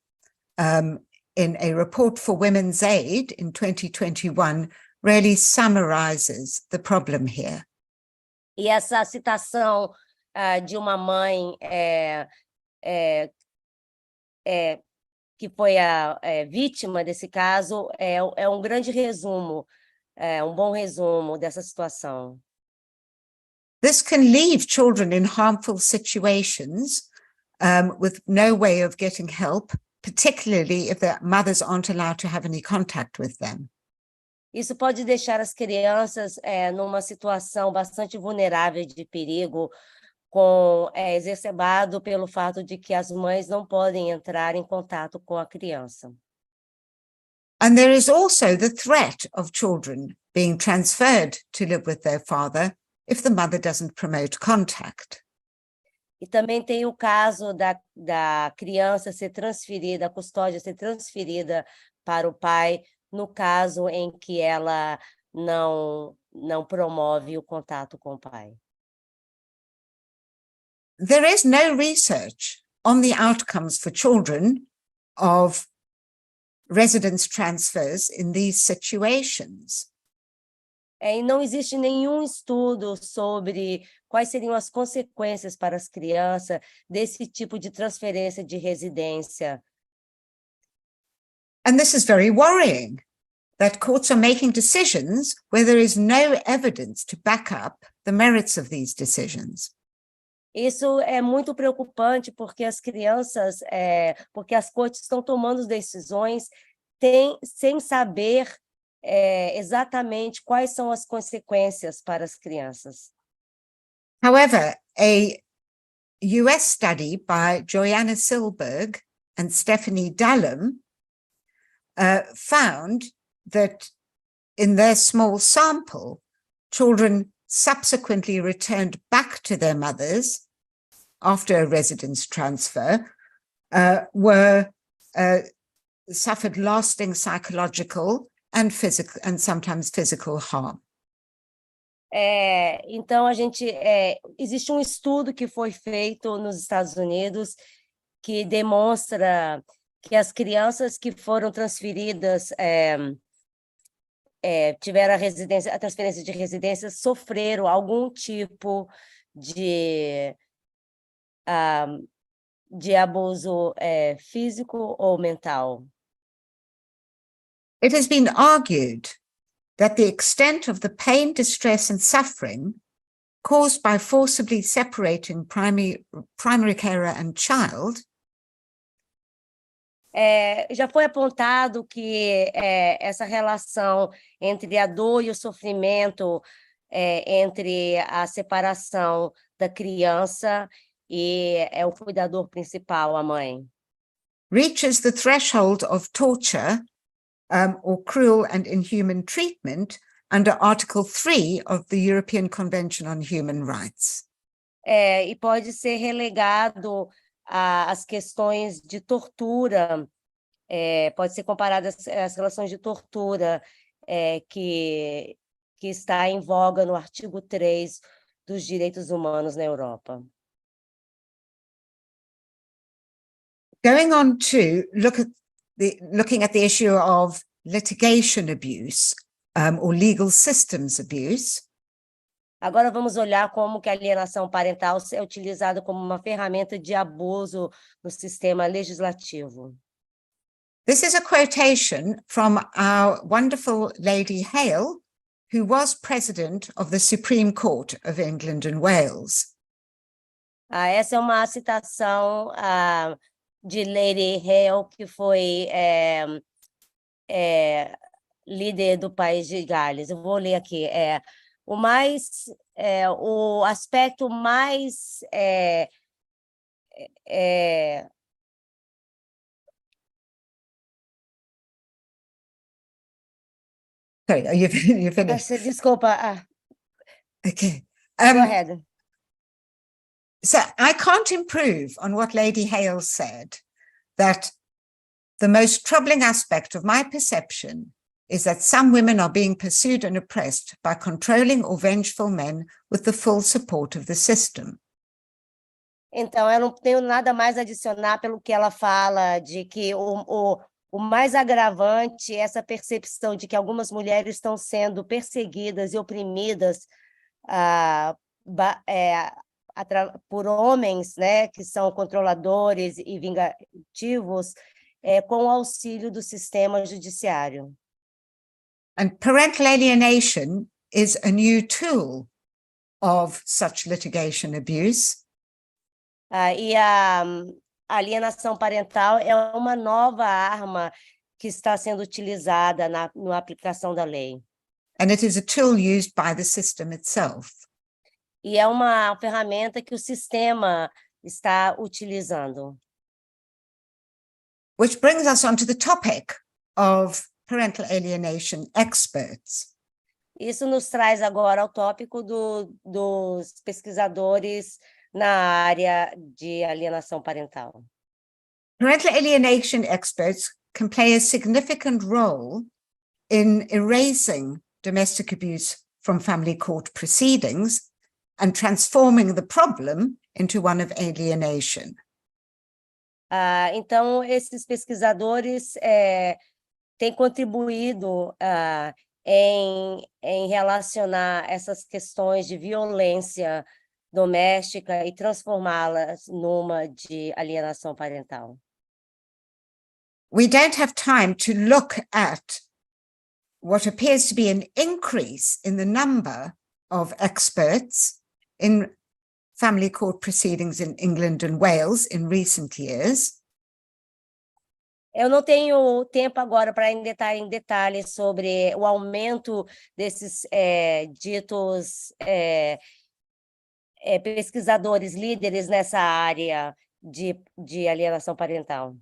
in a report for Women's Aid in 2021 really summarizes the problem here. E essa citação de uma mãe que foi a vítima desse caso é um grande resumo, um bom resumo dessa situação. This can leave children in harmful situations with no way of getting help, particularly if their mothers aren't allowed to have any contact with them. Isso pode deixar as crianças numa situação bastante vulnerável de perigo, exacerbado pelo fato de que as mães não podem entrar em contato com a criança. And there is also the threat of children being transferred to live with their father if the mother doesn't promote contact. E também tem o caso da criança ser transferida, a custódia ser transferida para o pai, no caso em que ela não promove o contato com o pai. There is no research on the outcomes for children of residence transfers in these situations. E não existe nenhum estudo sobre quais seriam as consequências para as crianças desse tipo de transferência de residência. And this is very worrying, that courts are making decisions where there is no evidence to back up the merits of these decisions. Isso é muito preocupante porque as crianças, porque as cortes estão tomando decisões sem saber exatamente quais são as consequências para as crianças. However, a US study by Joanna Silberg and Stephanie Dallum found that in their small sample, children subsequently returned back to their mothers after a residence transfer suffered lasting psychological and physical and sometimes physical harm. Então, existe um estudo que foi feito nos Estados Unidos que demonstra que as crianças que foram transferidas, tiveram a transferência de residência, sofreram algum tipo de abuso físico ou mental. It has been argued that the extent of the pain, distress, and suffering caused by forcibly separating primary carer and child já foi apontado que essa relação entre a dor e o sofrimento, entre a separação da criança e o cuidador principal, a mãe, reaches the threshold of torture or cruel and inhuman treatment under Article 3 of the European Convention on Human Rights. E pode ser relegado às questões de tortura, pode ser comparado às relações de tortura que está em voga no artigo 3 dos direitos humanos na Europa. Going on to looking at the issue of litigation abuse or legal systems abuse. Agora vamos olhar como que a alienação parental é utilizada como uma ferramenta de abuso no sistema legislativo. This is a quotation from our wonderful Lady Hale, who was president of the Supreme Court of England and Wales. Essa é uma citação de Lady Hale, que foi líder do país de Gales. Eu vou ler aqui. O aspecto mais Sorry, are you finished? Desculpa. Okay. Go ahead. So I can't improve on what Lady Hale said, that the most troubling aspect of my perception is that some women are being pursued and oppressed by controlling or vengeful men with the full support of the system. Então, eu não tenho nada mais a adicionar pelo que ela fala, de que o mais agravante é essa percepção de que algumas mulheres estão sendo perseguidas e oprimidas por homens, né, que são controladores e vingativos, com o auxílio do sistema judiciário. And parental alienation is a new tool of such litigation abuse. E a alienação parental é uma nova arma que está sendo utilizada na aplicação da lei. And it is a tool used by the system itself. E é uma ferramenta que o sistema está utilizando. Which brings us on to the topic of parental alienation experts. Isso nos traz agora ao tópico dos pesquisadores na área de alienação parental. Parental alienation experts can play a significant role in erasing domestic abuse from family court proceedings and transforming the problem into one of alienation. Então, esses pesquisadores têm contribuído em relacionar essas questões de violência doméstica e transformá-las numa de alienação parental. We don't have time to look at what appears to be an increase in the number of experts in family court proceedings in England and Wales in recent years. Eu não tenho tempo agora para entrar em detalhes sobre o aumento desses ditos pesquisadores líderes nessa área de alienação parental.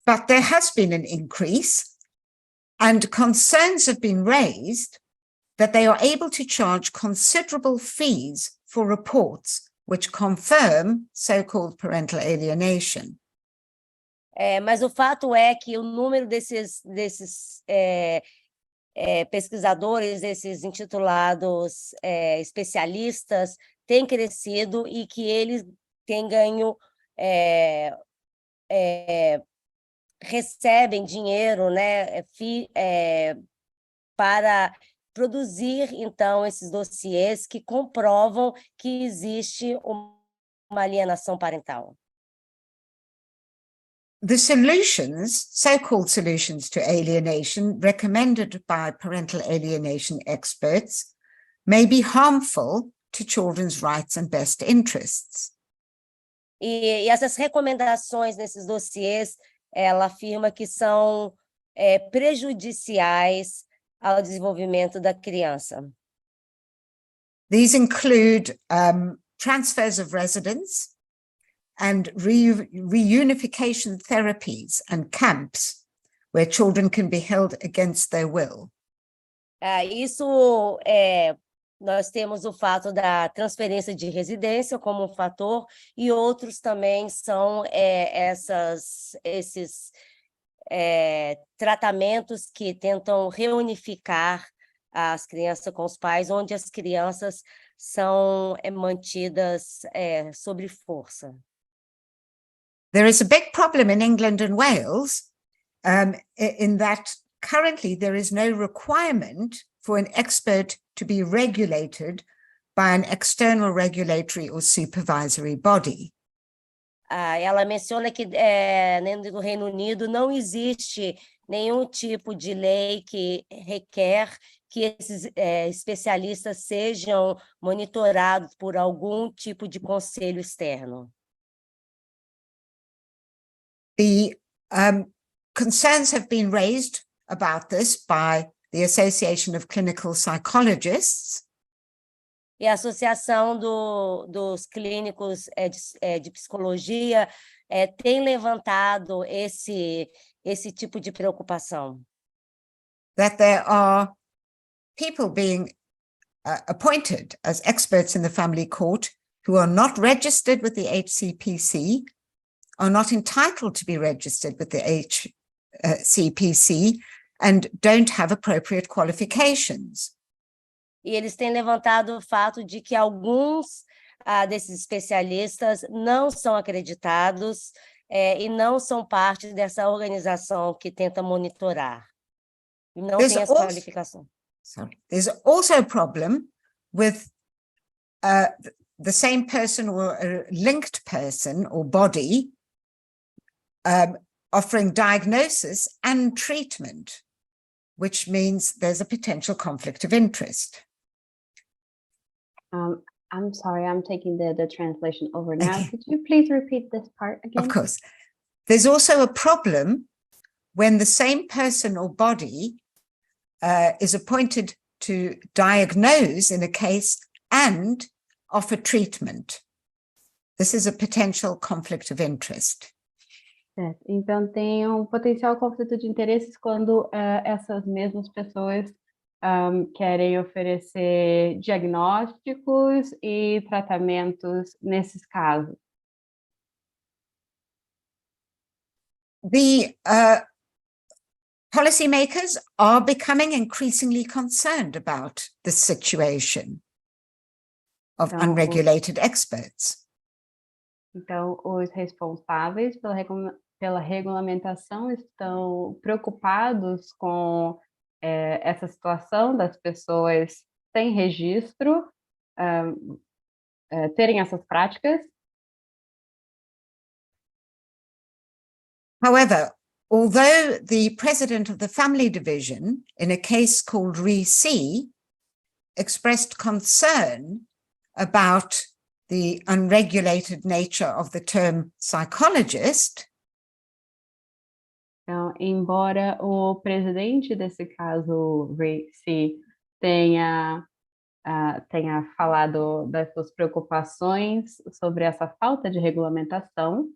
But there has been an increase, and concerns have been raised that they are able to charge considerable fees for reports which confirm so-called parental alienation. Mas o fato é que o número desses pesquisadores, esses intitulados especialistas, tem crescido e que eles têm ganho, recebem dinheiro, né, para produzir, então, esses dossiês que comprovam que existe uma alienação parental. The solutions, so-called solutions to alienation recommended by parental alienation experts may be harmful to children's rights and best interests. E essas recomendações nesses dossiês, ela afirma que são prejudiciais ao desenvolvimento da criança. These include transfers of residence and reunification therapies and camps where children can be held against their will. Nós temos o fato da transferência de residência como um fator, e outros também são esses tratamentos que tentam reunificar as crianças com os pais, onde as crianças são mantidas sob força. There is a big problem in England and Wales in that currently there is no requirement for an expert to be regulated by an external regulatory or supervisory body. Ela menciona que dentro do Reino Unido não existe nenhum tipo de lei que requer que esses especialistas sejam monitorados por algum tipo de conselho externo. The concerns have been raised about this by the Association of Clinical Psychologists. E a Associação dos Clínicos de Psicologia tem levantado esse tipo de preocupação. That there are people being appointed as experts in the family court who are not registered with the HCPC, are not entitled to be registered with the HCPC, and don't have appropriate qualifications. E eles têm levantado o fato de que alguns desses especialistas não são acreditados e não são parte dessa organização que tenta monitorar. E não tem as qualificações. There's also a problem with the same person or a linked person or body offering diagnosis and treatment, which means there's a potential conflict of interest. I'm sorry, I'm taking the translation over now. Okay. Could you please repeat this part again? Of course. There's also a problem when the same person or body is appointed to diagnose in a case and offer treatment. This is a potential conflict of interest. Certo. Então, tem um potencial conflito de interesses quando essas mesmas pessoas querem oferecer diagnósticos e tratamentos nesses casos. The policymakers are becoming increasingly concerned about the situation of unregulated experts. Então, os responsáveis pela regulamentação estão preocupados com essa situação das pessoas sem registro terem essas práticas. However, although the president of the family division in a case called Reem expressed concern about the unregulated nature of the term psychologist, então, embora o presidente desse caso, Reem, tenha falado das suas preocupações sobre essa falta de regulamentação,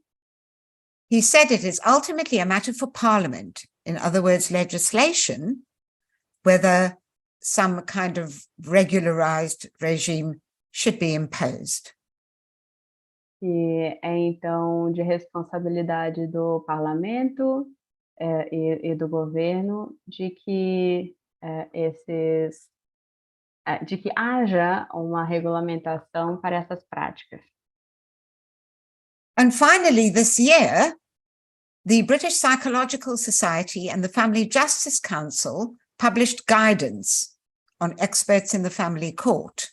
he said it is ultimately a matter for Parliament, in other words, legislation, whether some kind of regularized regime should be imposed. E é então de responsabilidade do parlamento e do governo de que haja uma regulamentação para essas práticas. And finally, this year, the British Psychological Society and the Family Justice Council published guidance on experts in the family court.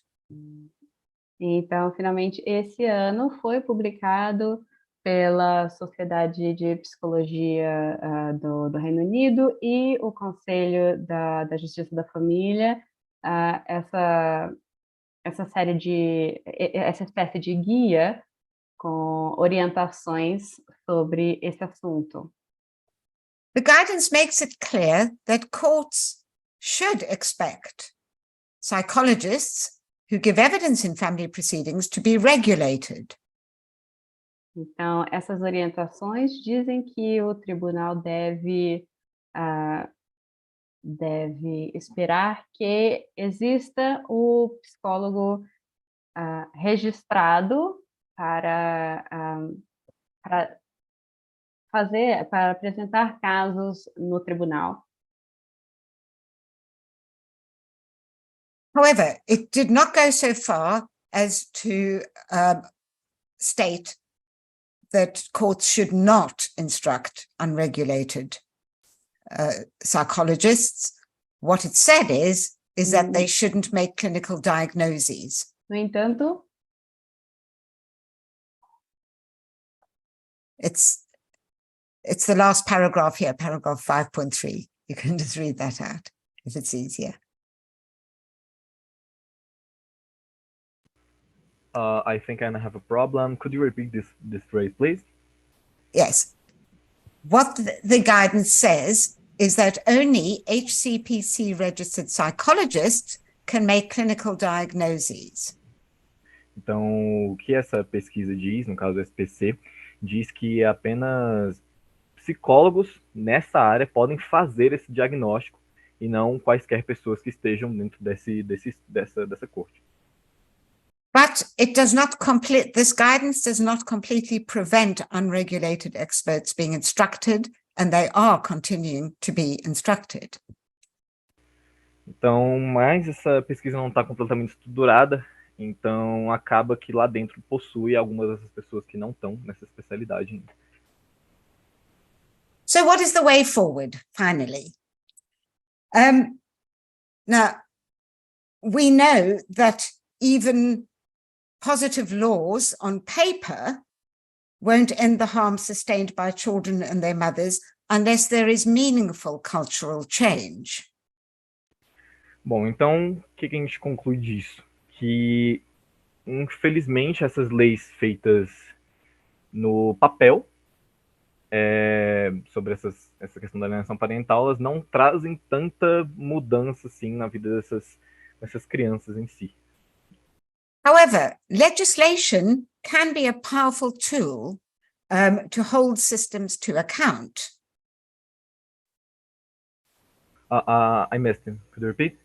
Então, finalmente, esse ano foi publicado pela Sociedade de Psicologia do Reino Unido e o Conselho da Justiça da Família, essa espécie de guia com orientações sobre esse assunto. The guidance makes it clear that courts should expect psychologists who give evidence in family proceedings to be regulated. Então, essas orientações dizem que o tribunal deve esperar que exista o psicólogo registrado para apresentar casos no tribunal. However, it did not go so far as to state that courts should not instruct unregulated psychologists. What it said is that they shouldn't make clinical diagnoses. No entanto, it's the last paragraph here, paragraph 5.3. You can just read that out if it's easier. I think I have a problem. Could you repeat this phrase, please? Yes. What the guidance says is that only HCPC registered psychologists can make clinical diagnoses. Então, o que essa pesquisa diz, no caso do SPC, diz que apenas psicólogos nessa área podem fazer esse diagnóstico e não quaisquer pessoas que estejam dentro dessa corte. But it does not this guidance does not completely prevent unregulated experts being instructed, and they are continuing to be instructed. Então, mas essa pesquisa não está completamente estruturada, então acaba que lá dentro possui algumas dessas pessoas que não estão nessa especialidade ainda. So what is the way forward, finally? Now, we know that even positive laws on paper won't end the harm sustained by children and their mothers unless there is meaningful cultural change. Bom, então, o que a gente conclui disso? Que, infelizmente, essas leis feitas no papel sobre essa questão da alienação parental, elas não trazem tanta mudança assim na vida dessas crianças em si. However, legislation can be a powerful tool to hold systems to account. I missed him. Could you repeat?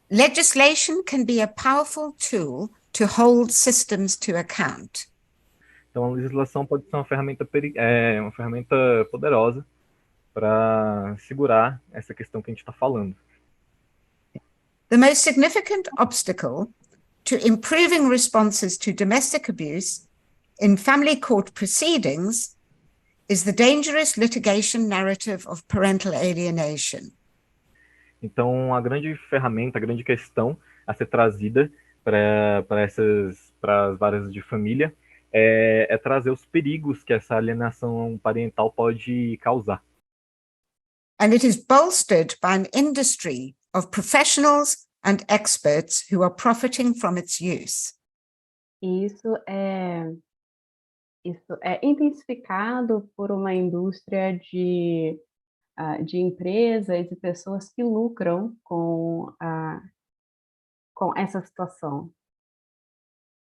Legislation can be a powerful tool to hold systems to account. Então, a legislação pode ser uma ferramenta, uma ferramenta poderosa para segurar essa questão que a gente está falando. The most significant obstacle to improving responses to domestic abuse in family court proceedings is the dangerous litigation narrative of parental alienation. Então, a grande ferramenta, a grande questão a ser trazida para as varas de família é trazer os perigos que essa alienação parental pode causar. And it is bolstered by an industry of professionals and experts who are profiting from its use. E isso é intensificado por uma indústria de empresas e pessoas que lucram com essa situação.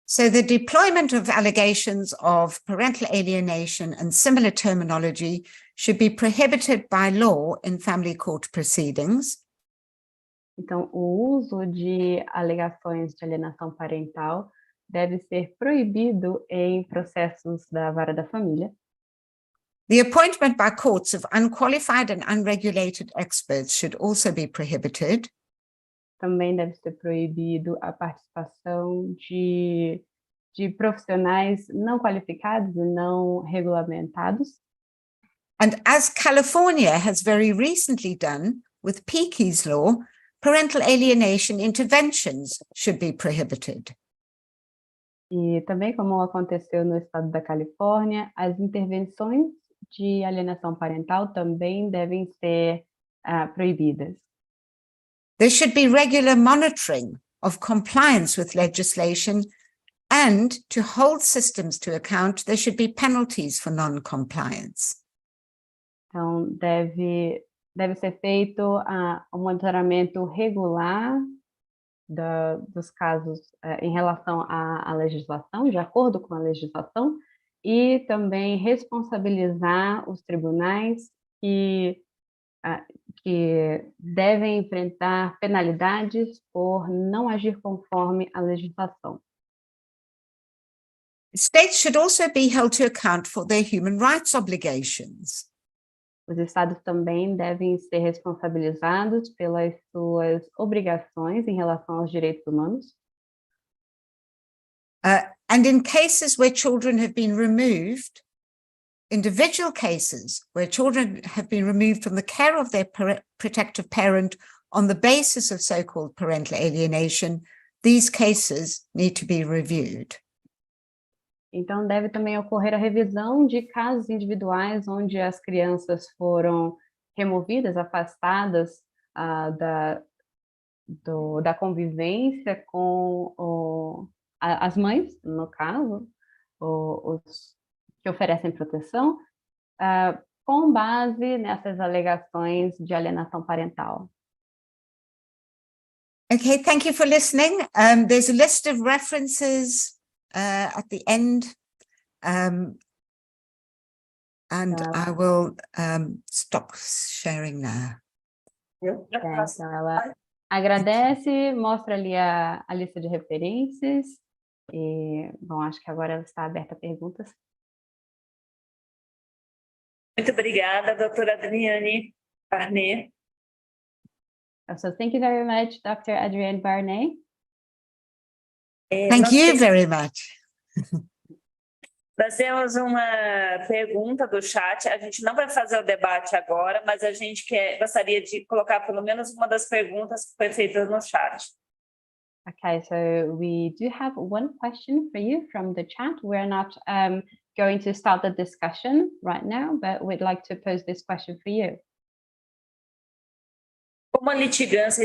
So the deployment of allegations of parental alienation and similar terminology should be prohibited by law in family court proceedings. Então, o uso de alegações de alienação parental deve ser proibido em processos da vara da família. The appointment by courts of unqualified and unregulated experts should also be prohibited. Também deve ser proibido a participação de profissionais não qualificados e não regulamentados. And as California has very recently done with Peake's law, parental alienation interventions should be prohibited. E também, como aconteceu no estado da Califórnia, as intervenções de alienação parental também devem ser proibidas. There should be regular monitoring of compliance with legislation, and to hold systems to account, there should be penalties for non-compliance. Então, deve ser feito um monitoramento regular dos casos em relação à legislação, de acordo com a legislação, e também responsabilizar os tribunais que devem enfrentar penalidades por não agir conforme a legislação. States should also be held to account for their human rights obligations. Os estados também devem ser responsabilizados pelas suas obrigações em relação aos direitos humanos. And in cases where children have been removed, individual cases where children have been removed from the care of their protective parent on the basis of so-called parental alienation, these cases need to be reviewed. Então, deve também ocorrer a revisão de casos individuais onde as crianças foram removidas, afastadas da convivência com as mães, no caso, os que oferecem proteção, com base nessas alegações de alienação parental. Okay, thank you for listening. There's a list of references at the end, and I will stop sharing now. Então, ela agradece, mostra ali a lista de referências, e, bom, acho que agora ela está aberta a perguntas. Muito obrigada, doutora Adrienne Barnett. So thank you very much, Dr. Adrienne Barnett. Thank you very much. Nós temos uma pergunta do chat. A gente não vai fazer o debate agora, mas a gente gostaria de colocar pelo menos uma das perguntas que foi feita no chat. Okay, so we do have one question for you from the chat. We're not going to start the discussion right now, but we'd like to pose this question for you. Como a litigância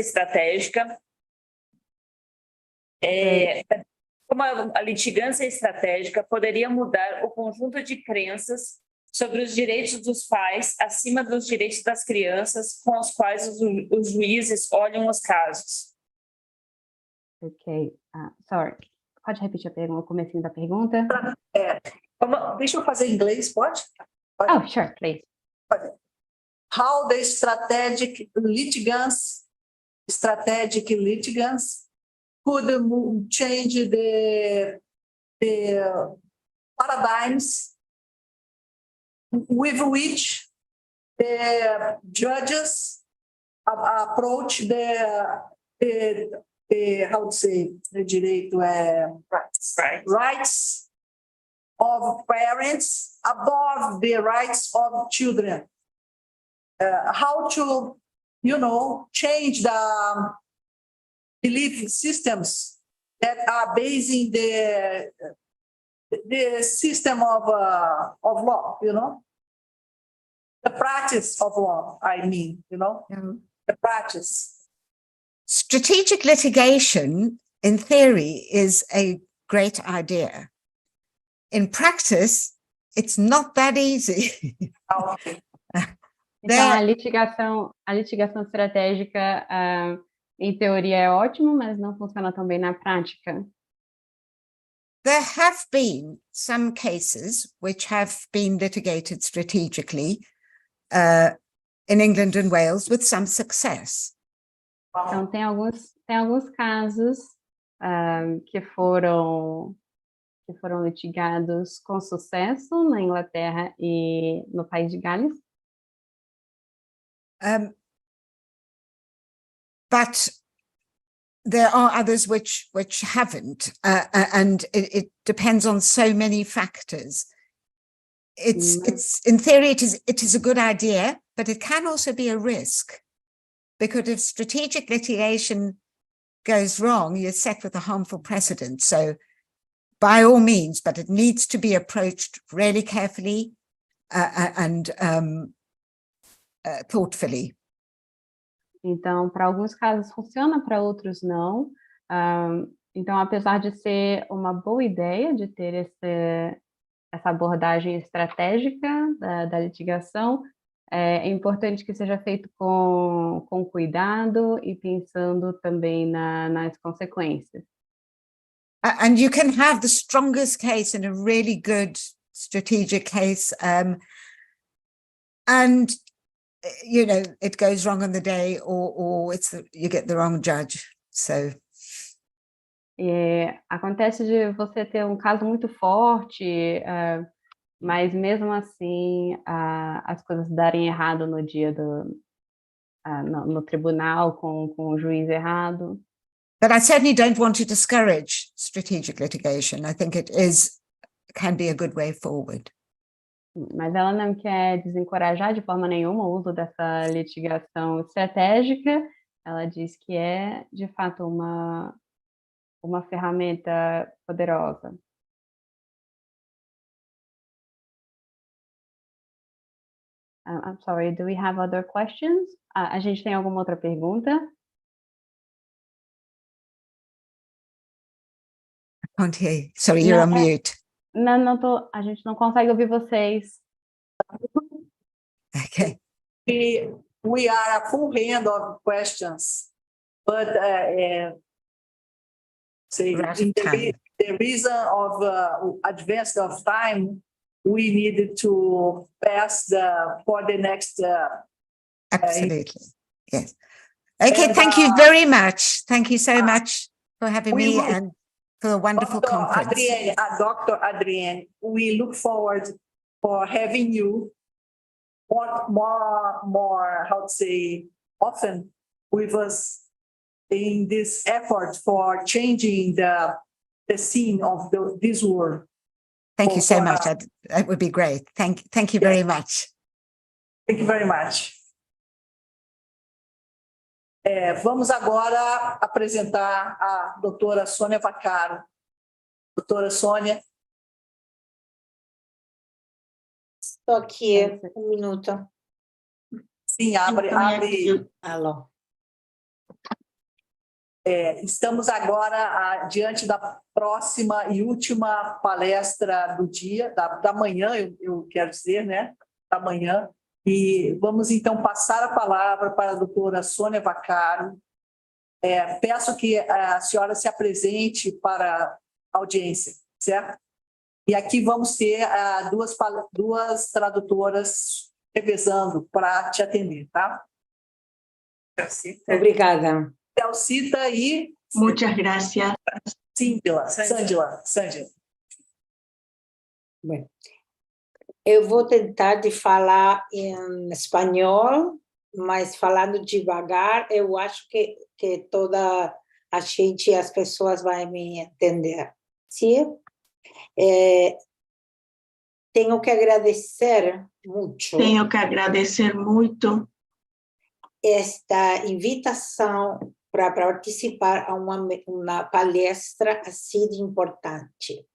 estratégica poderia mudar o conjunto de crenças sobre os direitos dos pais acima dos direitos das crianças com os quais os juízes olham os casos? Ok, sorry, pode repetir o comecinho da pergunta? Deixa eu fazer em inglês, pode? Oh, sure, please. How the strategic litigants strategic litigants could change the paradigms with which the judges approach the how to say, the direito rights of parents above the rights of children. How to, change the belief systems that are basing the system of law, the practice of law, I mean, the practice. Strategic litigation, in theory, is a great idea. In practice, it's not that easy. Okay. Então, a litigação estratégica, em teoria, é ótimo, mas não funciona tão bem na prática. There have been some cases which have been litigated strategically in England and Wales with some success. Então, tem alguns casos que foram litigados com sucesso na Inglaterra e no País de Gales. But there are others which haven't, and it depends on so many factors. It's in theory it is a good idea, but it can also be a risk, because if strategic litigation goes wrong, you're set with a harmful precedent. So by all means, but it needs to be approached really carefully and thoughtfully. Então, para alguns casos funciona, para outros não. Então, apesar de ser uma boa ideia de ter essa abordagem estratégica da litigação, é importante que seja feito com cuidado e pensando também nas consequências. And you can have the strongest case in a really good strategic case, and it goes wrong on the day, or you get the wrong judge. So acontece de você ter um caso muito forte, mas mesmo assim as coisas darem errado no dia no tribunal com o juiz errado. But I certainly don't want to discourage strategic litigation. I think it can be a good way forward. Mas ela não quer desencorajar de forma nenhuma o uso dessa litigação estratégica. Ela diz que é, de fato, uma ferramenta poderosa. I'm sorry, do we have other questions? A gente tem alguma outra pergunta? Can't hear you. Sorry, you're on mute. Não, a gente não consegue ouvir vocês. Okay. We are a full hand of questions, but the reason of advance of time, we needed to pass for the next. Absolutely, yes. Okay, and, thank you very much. Thank you so much for having me and for a wonderful conference. Adrienne, Dr. Adrienne, we look forward for having you more, how to say, often with us in this effort for changing the scene of this world. Thank you so much. That would be great. Thank you very much. Thank you very much. Vamos agora apresentar a doutora Sonia Vaccaro. Doutora Sonia. Estou aqui, um minuto. Sim, abre. Alô. Estamos agora diante da próxima e última palestra do dia, da manhã, eu quero dizer, né? Da manhã. E vamos, então, passar a palavra para a doutora Sonia Vaccaro. Peço que a senhora se apresente para a audiência, certo? E aqui vamos ter duas tradutoras revezando para te atender, tá? Obrigada. Calcita e Muchas gracias. Sângela. Bem, eu vou tentar de falar em espanhol, mas falando devagar, eu acho que toda a gente, as pessoas vão me entender. Sim? Tenho que agradecer muito Tenho que agradecer muito esta invitação para participar a uma palestra assim de importante.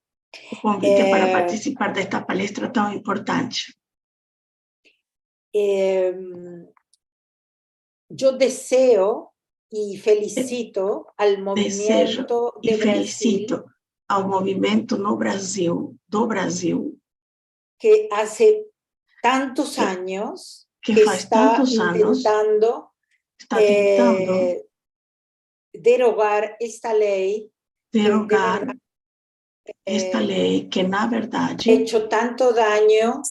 o convite para participar desta palestra tão importante. Eu desejo e felicito ao movimento Desejo e de felicito Brasil ao movimento no Brasil, do Brasil, que há tantos anos que que faz está tantos anos intentando está tentando derogar esta lei derogar esta lei que, na verdade, hecho tanto daño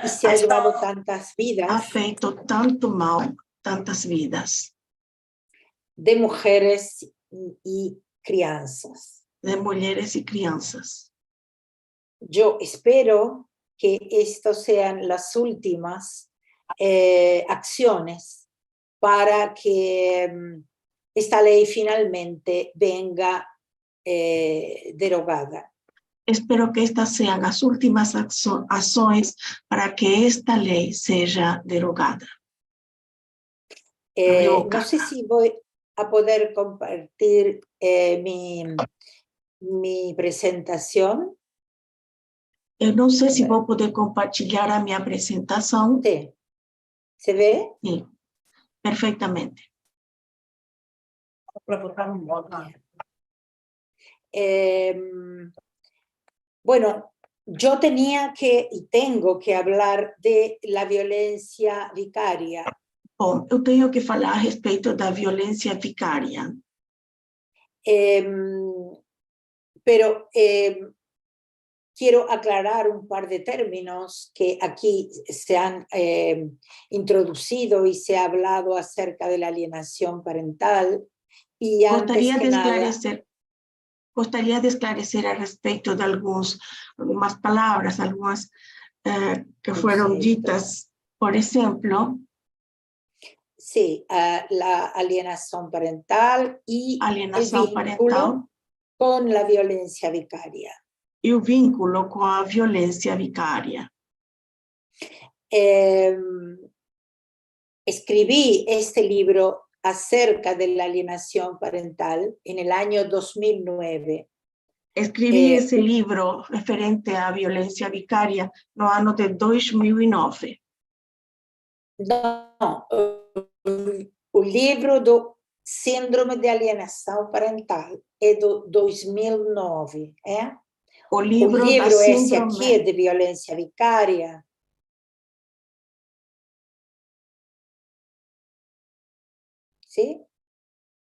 y se ha llevado tantas ha vidas feito tanto mal, tantas vidas de mujeres y crianças. de mulheres e crianças. Yo espero que estas sean las últimas acciones para que esta ley finalmente venga derogada. Espero que estas sean as últimas ações para que esta lei seja derogada. No sé si voy a poder compartir mi presentación. Eu não sei se vou poder compartilhar a minha apresentação. Sí. ¿Se ve? Sim, perfeitamente. Bueno, yo tenía que y tengo que hablar de la violencia vicaria. Bom, eu tenho que falar a respeito da violência vicária. Pero quiero aclarar un par de términos que aquí se han introducido y se ha hablado acerca de la alienación parental. Y Gostaria de esclarecer a respeito de algumas palavras, algumas que foram ditas, por exemplo. Sí, la alienación parental y alienação parental con la violencia vicaria. E o vínculo com a violência vicária. Escribí este libro acerca de la alienación parental en el año 2009. Escrevi esse livro referente à violência vicária no ano de 2009. No, o livro do Síndrome de Alienação Parental é do 2009, é? O livro esse aqui é de violência vicária. Sim?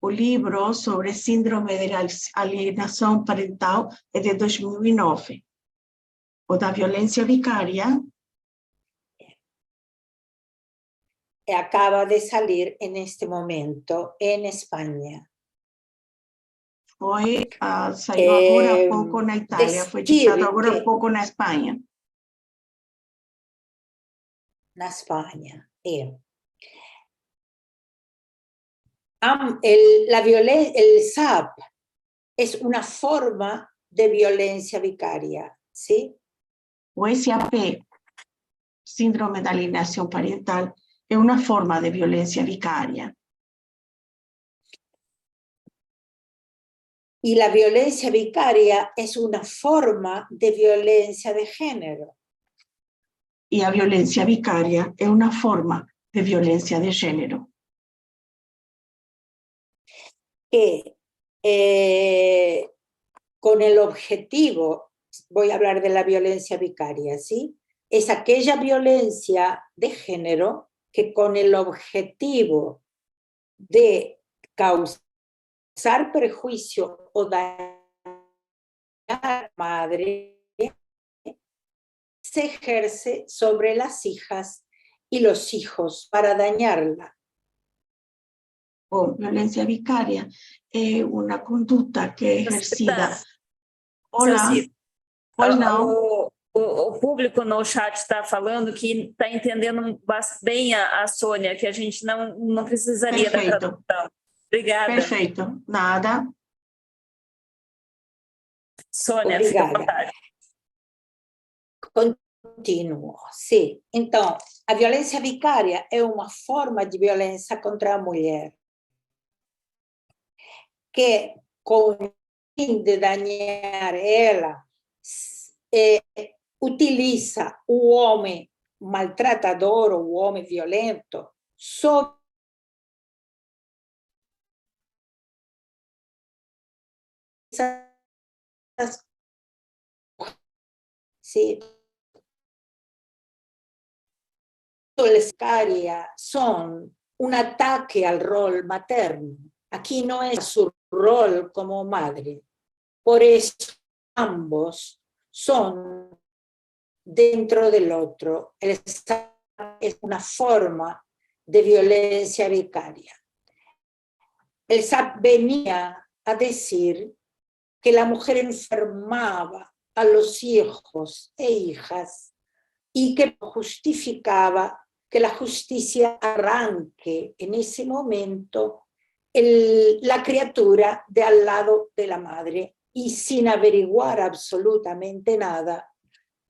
O livro sobre síndrome de alienação parental é de 2009. O da violência vicária acaba de salir en este momento en España. Saiu agora há pouco na Itália, foi editado agora há pouco na Espanha. Na Espanha, el SAP es una forma de violencia vicaria, ¿sí? O SAP, síndrome de alienação parental, é uma forma de violência vicária. Y la violencia vicaria es una forma de violencia de género. E a violência vicária é uma forma de violência de gênero. Que con el objetivo, voy a hablar de la violencia vicaria, ¿sí? Es aquella violencia de género que con el objetivo de causar perjuicio o dañar a la madre se ejerce sobre las hijas y los hijos para dañarla. o violencia vicaria è una condotta che è esercita ou não. O público no chat está falando que está entendendo bem a Sônia, que a gente não precisaria da tradução. Obrigada. Perfeito. Nada. Sônia, fica à vontade. Continuo, sim. Então, a violência vicária é uma forma de violência contra a mulher que, com o fim de dañar ela, utiliza o homem maltratador ou o homem violento sobre sí. Son un ataque al rol materno. Aquí no es su rol como madre. Por eso ambos son dentro del otro. Esta es una forma de violencia vicaria. El SAP venía a decir que la mujer enfermaba a los hijos e hijas y que justificaba que la justicia arranque en ese momento la criatura de al lado de la madre y sin averiguar absolutamente nada,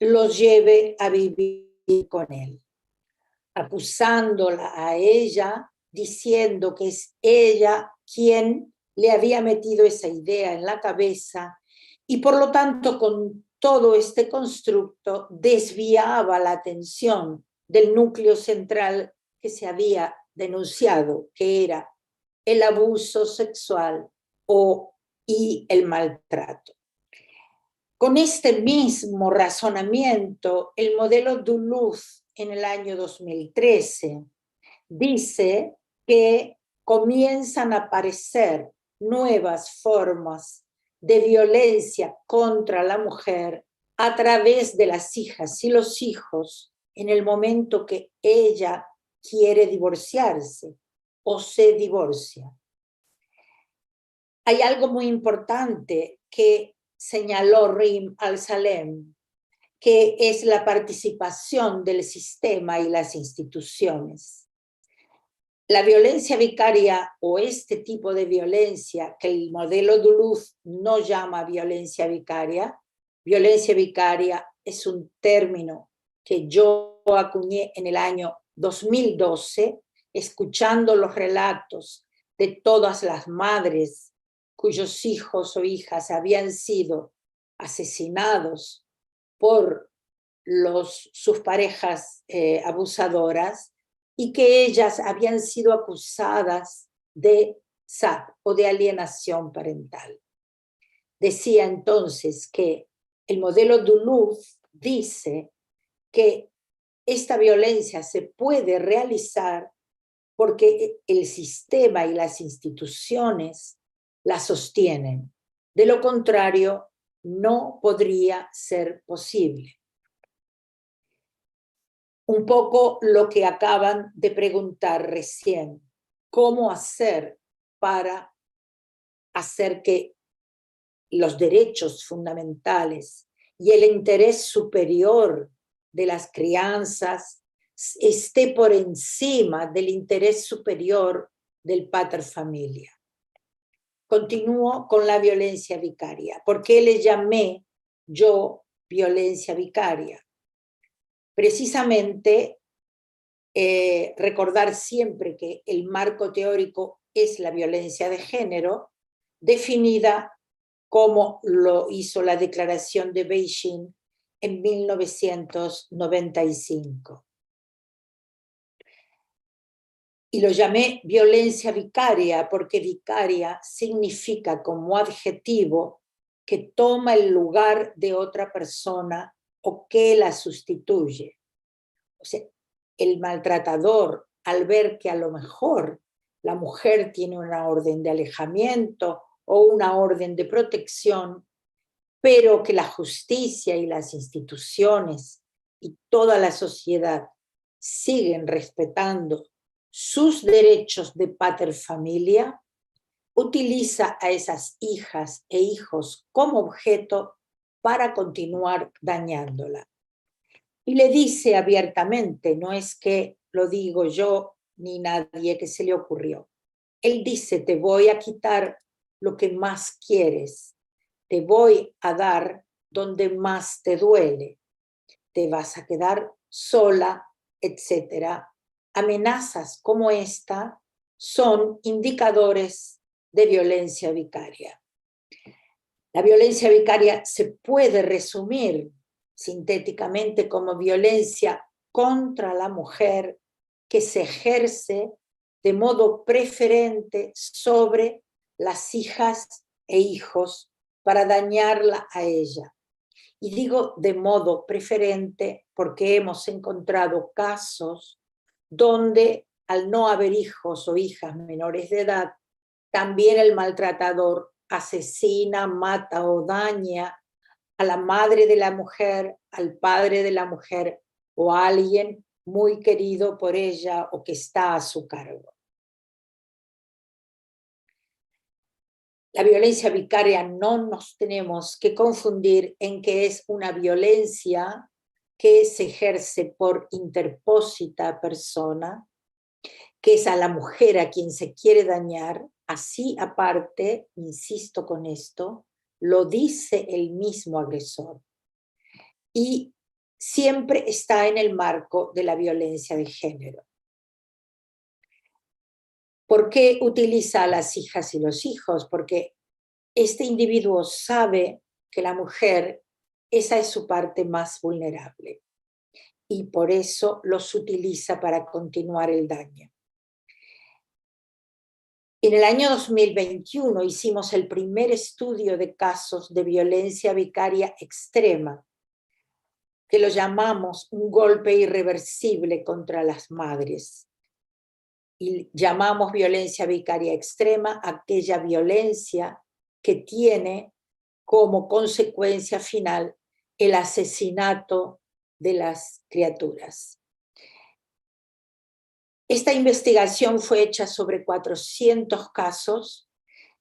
los lleve a vivir con él, acusándola a ella, diciendo que es ella quien le había metido esa idea en la cabeza y por lo tanto con todo este constructo desviaba la atención del núcleo central que se había denunciado, que era el abuso sexual y el maltrato. Con este mismo razonamiento, el modelo Duluth en el año 2013 dice que comienzan a aparecer nuevas formas de violencia contra la mujer a través de las hijas y los hijos en el momento que ella quiere divorciarse o se divorcia. Hay algo muy importante que señaló Reem Alsalem, que es la participación del sistema y las instituciones. La violencia vicaria o este tipo de violencia que el modelo Duluth no llama violencia vicaria es un término que yo acuñé en el año 2012, escuchando los relatos de todas las madres cuyos hijos o hijas habían sido asesinados por sus parejas abusadoras y que ellas habían sido acusadas de SAP o de alienación parental. Decía entonces que el modelo Duluth dice que esta violencia se puede realizar porque el sistema y las instituciones la sostienen. De lo contrario, no podría ser posible. Un poco lo que acaban de preguntar recién. ¿Cómo hacer para hacer que los derechos fundamentales y el interés superior de las crianzas esté por encima del interés superior del pater familia? Continúo con la violencia vicaria. ¿Por qué le llamé yo violencia vicaria? Precisamente recordar siempre que el marco teórico es la violencia de género, definida como lo hizo la Declaración de Beijing en 1995. Y lo llamé violencia vicaria porque vicaria significa como adjetivo que toma el lugar de otra persona o que la sustituye. O sea, el maltratador, al ver que a lo mejor la mujer tiene una orden de alejamiento o una orden de protección, pero que la justicia y las instituciones y toda la sociedad siguen respetando sus derechos de paterfamilia, utiliza a esas hijas e hijos como objeto para continuar dañándola. Y le dice abiertamente, no es que lo digo yo ni nadie que se le ocurrió. Él dice, te voy a quitar lo que más quieres, te voy a dar donde más te duele, te vas a quedar sola, etc. Amenazas como esta son indicadores de violencia vicaria. La violencia vicaria se puede resumir sintéticamente como violencia contra la mujer que se ejerce de modo preferente sobre las hijas e hijos para dañarla a ella. Y digo de modo preferente porque hemos encontrado casos donde al no haber hijos o hijas menores de edad, también el maltratador asesina, mata o daña a la madre de la mujer, al padre de la mujer o a alguien muy querido por ella o que está a su cargo. La violencia vicaria no nos tenemos que confundir en que es una violencia que se ejerce por interpósita persona, que es a la mujer a quien se quiere dañar. Así aparte, insisto con esto, lo dice el mismo agresor. Y siempre está en el marco de la violencia de género. ¿Por qué utiliza a las hijas y los hijos? Porque este individuo sabe que la mujer, esa es su parte más vulnerable. Y por eso los utiliza para continuar el daño. En el año 2021 hicimos el primer estudio de casos de violencia vicaria extrema, que lo llamamos un golpe irreversible contra las madres. Y llamamos violencia vicaria extrema aquella violencia que tiene como consecuencia final el asesinato de las criaturas. Esta investigación fue hecha sobre 400 casos,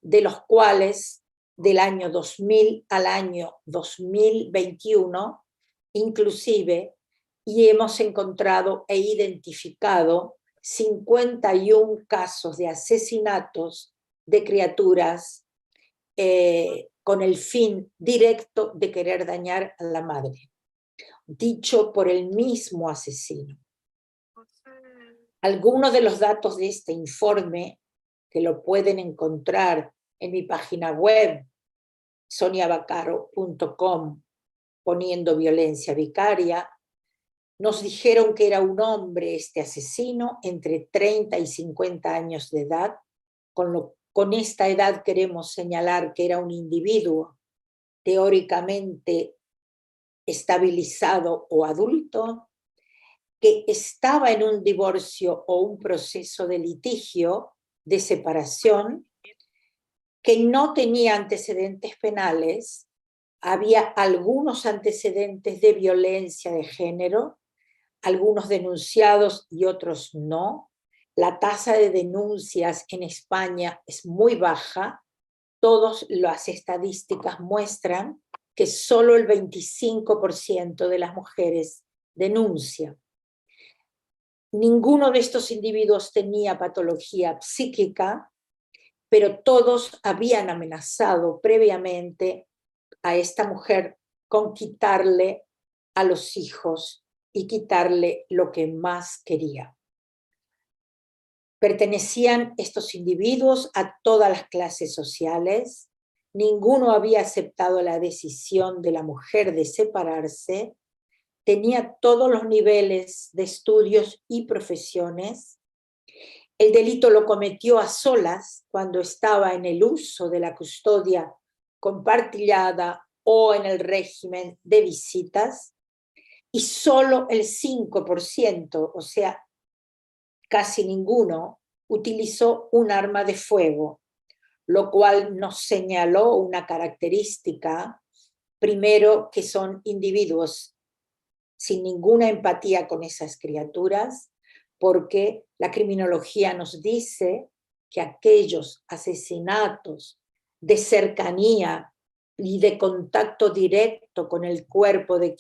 de los cuales del año 2000 al año 2021, inclusive, y hemos encontrado e identificado 51 casos de asesinatos de criaturas con el fin directo de querer dañar a la madre, dicho por el mismo asesino. Algunos de los datos de este informe, que lo pueden encontrar en mi página web, soniavaccaro.com, poniendo violencia vicaria, nos dijeron que era un hombre este asesino entre 30 y 50 años de edad. Con esta edad queremos señalar que era un individuo teóricamente estabilizado o adulto, que estaba en un divorcio o un proceso de litigio, de separación, que no tenía antecedentes penales, había algunos antecedentes de violencia de género, algunos denunciados y otros no. La tasa de denuncias en España es muy baja. Todas las estadísticas muestran que solo el 25% de las mujeres denuncian. Ninguno de estos individuos tenía patología psíquica, pero todos habían amenazado previamente a esta mujer con quitarle a los hijos y quitarle lo que más quería. Pertenecían estos individuos a todas las clases sociales. Ninguno había aceptado la decisión de la mujer de separarse. Tenía todos los niveles de estudios y profesiones. El delito lo cometió a solas cuando estaba en el uso de la custodia compartida o en el régimen de visitas, y solo el 5%, o sea, casi ninguno, utilizó un arma de fuego, lo cual nos señaló una característica, primero, que son individuos sin ninguna empatía con esas criaturas, porque la criminología nos dice que aquellos asesinatos de cercanía y de contacto directo con el cuerpo de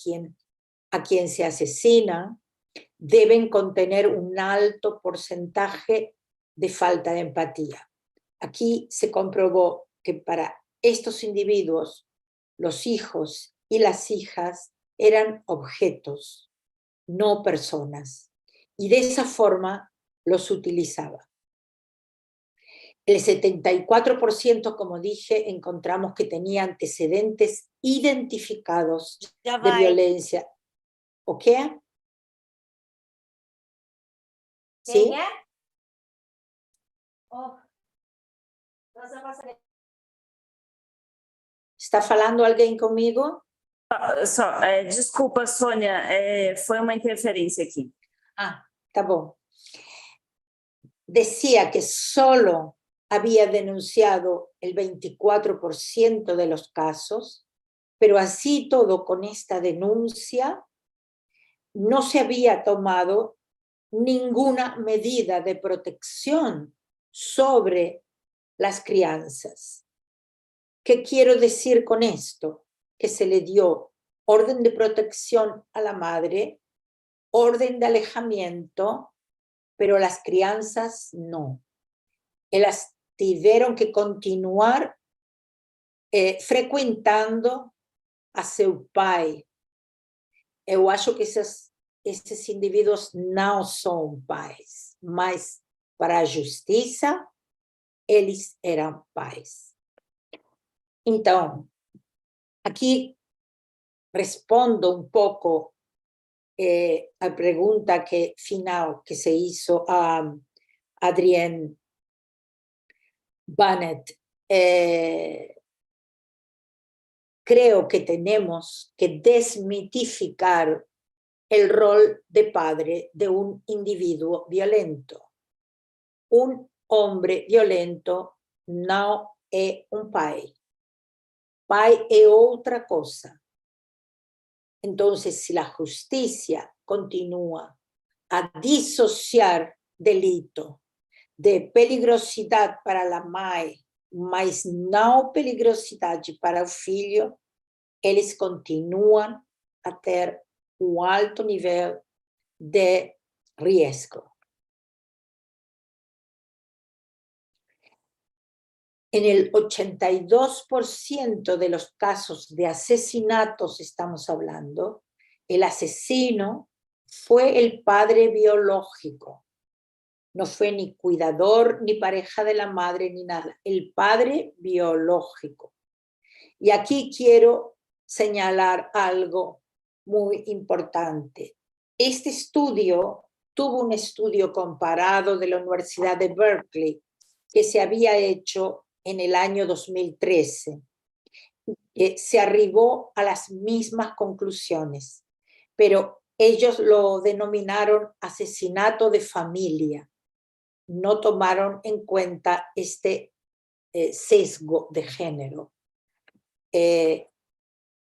a quien se asesina deben contener un alto porcentaje de falta de empatía. Aquí se comprobó que para estos individuos, los hijos y las hijas eran objetos, no personas, y de esa forma los utilizaba. El 74%, como dije, encontramos que tenía antecedentes identificados de violencia. ¿O qué? ¿Sí? ¿Está falando alguien conmigo? Desculpa, Sonia, foi uma interferência aqui. Ah, tá bom. Decía que solo había denunciado el 24% de los casos, pero así todo con esta denuncia no se había tomado ninguna medida de protección sobre las crianzas. ¿Qué quiero decir con esto? Que se le dio orden de protección a la madre, orden de alejamiento, pero las crianças no. Elas tiveram que continuar frequentando a seu pai. Eu acho que esses indivíduos não são pais, mas para a justiça, eles eram pais. Então, aqui respondo um pouco a pergunta final que se hizo a Adrienne Barnett. Creo que tenemos que desmitificar el rol de padre de un individuo violento. Un hombre violento no es un pai. Pai es otra cosa. Entonces, si la justicia continúa a disociar delito de peligrosidad para la mãe, mas não peligrosidade para o filho, eles continuam a ter um alto nível de risco. En el 82% de los casos de asesinatos estamos hablando, el asesino fue el padre biológico. No fue ni cuidador, ni pareja de la madre, ni nada. El padre biológico. Y aquí quiero señalar algo muy importante. Este estudio tuvo un estudio comparado de la Universidad de Berkeley que se había hecho en el año 2013. Se arribó a las mismas conclusiones, pero ellos lo denominaron asesinato de familia. No tomaron en cuenta este sesgo de género.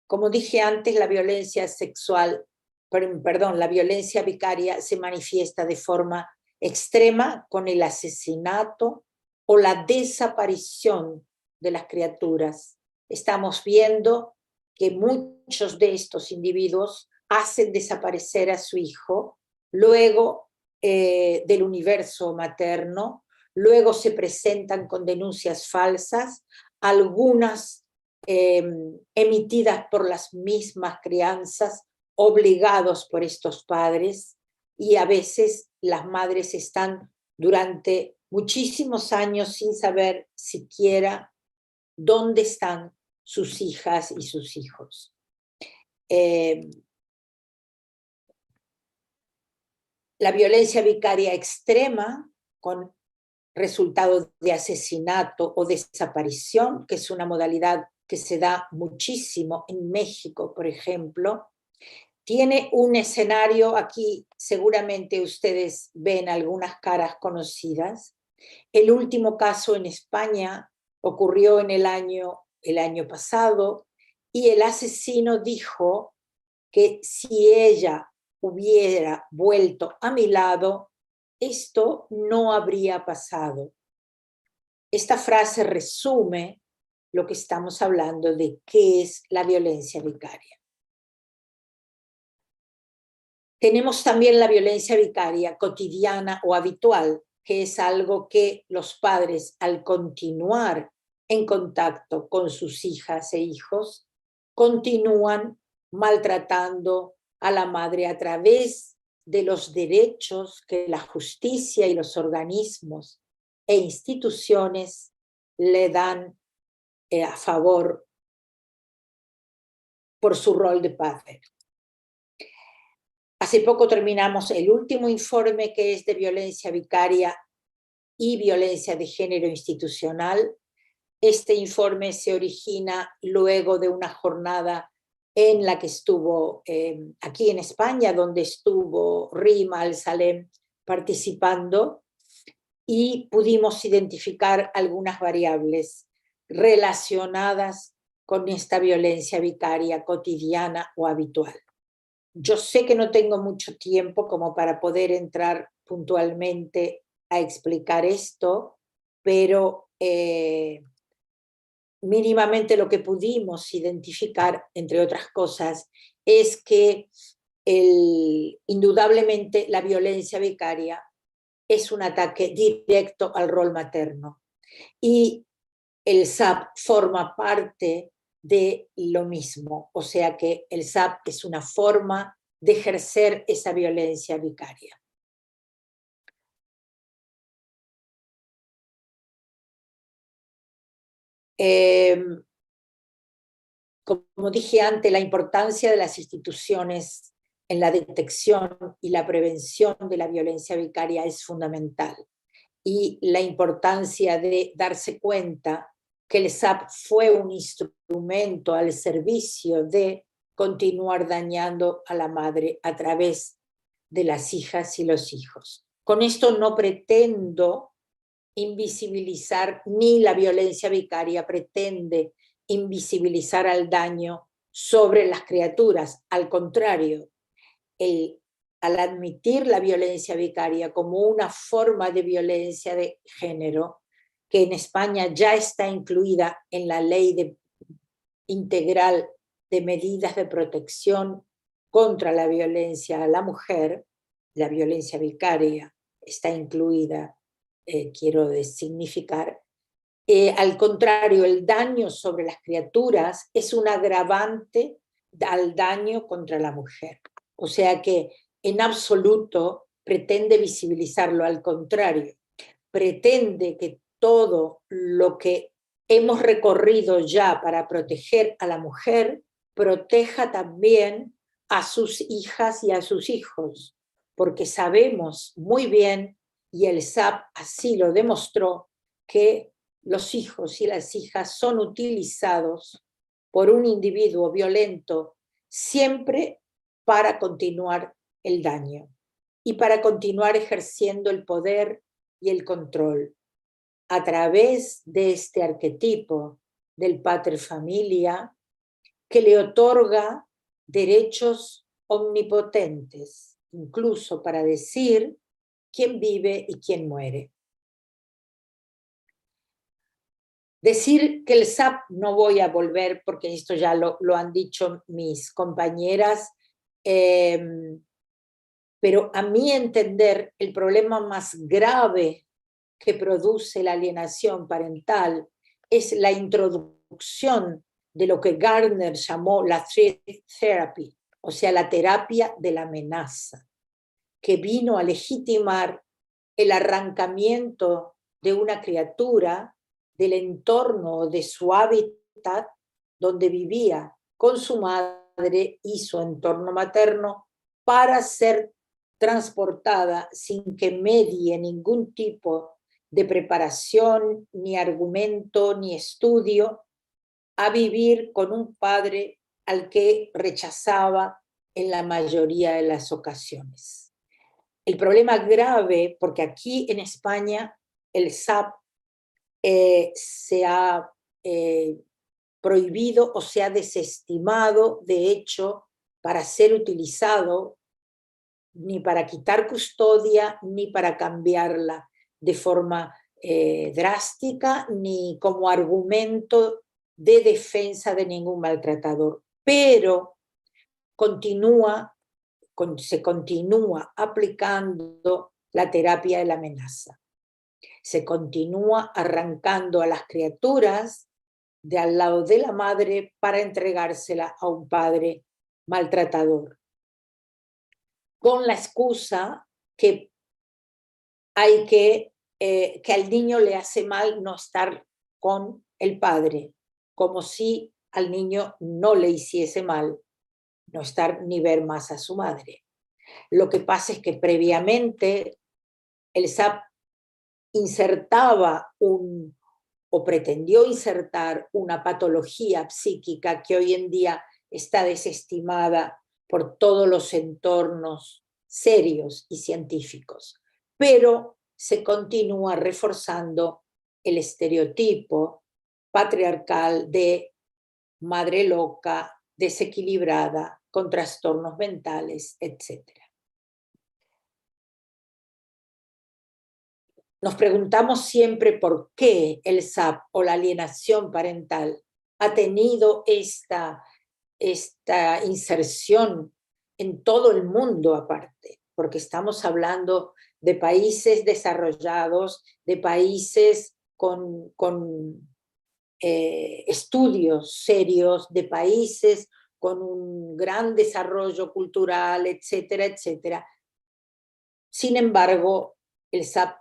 Como dije antes, la violencia sexual, la violencia vicaria se manifiesta de forma extrema con el asesinato o la desaparición de las criaturas. Estamos viendo que muchos de estos individuos hacen desaparecer a su hijo, luego del universo materno, luego se presentan con denuncias falsas, algunas emitidas por las mismas crianzas, obligados por estos padres, y a veces las madres están durante muchísimos años sin saber siquiera dónde están sus hijas y sus hijos. La violencia vicaria extrema, con resultado de asesinato o desaparición, que es una modalidad que se da muchísimo en México, por ejemplo, tiene un escenario, aquí seguramente ustedes ven algunas caras conocidas. El último caso en España ocurrió en el año pasado, y el asesino dijo que si ella hubiera vuelto a mi lado, esto no habría pasado. Esta frase resume lo que estamos hablando de qué es la violencia vicaria. Tenemos también la violencia vicaria cotidiana o habitual, que es algo que los padres, al continuar en contacto con sus hijas e hijos, continúan maltratando a la madre a través de los derechos que la justicia y los organismos e instituciones le dan a favor por su rol de padre. Hace poco terminamos el último informe, que es de violencia vicaria y violencia de género institucional. Este informe se origina luego de una jornada en la que estuvo aquí en España, donde estuvo Reem, Alsalem participando, y pudimos identificar algunas variables relacionadas con esta violencia vicaria cotidiana o habitual. Yo sé que no tengo mucho tiempo como para poder entrar puntualmente a explicar esto, pero mínimamente lo que pudimos identificar, entre otras cosas, es que indudablemente la violencia vicaria es un ataque directo al rol materno, y el SAP forma parte de lo mismo, o sea que el SAP es una forma de ejercer esa violencia vicaria. Como dije antes, la importancia de las instituciones en la detección y la prevención de la violencia vicaria es fundamental, y la importancia de darse cuenta que el SAP fue un instrumento al servicio de continuar dañando a la madre a través de las hijas y los hijos. Con esto no pretendo invisibilizar, ni la violencia vicaria pretende invisibilizar al daño sobre las criaturas. Al contrario, al admitir la violencia vicaria como una forma de violencia de género, que en España ya está incluida en la ley integral de medidas de protección contra la violencia a la mujer, la violencia vicaria está incluida, quiero significar. Al contrario, el daño sobre las criaturas es un agravante al daño contra la mujer. O sea que en absoluto pretende visibilizarlo, al contrario, pretende que todo lo que hemos recorrido ya para proteger a la mujer, proteja también a sus hijas y a sus hijos, porque sabemos muy bien, y el SAP así lo demostró, que los hijos y las hijas son utilizados por un individuo violento siempre para continuar el daño y para continuar ejerciendo el poder y el control a través de este arquetipo del pater familia, que le otorga derechos omnipotentes, incluso para decir quién vive y quién muere. Decir que el SAP, no voy a volver porque esto ya lo han dicho mis compañeras, pero a mi entender el problema más grave que produce la alienación parental es la introducción de lo que Gardner llamó la threat therapy, o sea, la terapia de la amenaza, que vino a legitimar el arrancamiento de una criatura del entorno, de su hábitat, donde vivía con su madre y su entorno materno, para ser transportada sin que medie ningún tipo de preparación, ni argumento, ni estudio, a vivir con un padre al que rechazaba en la mayoría de las ocasiones. El problema grave, porque aquí en España el SAP se ha prohibido o se ha desestimado, de hecho, para ser utilizado ni para quitar custodia, ni para cambiarla de forma drástica, ni como argumento de defensa de ningún maltratador, pero se continúa aplicando la terapia de la amenaza. Se continúa arrancando a las criaturas de al lado de la madre para entregársela a un padre maltratador, con la excusa que hay que al niño le hace mal no estar con el padre, como si al niño no le hiciese mal no estar ni ver más a su madre. Lo que pasa es que previamente el SAP insertaba o pretendió insertar una patología psíquica que hoy en día está desestimada por todos los entornos serios y científicos, pero se continúa reforzando el estereotipo patriarcal de madre loca, desequilibrada, con trastornos mentales, etc. Nos preguntamos siempre por qué el SAP o la alienación parental ha tenido esta inserción en todo el mundo aparte, porque estamos hablando de países desarrollados, de países con estudios serios, de países con un gran desarrollo cultural, etcétera, etcétera. Sin embargo, el SAP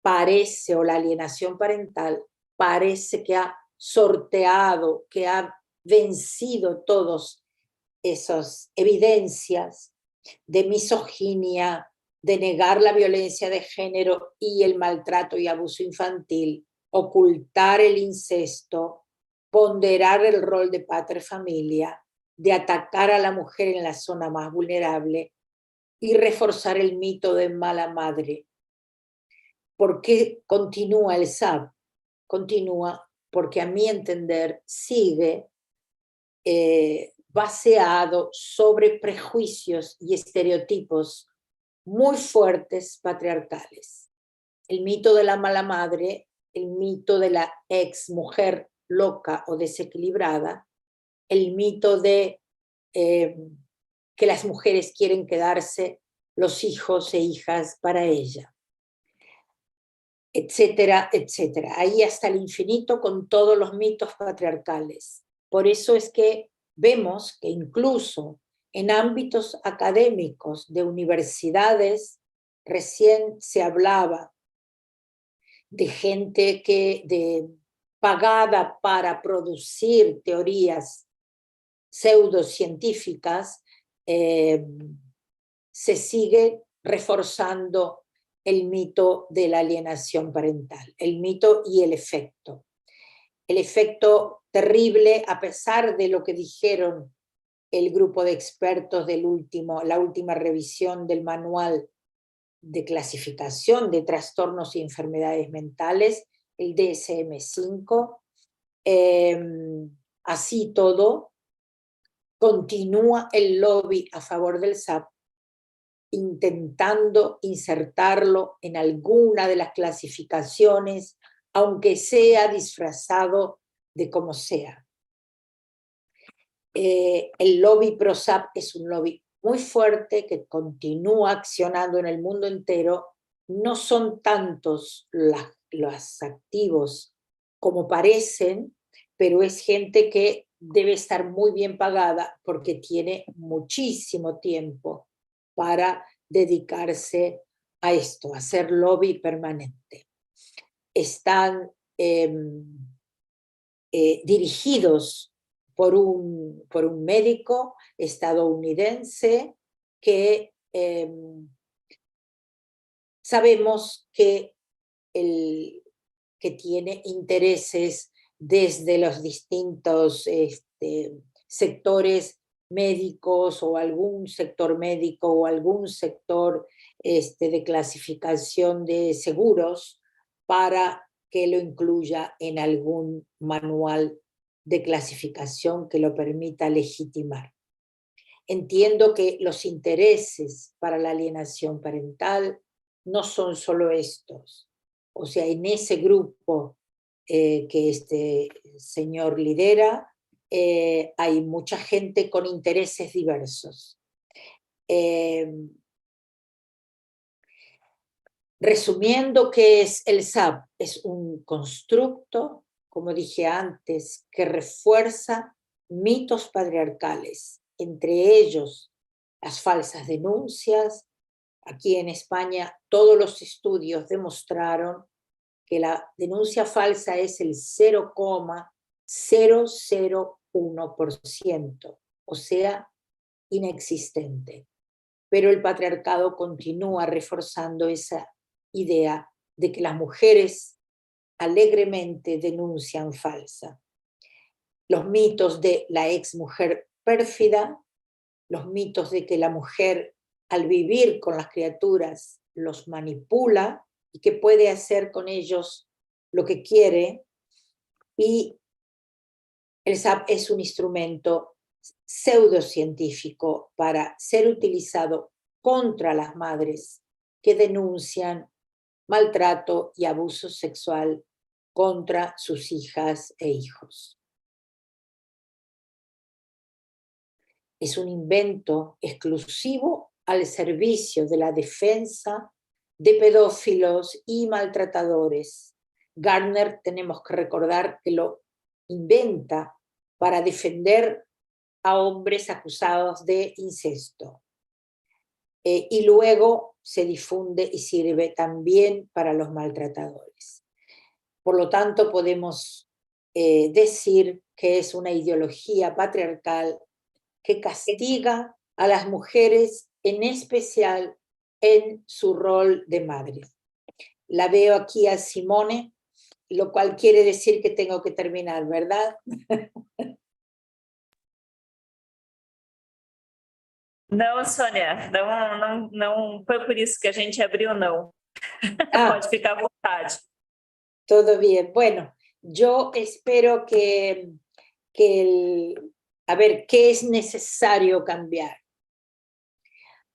parece, o la alienación parental, parece que ha sorteado, que ha vencido todas esas evidencias de misoginia, de negar la violencia de género y el maltrato y abuso infantil, ocultar el incesto, ponderar el rol de padre familia, de atacar a la mujer en la zona más vulnerable y reforzar el mito de mala madre. ¿Por qué continúa el SAP? Continúa porque a mi entender sigue baseado sobre prejuicios y estereotipos muy fuertes patriarcales. El mito de la mala madre, el mito de la ex mujer loca o desequilibrada, el mito de que las mujeres quieren quedarse los hijos e hijas para ella, etcétera, etcétera. Ahí hasta el infinito con todos los mitos patriarcales. Por eso es que vemos que incluso en ámbitos académicos de universidades, recién se hablaba de gente pagada para producir teorías pseudocientíficas, se sigue reforzando el mito de la alienación parental, el mito y el efecto. El efecto terrible, a pesar de lo que dijeron el grupo de expertos la última revisión del manual de clasificación de trastornos y enfermedades mentales, el DSM-5, así todo, continúa el lobby a favor del SAP intentando insertarlo en alguna de las clasificaciones, aunque sea disfrazado de como sea. El lobby pro-SAP es un lobby muy fuerte que continúa accionando en el mundo entero. No son tantos los activos como parecen, pero es gente que debe estar muy bien pagada porque tiene muchísimo tiempo para dedicarse a esto, a hacer lobby permanente. Están dirigidos por un médico estadounidense que sabemos que tiene intereses desde los distintos sectores médicos o algún sector médico o algún sector de clasificación de seguros para que lo incluya en algún manual de clasificación que lo permita legitimar. Entiendo que los intereses para la alienación parental no son solo estos. O sea, en ese grupo que este señor lidera, hay mucha gente con intereses diversos. Resumiendo, ¿qué es el SAP? Es un constructo, como dije antes, que refuerza mitos patriarcales, entre ellos las falsas denuncias. Aquí en España todos los estudios demostraron que la denuncia falsa es el 0,001%, o sea, inexistente. Pero el patriarcado continúa reforzando esa idea de que las mujeres alegremente denuncian falsa. Los mitos de la exmujer pérfida, los mitos de que la mujer al vivir con las criaturas los manipula y que puede hacer con ellos lo que quiere, y el SAP es un instrumento pseudocientífico para ser utilizado contra las madres que denuncian maltrato y abuso sexual contra sus hijas e hijos. Es un invento exclusivo al servicio de la defensa de pedófilos y maltratadores. Gardner, tenemos que recordar que lo inventa para defender a hombres acusados de incesto. Y luego se difunde y sirve también para los maltratadores. Por lo tanto, podemos decir que es una ideología patriarcal que castiga a las mujeres, en especial en su rol de madre. La veo aquí a Simone, lo cual quiere decir que tengo que terminar, ¿verdad? Não, Sônia, não foi por isso que a gente abriu, não. Pode ficar à vontade. Todo bien. Bueno, yo espero a ver, ¿qué es necesario cambiar?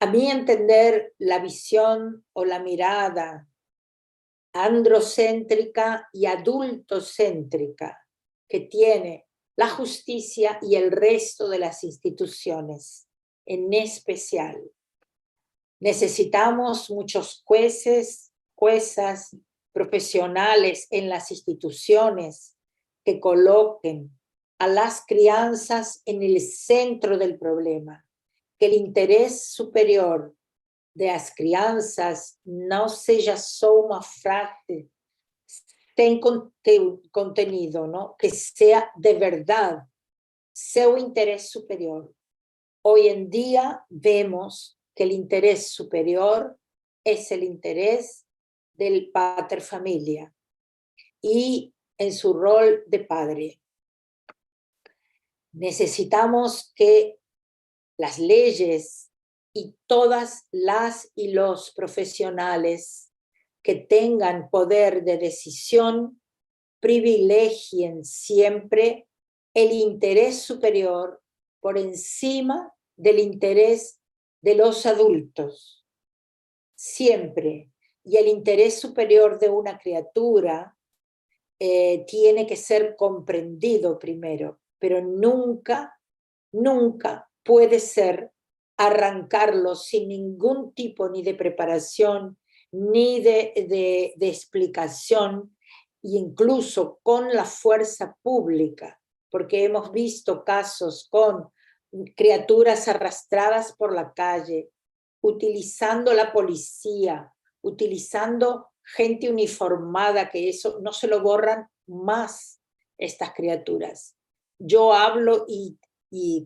A mi entender, la visión o la mirada androcéntrica y adultocéntrica que tiene la justicia y el resto de las instituciones, en especial. Necesitamos muchos jueces, juezas, profesionales en las instituciones que coloquen a las crianzas en el centro del problema, que el interés superior de las crianças não seja só uma frase sem contenido, ¿no? Que sea de verdad seu interés superior. Hoy en día vemos que el interés superior es el interés del pater familia y en su rol de padre. Necesitamos que las leyes y todas las y los profesionales que tengan poder de decisión privilegien siempre el interés superior por encima del interés de los adultos. Siempre. Y el interés superior de una criatura tiene que ser comprendido primero, pero nunca, nunca puede ser arrancarlo sin ningún tipo ni de preparación, ni de explicación, e incluso con la fuerza pública, porque hemos visto casos con criaturas arrastradas por la calle, utilizando la policía, utilizando gente uniformada, que eso no se lo borran más estas criaturas. Yo hablo y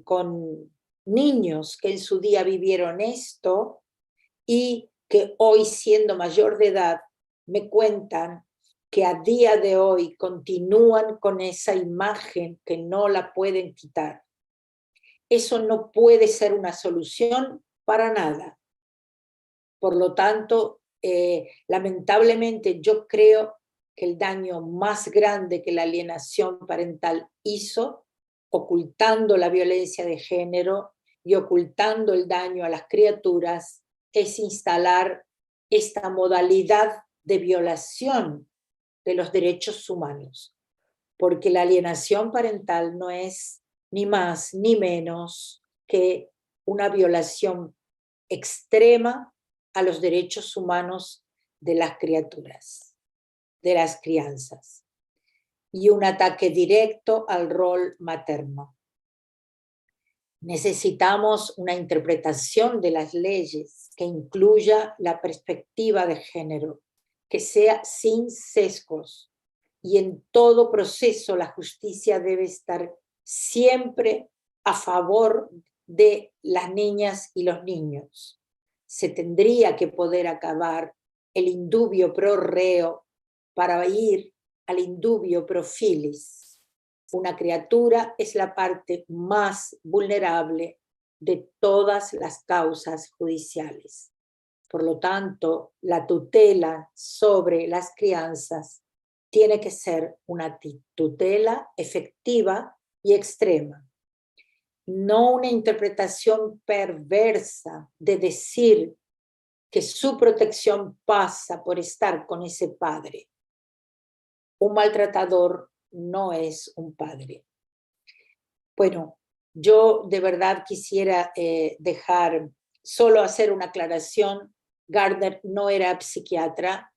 con niños que en su día vivieron esto y que hoy, siendo mayor de edad, me cuentan que a día de hoy continúan con esa imagen que no la pueden quitar. Eso no puede ser una solución para nada. Por lo tanto, lamentablemente yo creo que el daño más grande que la alienación parental hizo, ocultando la violencia de género, y ocultando el daño a las criaturas es instalar esta modalidad de violación de los derechos humanos, porque la alienación parental no es ni más ni menos que una violación extrema a los derechos humanos de las criaturas, de las crianzas, y un ataque directo al rol materno. Necesitamos una interpretación de las leyes que incluya la perspectiva de género, que sea sin sesgos, y en todo proceso la justicia debe estar siempre a favor de las niñas y los niños. Se tendría que poder acabar el indubio pro reo para ir al indubio pro filis. Una criatura es la parte más vulnerable de todas las causas judiciales. Por lo tanto, la tutela sobre las crianzas tiene que ser una tutela efectiva y extrema. No una interpretación perversa de decir que su protección pasa por estar con ese padre. Un maltratador no es un padre. Bueno, yo de verdad quisiera solo hacer una aclaración. Gardner no era psiquiatra,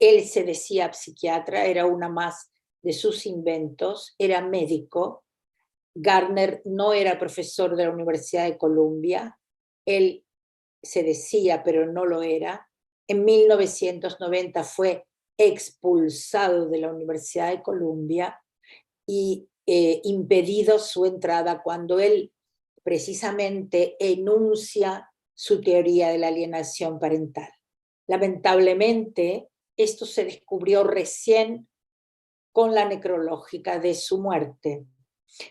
él se decía psiquiatra, era una más de sus inventos, era médico. Gardner no era profesor de la Universidad de Columbia, él se decía, pero no lo era. En 1990 fue expulsado de la Universidad de Columbia y impedido su entrada cuando él precisamente enuncia su teoría de la alienación parental. Lamentablemente, esto se descubrió recién con la necrológica de su muerte,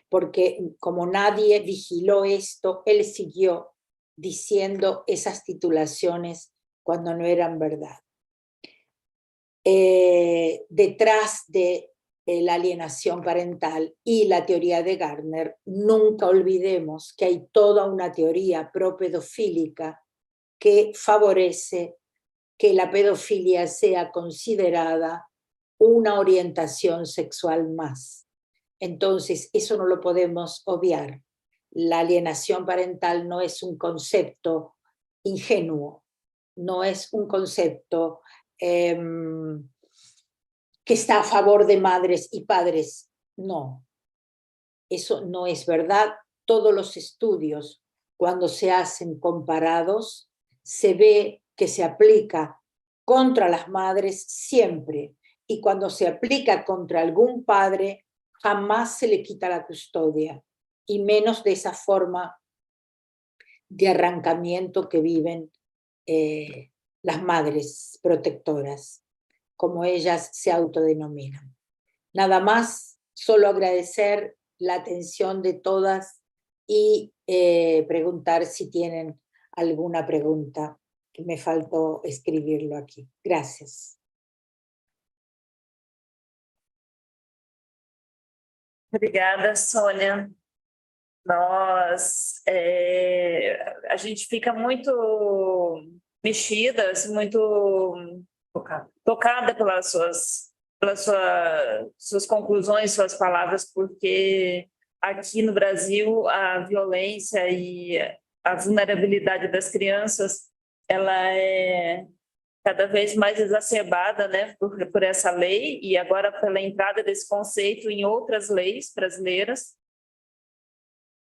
porque como nadie vigiló esto, él siguió diciendo esas titulaciones cuando no eran verdad. Detrás de la alienación parental y la teoría de Gardner, nunca olvidemos que hay toda una teoría propedofílica que favorece que la pedofilia sea considerada una orientación sexual más. Entonces, eso no lo podemos obviar. La alienación parental no es un concepto ingenuo, no es un concepto que está a favor de madres y padres. No, eso no es verdad. Todos los estudios, cuando se hacen comparados, se ve que se aplica contra las madres siempre, y cuando se aplica contra algún padre, jamás se le quita la custodia, y menos de esa forma de arrancamiento que viven las madres protectoras, como ellas se autodenominan. Nada más, solo agradecer la atención de todas y preguntar si tienen alguna pregunta, que me faltó escribirlo aquí. Gracias. Obrigada, Sonia. A gente fica muito mexida, muito tocada pelas suas conclusões, suas palavras, porque aqui no Brasil a violência e a vulnerabilidade das crianças, ela é cada vez mais exacerbada, né, por essa lei, e agora pela entrada desse conceito em outras leis brasileiras.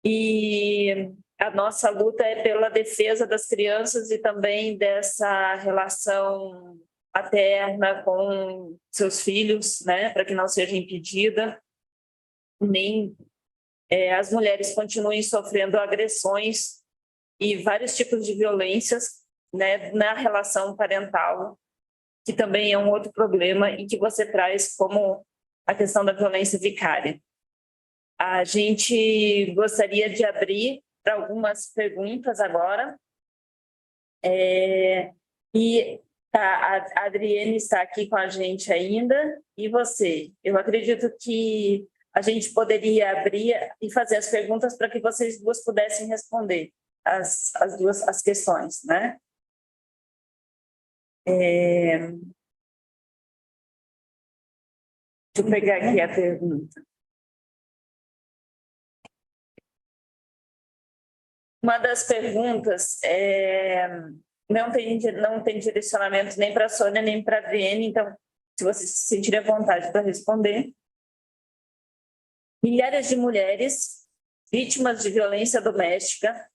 E a nossa luta é pela defesa das crianças e também dessa relação paterna com seus filhos, né, para que não seja impedida, nem as mulheres continuem sofrendo agressões e vários tipos de violências, né, na relação parental, que também é um outro problema e que você traz como a questão da violência vicária. A gente gostaria de abrir para algumas perguntas agora. E a Adrienne está aqui com a gente ainda. E você? Eu acredito que a gente poderia abrir e fazer as perguntas para que vocês duas pudessem responder as questões, né? Deixa eu pegar aqui a pergunta. Uma das perguntas não tem direcionamento nem para a Sonia nem para a Adrienne, então, se vocês se sentirem à vontade para responder. Milhares de mulheres vítimas de violência doméstica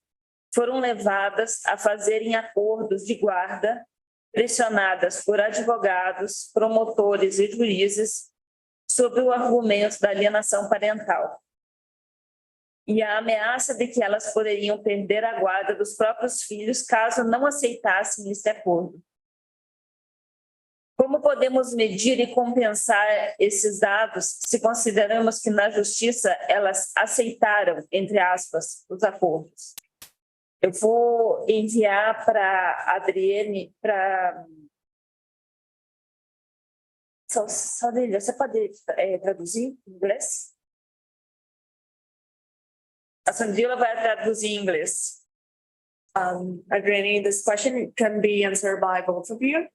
foram levadas a fazerem acordos de guarda, pressionadas por advogados, promotores e juízes, sob o argumento da alienação parental e a ameaça de que elas poderiam perder a guarda dos próprios filhos caso não aceitassem esse acordo. Como podemos medir e compensar esses dados se consideramos que na justiça elas aceitaram, entre aspas, os acordos? Eu vou enviar para a Adrienne, para... Sonia, você pode traduzir em inglês? A Sondila vai traduzir em inglês. Adrienne, this question can be answered by both of you.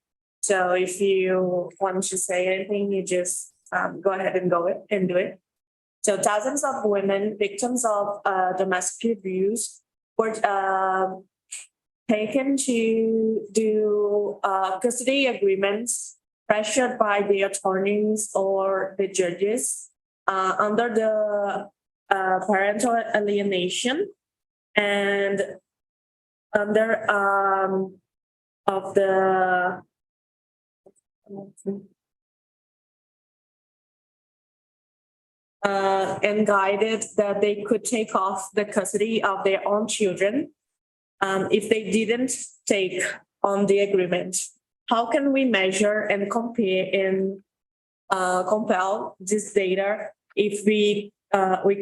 So if you want to say anything, you just go ahead and do it. So dozens of women, victims of domestic abuse, were taken to do custody agreements, pressured by the attorneys or the judges under the parental alienation and under of the and guided that they could take off the custody of their own children if they didn't take on the agreement. How can we measure and compare and compel this data if we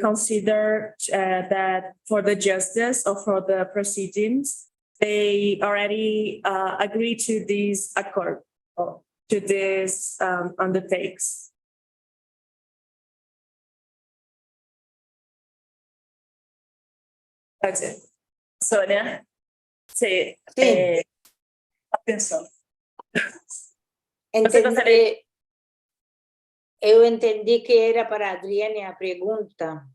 consider that for the justice or for the proceedings, they already agreed to this accord, to this undertakes? That's it. Sonia, você Está pensando. Eu entendi que era para a Adrienne a pergunta.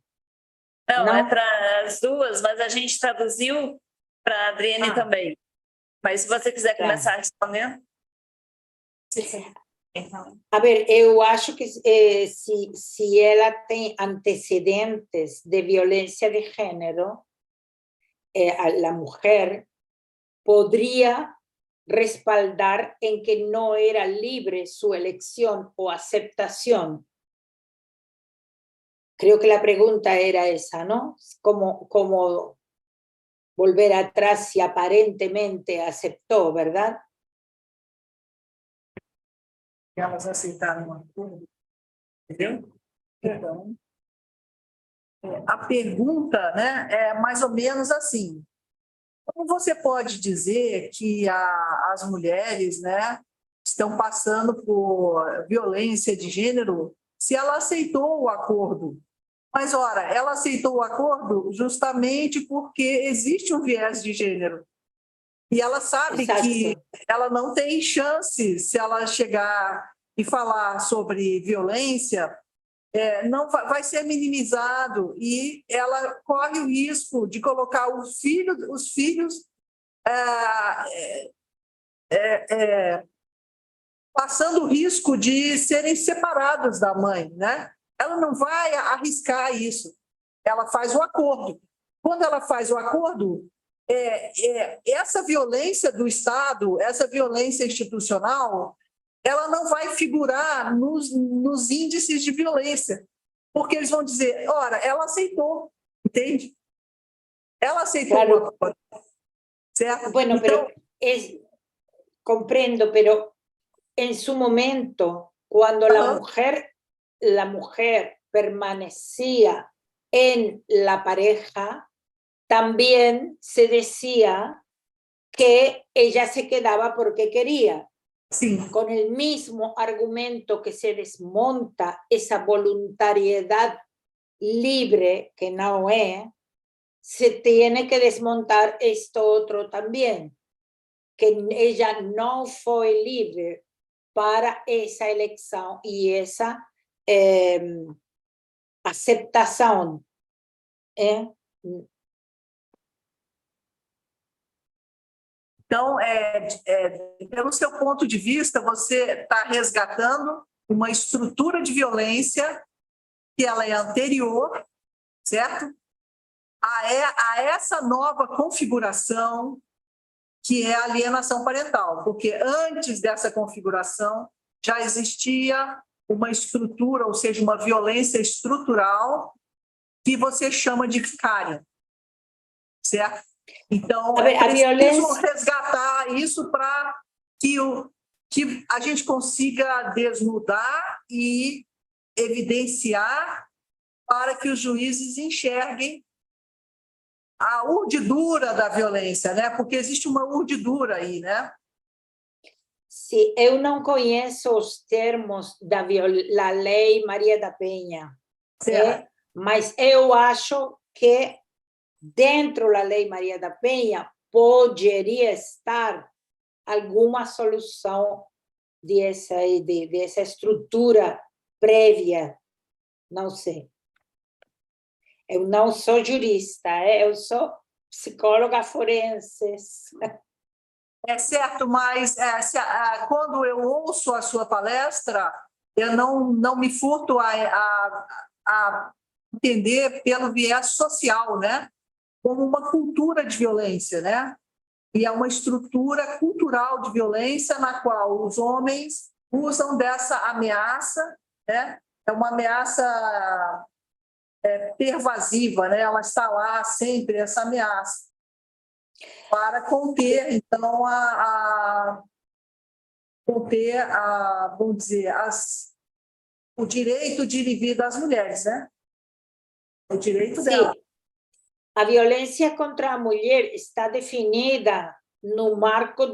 Não, é para as duas, mas a gente traduziu para a Adrienne também. Mas se você quiser começar respondendo. A ver, eu acho que se ela tem antecedentes de violência de género, a mujer podría respaldar en que no era libre su elección o aceptación. Creo que la pregunta era esa, ¿no? ¿Cómo volver atrás si aparentemente aceptó, verdad? Elas aceitaram uma coisa, entendeu? Então, a pergunta, né, é mais ou menos assim: como você pode dizer que as mulheres, né, estão passando por violência de gênero se ela aceitou o acordo? Mas, ora, ela aceitou o acordo justamente porque existe um viés de gênero. E ela sabe que ela não tem chance, se ela chegar e falar sobre violência, não vai ser minimizado e ela corre o risco de colocar os filhos passando o risco de serem separados da mãe, né? Ela não vai arriscar isso. Ela faz o acordo. Quando ela faz o acordo, essa violência do Estado, essa violência institucional, ela não vai figurar nos índices de violência, porque eles vão dizer, ora, ela aceitou, entende? Ela aceitou o acordo, certo? Bueno, então, pero comprendo, pero en su momento, cuando la mujer permanecía en la pareja, también se decía que ella se quedaba porque quería. Sí. Con el mismo argumento que se desmonta esa voluntariedad libre, que não é, se tem que desmontar este outro também, que ela não foi livre para essa eleição e essa aceitação. Então, pelo seu ponto de vista, você está resgatando uma estrutura de violência que ela é anterior, certo? A essa nova configuração que é a alienação parental, porque antes dessa configuração já existia uma estrutura, ou seja, uma violência estrutural que você chama de vicária, certo? Então, é preciso resgatar isso para que a gente consiga desnudar e evidenciar para que os juízes enxerguem a urdidura da violência, né? Porque existe uma urdidura aí, né? Sim, eu não conheço os termos da Lei Maria da Penha, mas eu acho que dentro da Lei Maria da Penha poderia estar alguma solução dessa estrutura prévia, não sei. Eu não sou jurista, eu sou psicóloga forense. É certo, mas quando eu ouço a sua palestra, eu não me furto a entender pelo viés social, né? Como uma cultura de violência, né? E é uma estrutura cultural de violência na qual os homens usam dessa ameaça, né? É uma ameaça pervasiva, né? Ela está lá sempre, essa ameaça, para conter, então, vamos dizer, o direito de ir e vir das mulheres, né? O direito dela. A violência contra a mulher está definida no marco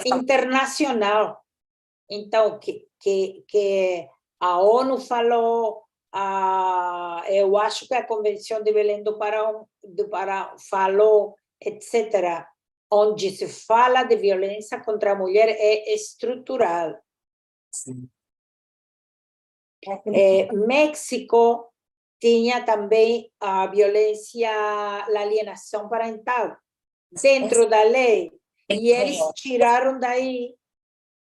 internacional. Então, que a ONU falou, eu acho que a Convenção de Belém do Pará falou, etc., onde se fala de violência contra a mulher é estrutural. Sim. México tinha também a violência, a alienação parental, dentro da lei, e eles tiraram daí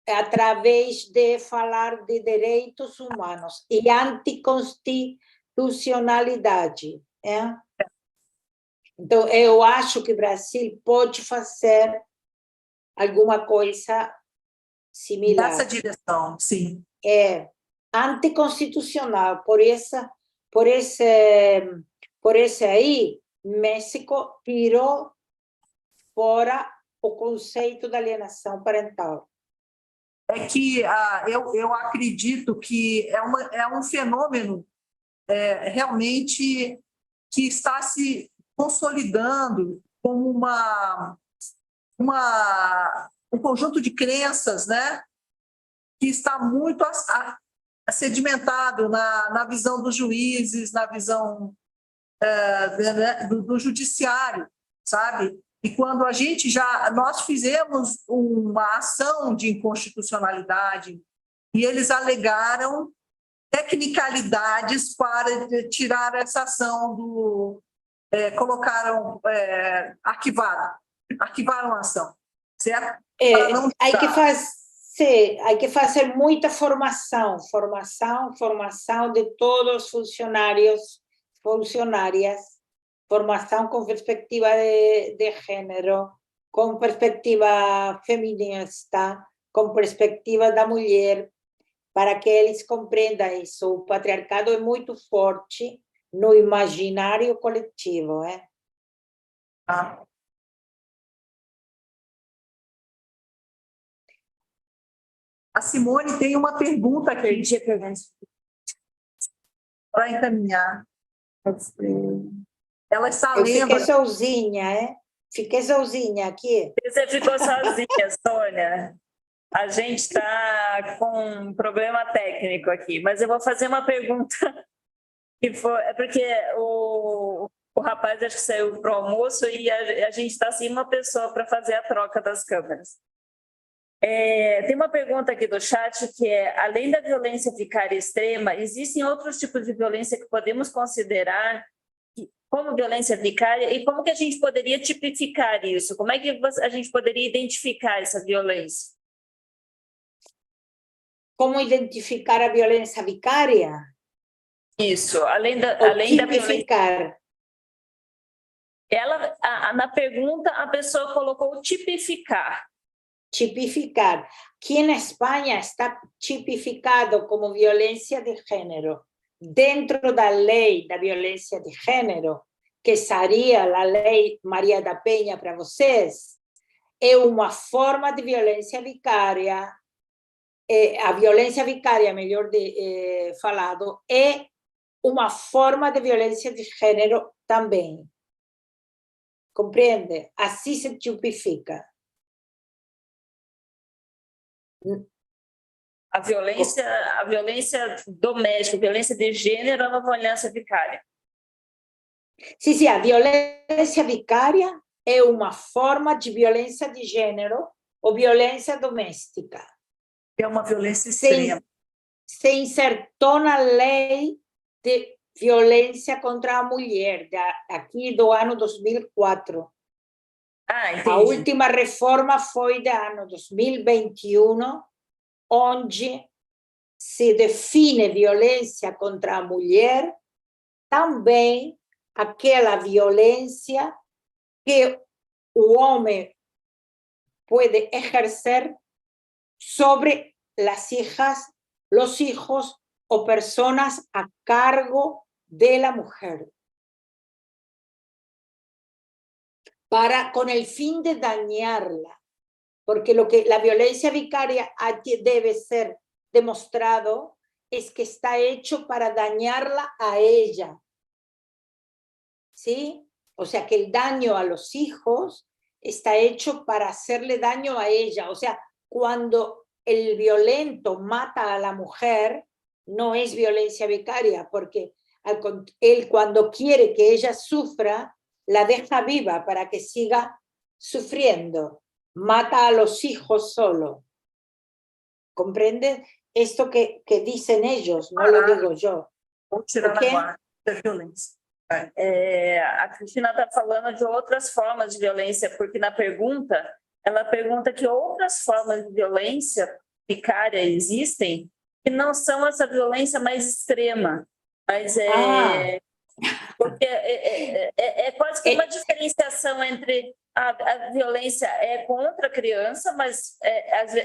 através de falar de direitos humanos e anticonstitucionalidade. Então, eu acho que o Brasil pode fazer alguma coisa similar. Nessa direção, sim. Anticonstitucional, por esse aí, México tirou fora o conceito da alienação parental. É que eu acredito que é um fenômeno realmente que está se consolidando como um conjunto de crenças, né, que está muito sedimentado na visão dos juízes, na visão do judiciário, sabe? E quando nós fizemos uma ação de inconstitucionalidade e eles alegaram tecnicalidades para tirar essa ação arquivaram a ação, certo? Hay que fazer muita formação de todos os funcionárias, formação com perspectiva de gênero, com perspectiva feminista, com perspectiva da mulher, para que eles compreendam isso. O patriarcado é muito forte no imaginário coletivo. A Simone tem uma pergunta aqui para encaminhar. Ela está lendo. Fiquei sozinha aqui. Você ficou sozinha, Sônia. A gente está com um problema técnico aqui, mas eu vou fazer uma pergunta É porque o rapaz acho que saiu para o almoço e a gente está sem uma pessoa para fazer a troca das câmeras. Tem uma pergunta aqui do chat que é, além da violência vicária extrema, existem outros tipos de violência que podemos considerar como violência vicária e como que a gente poderia tipificar isso? Como é que a gente poderia identificar essa violência? Como identificar a violência vicária? Isso, além da tipificar. Na pergunta, a pessoa colocou tipificar. Tipificar. Que em Espanha está tipificado como violência de gênero. Dentro da lei da violência de gênero, que seria a lei Maria da Penha para vocês, é uma forma de violência vicária. A violência vicária, melhor falado, é uma forma de violência de gênero também. Compreende? Assim se tipifica. A violência doméstica, a violência de gênero é uma violência vicária. Sim, a violência vicária é uma forma de violência de gênero ou violência doméstica. É uma violência extrema. Se insertou na lei de violência contra a mulher, aqui do ano 2004. Entendi. A última reforma foi do ano 2021, onde se define violência contra a mulher também aquela violência que o homem pode exercer sobre las hijas, los hijos o personas a cargo de la mujer, con el fin de dañarla, porque lo que la violencia vicaria debe ser demostrado es que está hecho para dañarla a ella, ¿sí? O sea, que el daño a los hijos está hecho para hacerle daño a ella. O sea, cuando el violento mata a la mujer, no es violencia vicaria, porque él cuando quiere que ella sufra, la deja viva para que siga sufriendo. Mata a los hijos solo. ¿Comprende? Esto que dicen ellos, no lo digo yo. Vamos tirar na guarda da violência. A Cristina está falando de outras formas de violência, porque na pergunta, ela pergunta que outras formas de violência vicária existem que não são essa violência mais extrema, mas porque é quase que uma diferenciação entre a violência é contra a criança, mas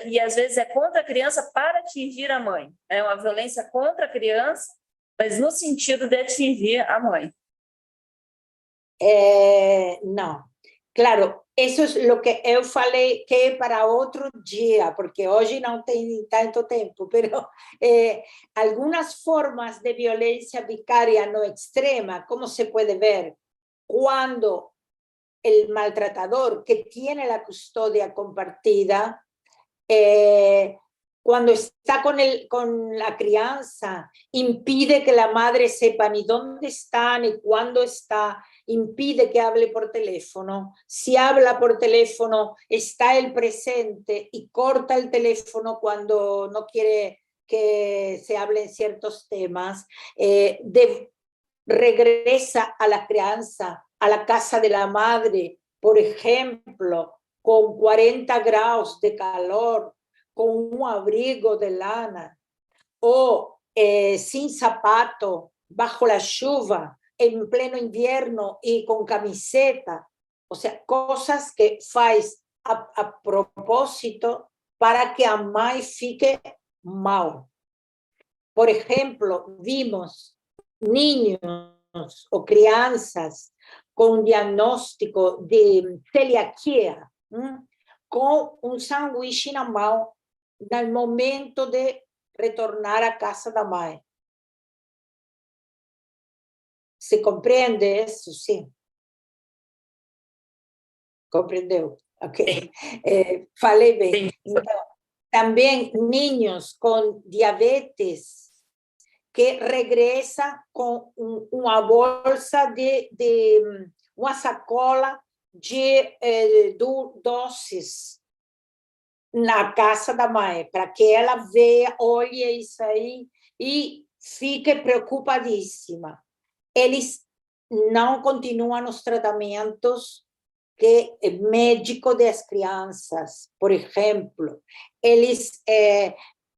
e às vezes é contra a criança para atingir a mãe. É uma violência contra a criança, mas no sentido de atingir a mãe. No, claro, eso es lo que eu falei que é para outro dia, porque hoje não tem tanto tempo, pero algunas formas de violencia vicaria no extrema, como se puede ver, cuando el maltratador que tiene la custodia compartida, cuando está con la crianza, impide que la madre sepa ni dónde está ni cuándo está, impide que hable por teléfono. Si habla por teléfono, está el presente y corta el teléfono cuando no quiere que se hablen ciertos temas. Regresa a la crianza, a la casa de la madre, por ejemplo, con 40 grados de calor, con un abrigo de lana, o sin zapato, bajo la lluvia, en pleno invierno y con camiseta. O sea, cosas que faz a propósito para que a mãe fique mal. Por ejemplo, vimos niños o crianças con diagnóstico de celiaquia, com um sanduíche na mão no momento de retornar à casa da mãe. Se compreende isso? Sim. Compreendeu? Ok. Falei bem. Então, também niños com diabetes que regressa com uma bolsa uma sacola de doces na casa da mãe, para que ela veja, olhe isso aí e fique preocupadíssima. Eles não continuam os tratamentos que médico das crianças, por exemplo, eles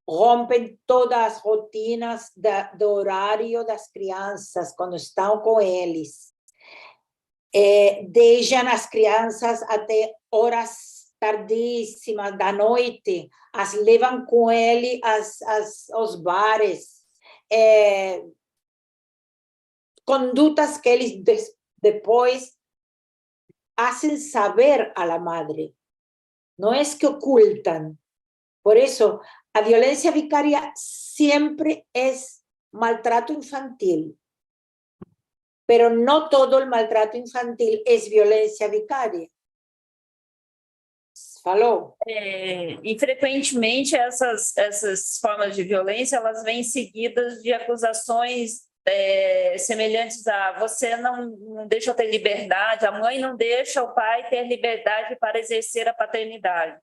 rompem todas as rotinas do horário das crianças quando estão com eles. Deixam as crianças até horas tardíssimas da noite, as levam com ele aos bares. Condutas que eles depois hacen saber a la madre. No es que ocultan. Por eso, la violencia vicaria siempre es maltrato infantil. Pero no todo el maltrato infantil es violencia vicaria. Falou? E frequentemente essas formas de violência elas vêm seguidas de acusações semelhantes a você não deixa eu ter liberdade, a mãe não deixa o pai ter liberdade para exercer a paternidade,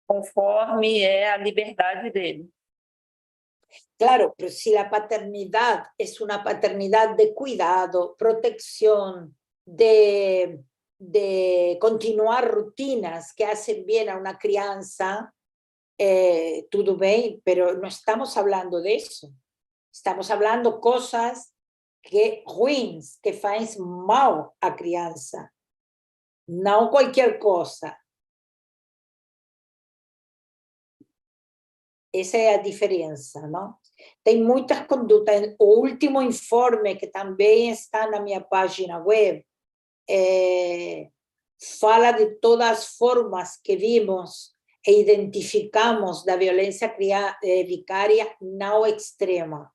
conforme é a liberdade dele. Claro, pero si la paternidad es una paternidad de cuidado, protección, de continuar rutinas que hacen bien a una crianza, todo bien, pero no estamos hablando de eso. Estamos hablando cosas ruins, que fazem mal à criança. Não qualquer coisa. Essa é a diferença, não? Tem muitas condutas. O último informe, que também está na minha página web, fala de todas as formas que vimos e identificamos da violência vicária não extrema.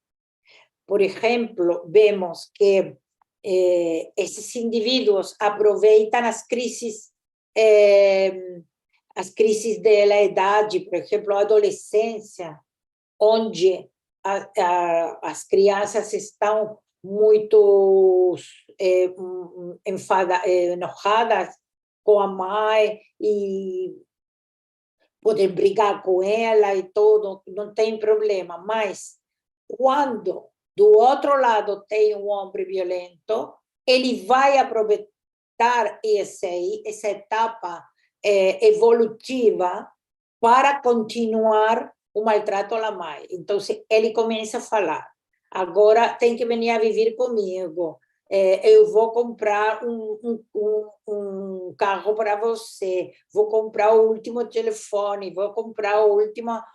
Por ejemplo, vemos que esses indivíduos aproveitam as crises da idade, por exemplo, a adolescência, onde as crianças estão muito enojadas com a mãe e podem brigar com ela e tudo, não tem problema. Mas quando do outro lado tem um homem violento, ele vai aproveitar essa etapa evolutiva para continuar o maltrato à mãe. Então, ele começa a falar, agora tem que venir a viver comigo, eu vou comprar um carro para você, vou comprar o último telefone, vou comprar a última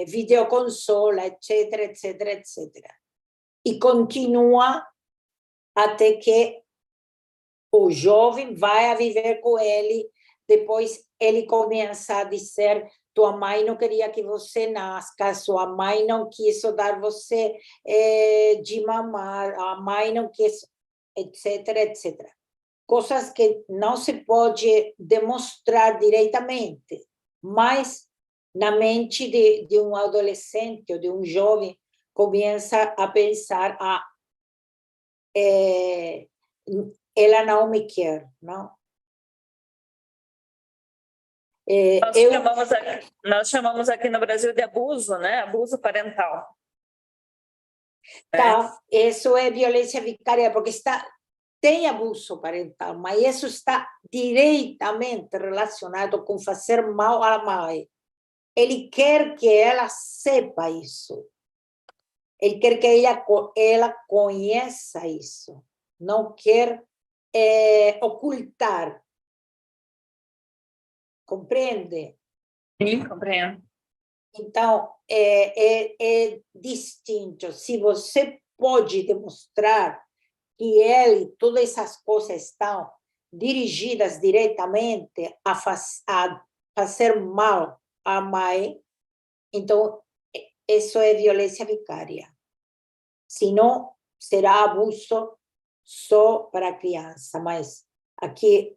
videoconsola, etc, etc, etc. E continua até que o jovem vai a viver com ele, depois ele começa a dizer, tua mãe não queria que você nasça, sua mãe não quis dar você de mamar, a mãe não quis, etc, etc. Coisas que não se pode demonstrar diretamente, mas na mente de um adolescente ou de um jovem começa a pensar, ela não me quer, não? Nós chamamos aqui no Brasil de abuso, né? Abuso parental. Tá, isso é violência vicária, porque tem abuso parental, mas isso está diretamente relacionado com fazer mal à mãe. Ele quer que ela saiba isso. Ele quer que ela conheça isso. Não quer ocultar. Compreende? Sim, compreendo. Então, é distinto. Se você pode demonstrar que todas essas coisas estão dirigidas diretamente a fazer mal à mãe, então, isso é violência vicária. Senão, será abuso só para a criança. Mas aqui,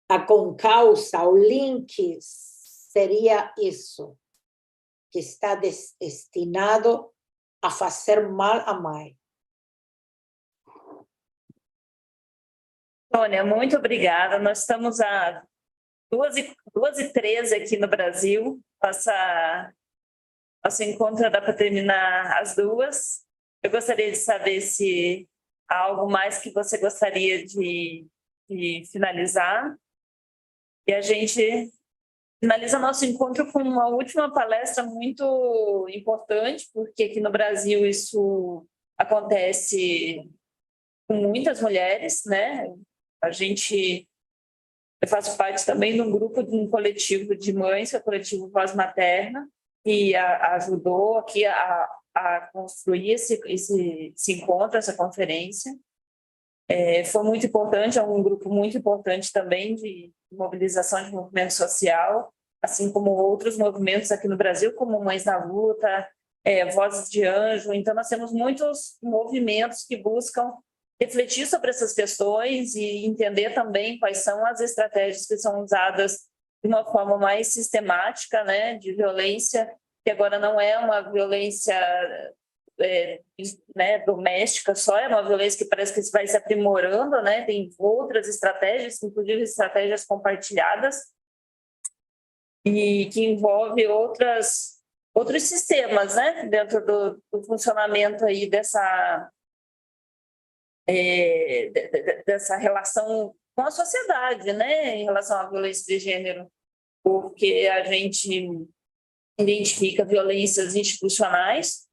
a concausa, o link seria isso. que está destinado a fazer mal à mãe. Sônia, muito obrigada. Nós estamos a 2h13 aqui no Brasil. Nosso encontro dá para terminar às 2h. Eu gostaria de saber se há algo mais que você gostaria de finalizar. E a gente finaliza nosso encontro com uma última palestra muito importante, porque aqui no Brasil isso acontece com muitas mulheres, né? Eu faço parte também de um grupo, de um coletivo de mães, que é o coletivo Voz Materna, que ajudou aqui a construir esse encontro, essa conferência. Foi muito importante, é um grupo muito importante também de mobilização de movimento social, assim como outros movimentos aqui no Brasil, como Mães na Luta, Vozes de Anjo. Então, nós temos muitos movimentos que buscam refletir sobre essas questões e entender também quais são as estratégias que são usadas de uma forma mais sistemática, né, de violência, que agora não é uma violência né, doméstica só, é uma violência que parece que vai se aprimorando, né, tem outras estratégias, inclusive estratégias compartilhadas, e que envolve outros sistemas, né, dentro do funcionamento aí dessa relação com a sociedade, né, em relação à violência de gênero, porque a gente identifica violências institucionais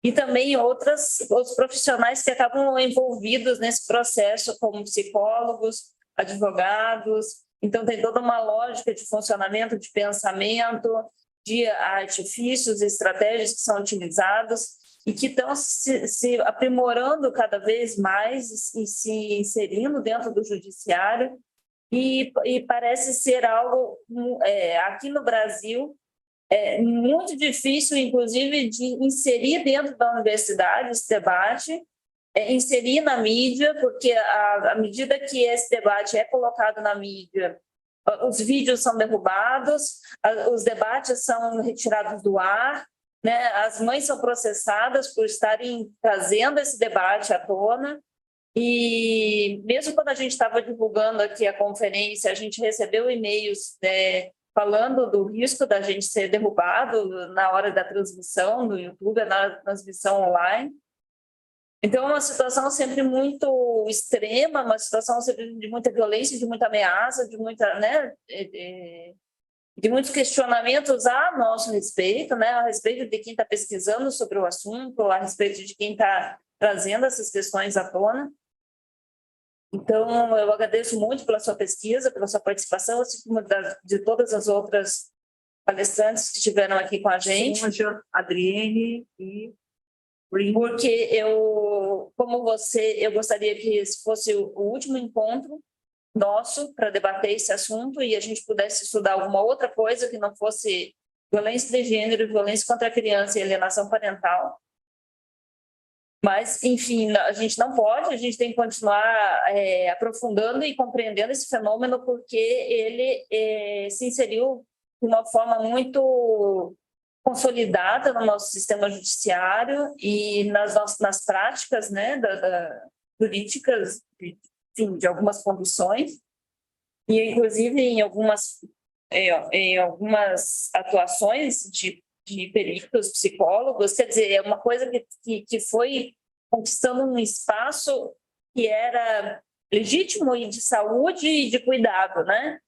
e também outros profissionais que acabam envolvidos nesse processo, como psicólogos, advogados. Então, tem toda uma lógica de funcionamento, de pensamento, de artifícios e estratégias que são utilizados e que estão se aprimorando cada vez mais e se inserindo dentro do judiciário, e parece ser algo, aqui no Brasil, muito difícil, inclusive, de inserir dentro da universidade esse debate, inserir na mídia, porque à medida que esse debate é colocado na mídia, os vídeos são derrubados, os debates são retirados do ar, né? As mães são processadas por estarem trazendo esse debate à tona, e mesmo quando a gente estava divulgando aqui a conferência, a gente recebeu e-mails, falando do risco da gente ser derrubado na hora da transmissão no YouTube, na transmissão online. Então, é uma situação sempre muito extrema, uma situação sempre de muita violência, de muita ameaça, de muita, né, de muitos questionamentos a nosso respeito, né, a respeito de quem está pesquisando sobre o assunto, a respeito de quem está trazendo essas questões à tona. Então, eu agradeço muito pela sua pesquisa, pela sua participação, assim como de todas as outras palestrantes que estiveram aqui com a gente. Sonja, Adrienne e Reem. Porque como você, eu gostaria que esse fosse o último encontro nosso para debater esse assunto e a gente pudesse estudar alguma outra coisa que não fosse violência de gênero, violência contra a criança e alienação parental. Mas, enfim, a gente não pode, a gente tem que continuar aprofundando e compreendendo esse fenômeno, porque ele se inseriu de uma forma muito consolidada no nosso sistema judiciário e nas práticas, né, jurídicas, enfim, de algumas conduções, e inclusive em algumas atuações de peritos, psicólogos. Quer dizer, é uma coisa que foi conquistando um espaço que era legítimo e de saúde e de cuidado, né?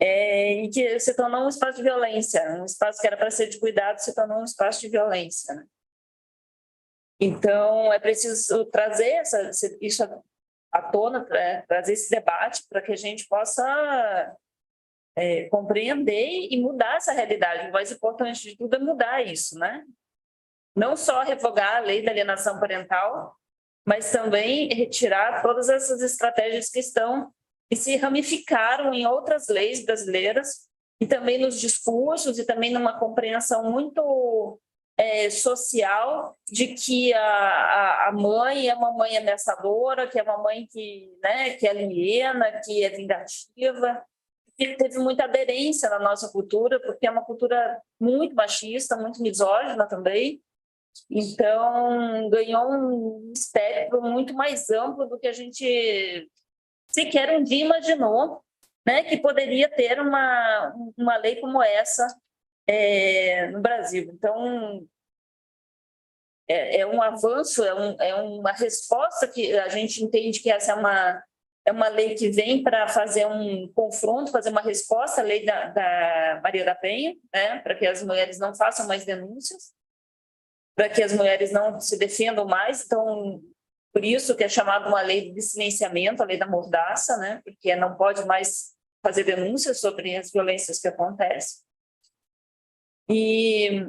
E que se tornou um espaço de violência, um espaço que era para ser de cuidado se tornou um espaço de violência, né? Então, é preciso trazer isso à tona, trazer esse debate para que a gente possa compreender e mudar essa realidade. O mais importante de tudo é mudar isso, né? Não só revogar a lei da alienação parental, mas também retirar todas essas estratégias que se ramificaram em outras leis brasileiras e também nos discursos e também numa compreensão muito social de que a mãe é uma mãe ameaçadora, que é uma mãe que aliena, que é vingativa. teve muita aderência na nossa cultura, porque é uma cultura muito machista, muito misógina também. Então, ganhou um espectro muito mais amplo do que a gente sequer um dia imaginou, né, que poderia ter uma lei como essa no Brasil. Então, é um avanço, é uma resposta que a gente entende que essa é uma lei que vem para fazer um confronto, fazer uma resposta à lei da Maria da Penha, né, para que as mulheres não façam mais denúncias, para que as mulheres não se defendam mais. Então, por isso que é chamado uma lei de silenciamento, a lei da mordaça, né, porque não pode mais fazer denúncias sobre as violências que acontecem. E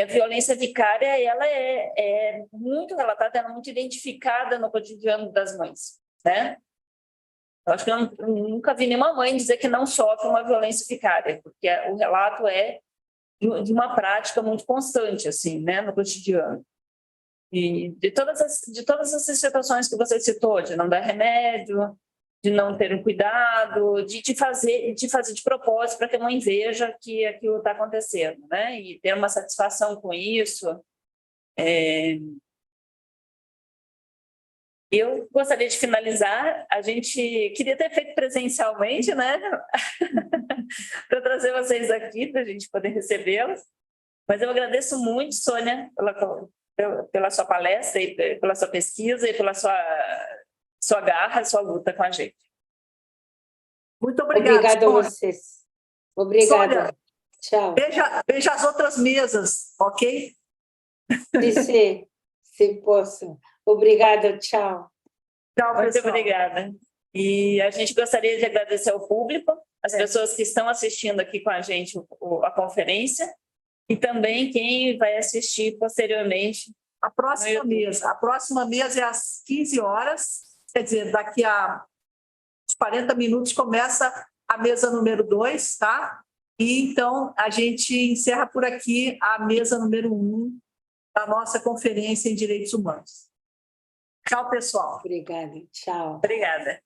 a violência vicária, ela é muito relatada, ela é muito identificada no cotidiano das mães, né? Eu acho que eu nunca vi nenhuma mãe dizer que não sofre uma violência vicária, porque o relato é de uma prática muito constante, assim, né, no cotidiano. E de todas essas situações que você citou, de não dar remédio, de não ter um cuidado, de fazer de propósito para que a mãe veja que aquilo está acontecendo, né, e ter uma satisfação com isso. Eu gostaria de finalizar, a gente queria ter feito presencialmente, né, para trazer vocês aqui, para a gente poder recebê-los, mas eu agradeço muito, Sônia, pela sua palestra, e pela sua pesquisa e pela sua garra, sua luta com a gente. Muito obrigada. Obrigada a vocês. Obrigada. Sônia, Tchau. veja as outras mesas, ok? Sim, se posso. Obrigada, tchau. Tchau, Muito pessoal. obrigada. E a gente gostaria de agradecer ao público, as pessoas que estão assistindo aqui com a gente a conferência, e também quem vai assistir posteriormente. A próxima mesa é às 15 horas, quer dizer, daqui a 40 minutos começa a mesa número 2, tá? E então a gente encerra por aqui a mesa número 1 da nossa conferência em Direitos Humanos. Tchau, pessoal. Obrigada, tchau. Obrigada.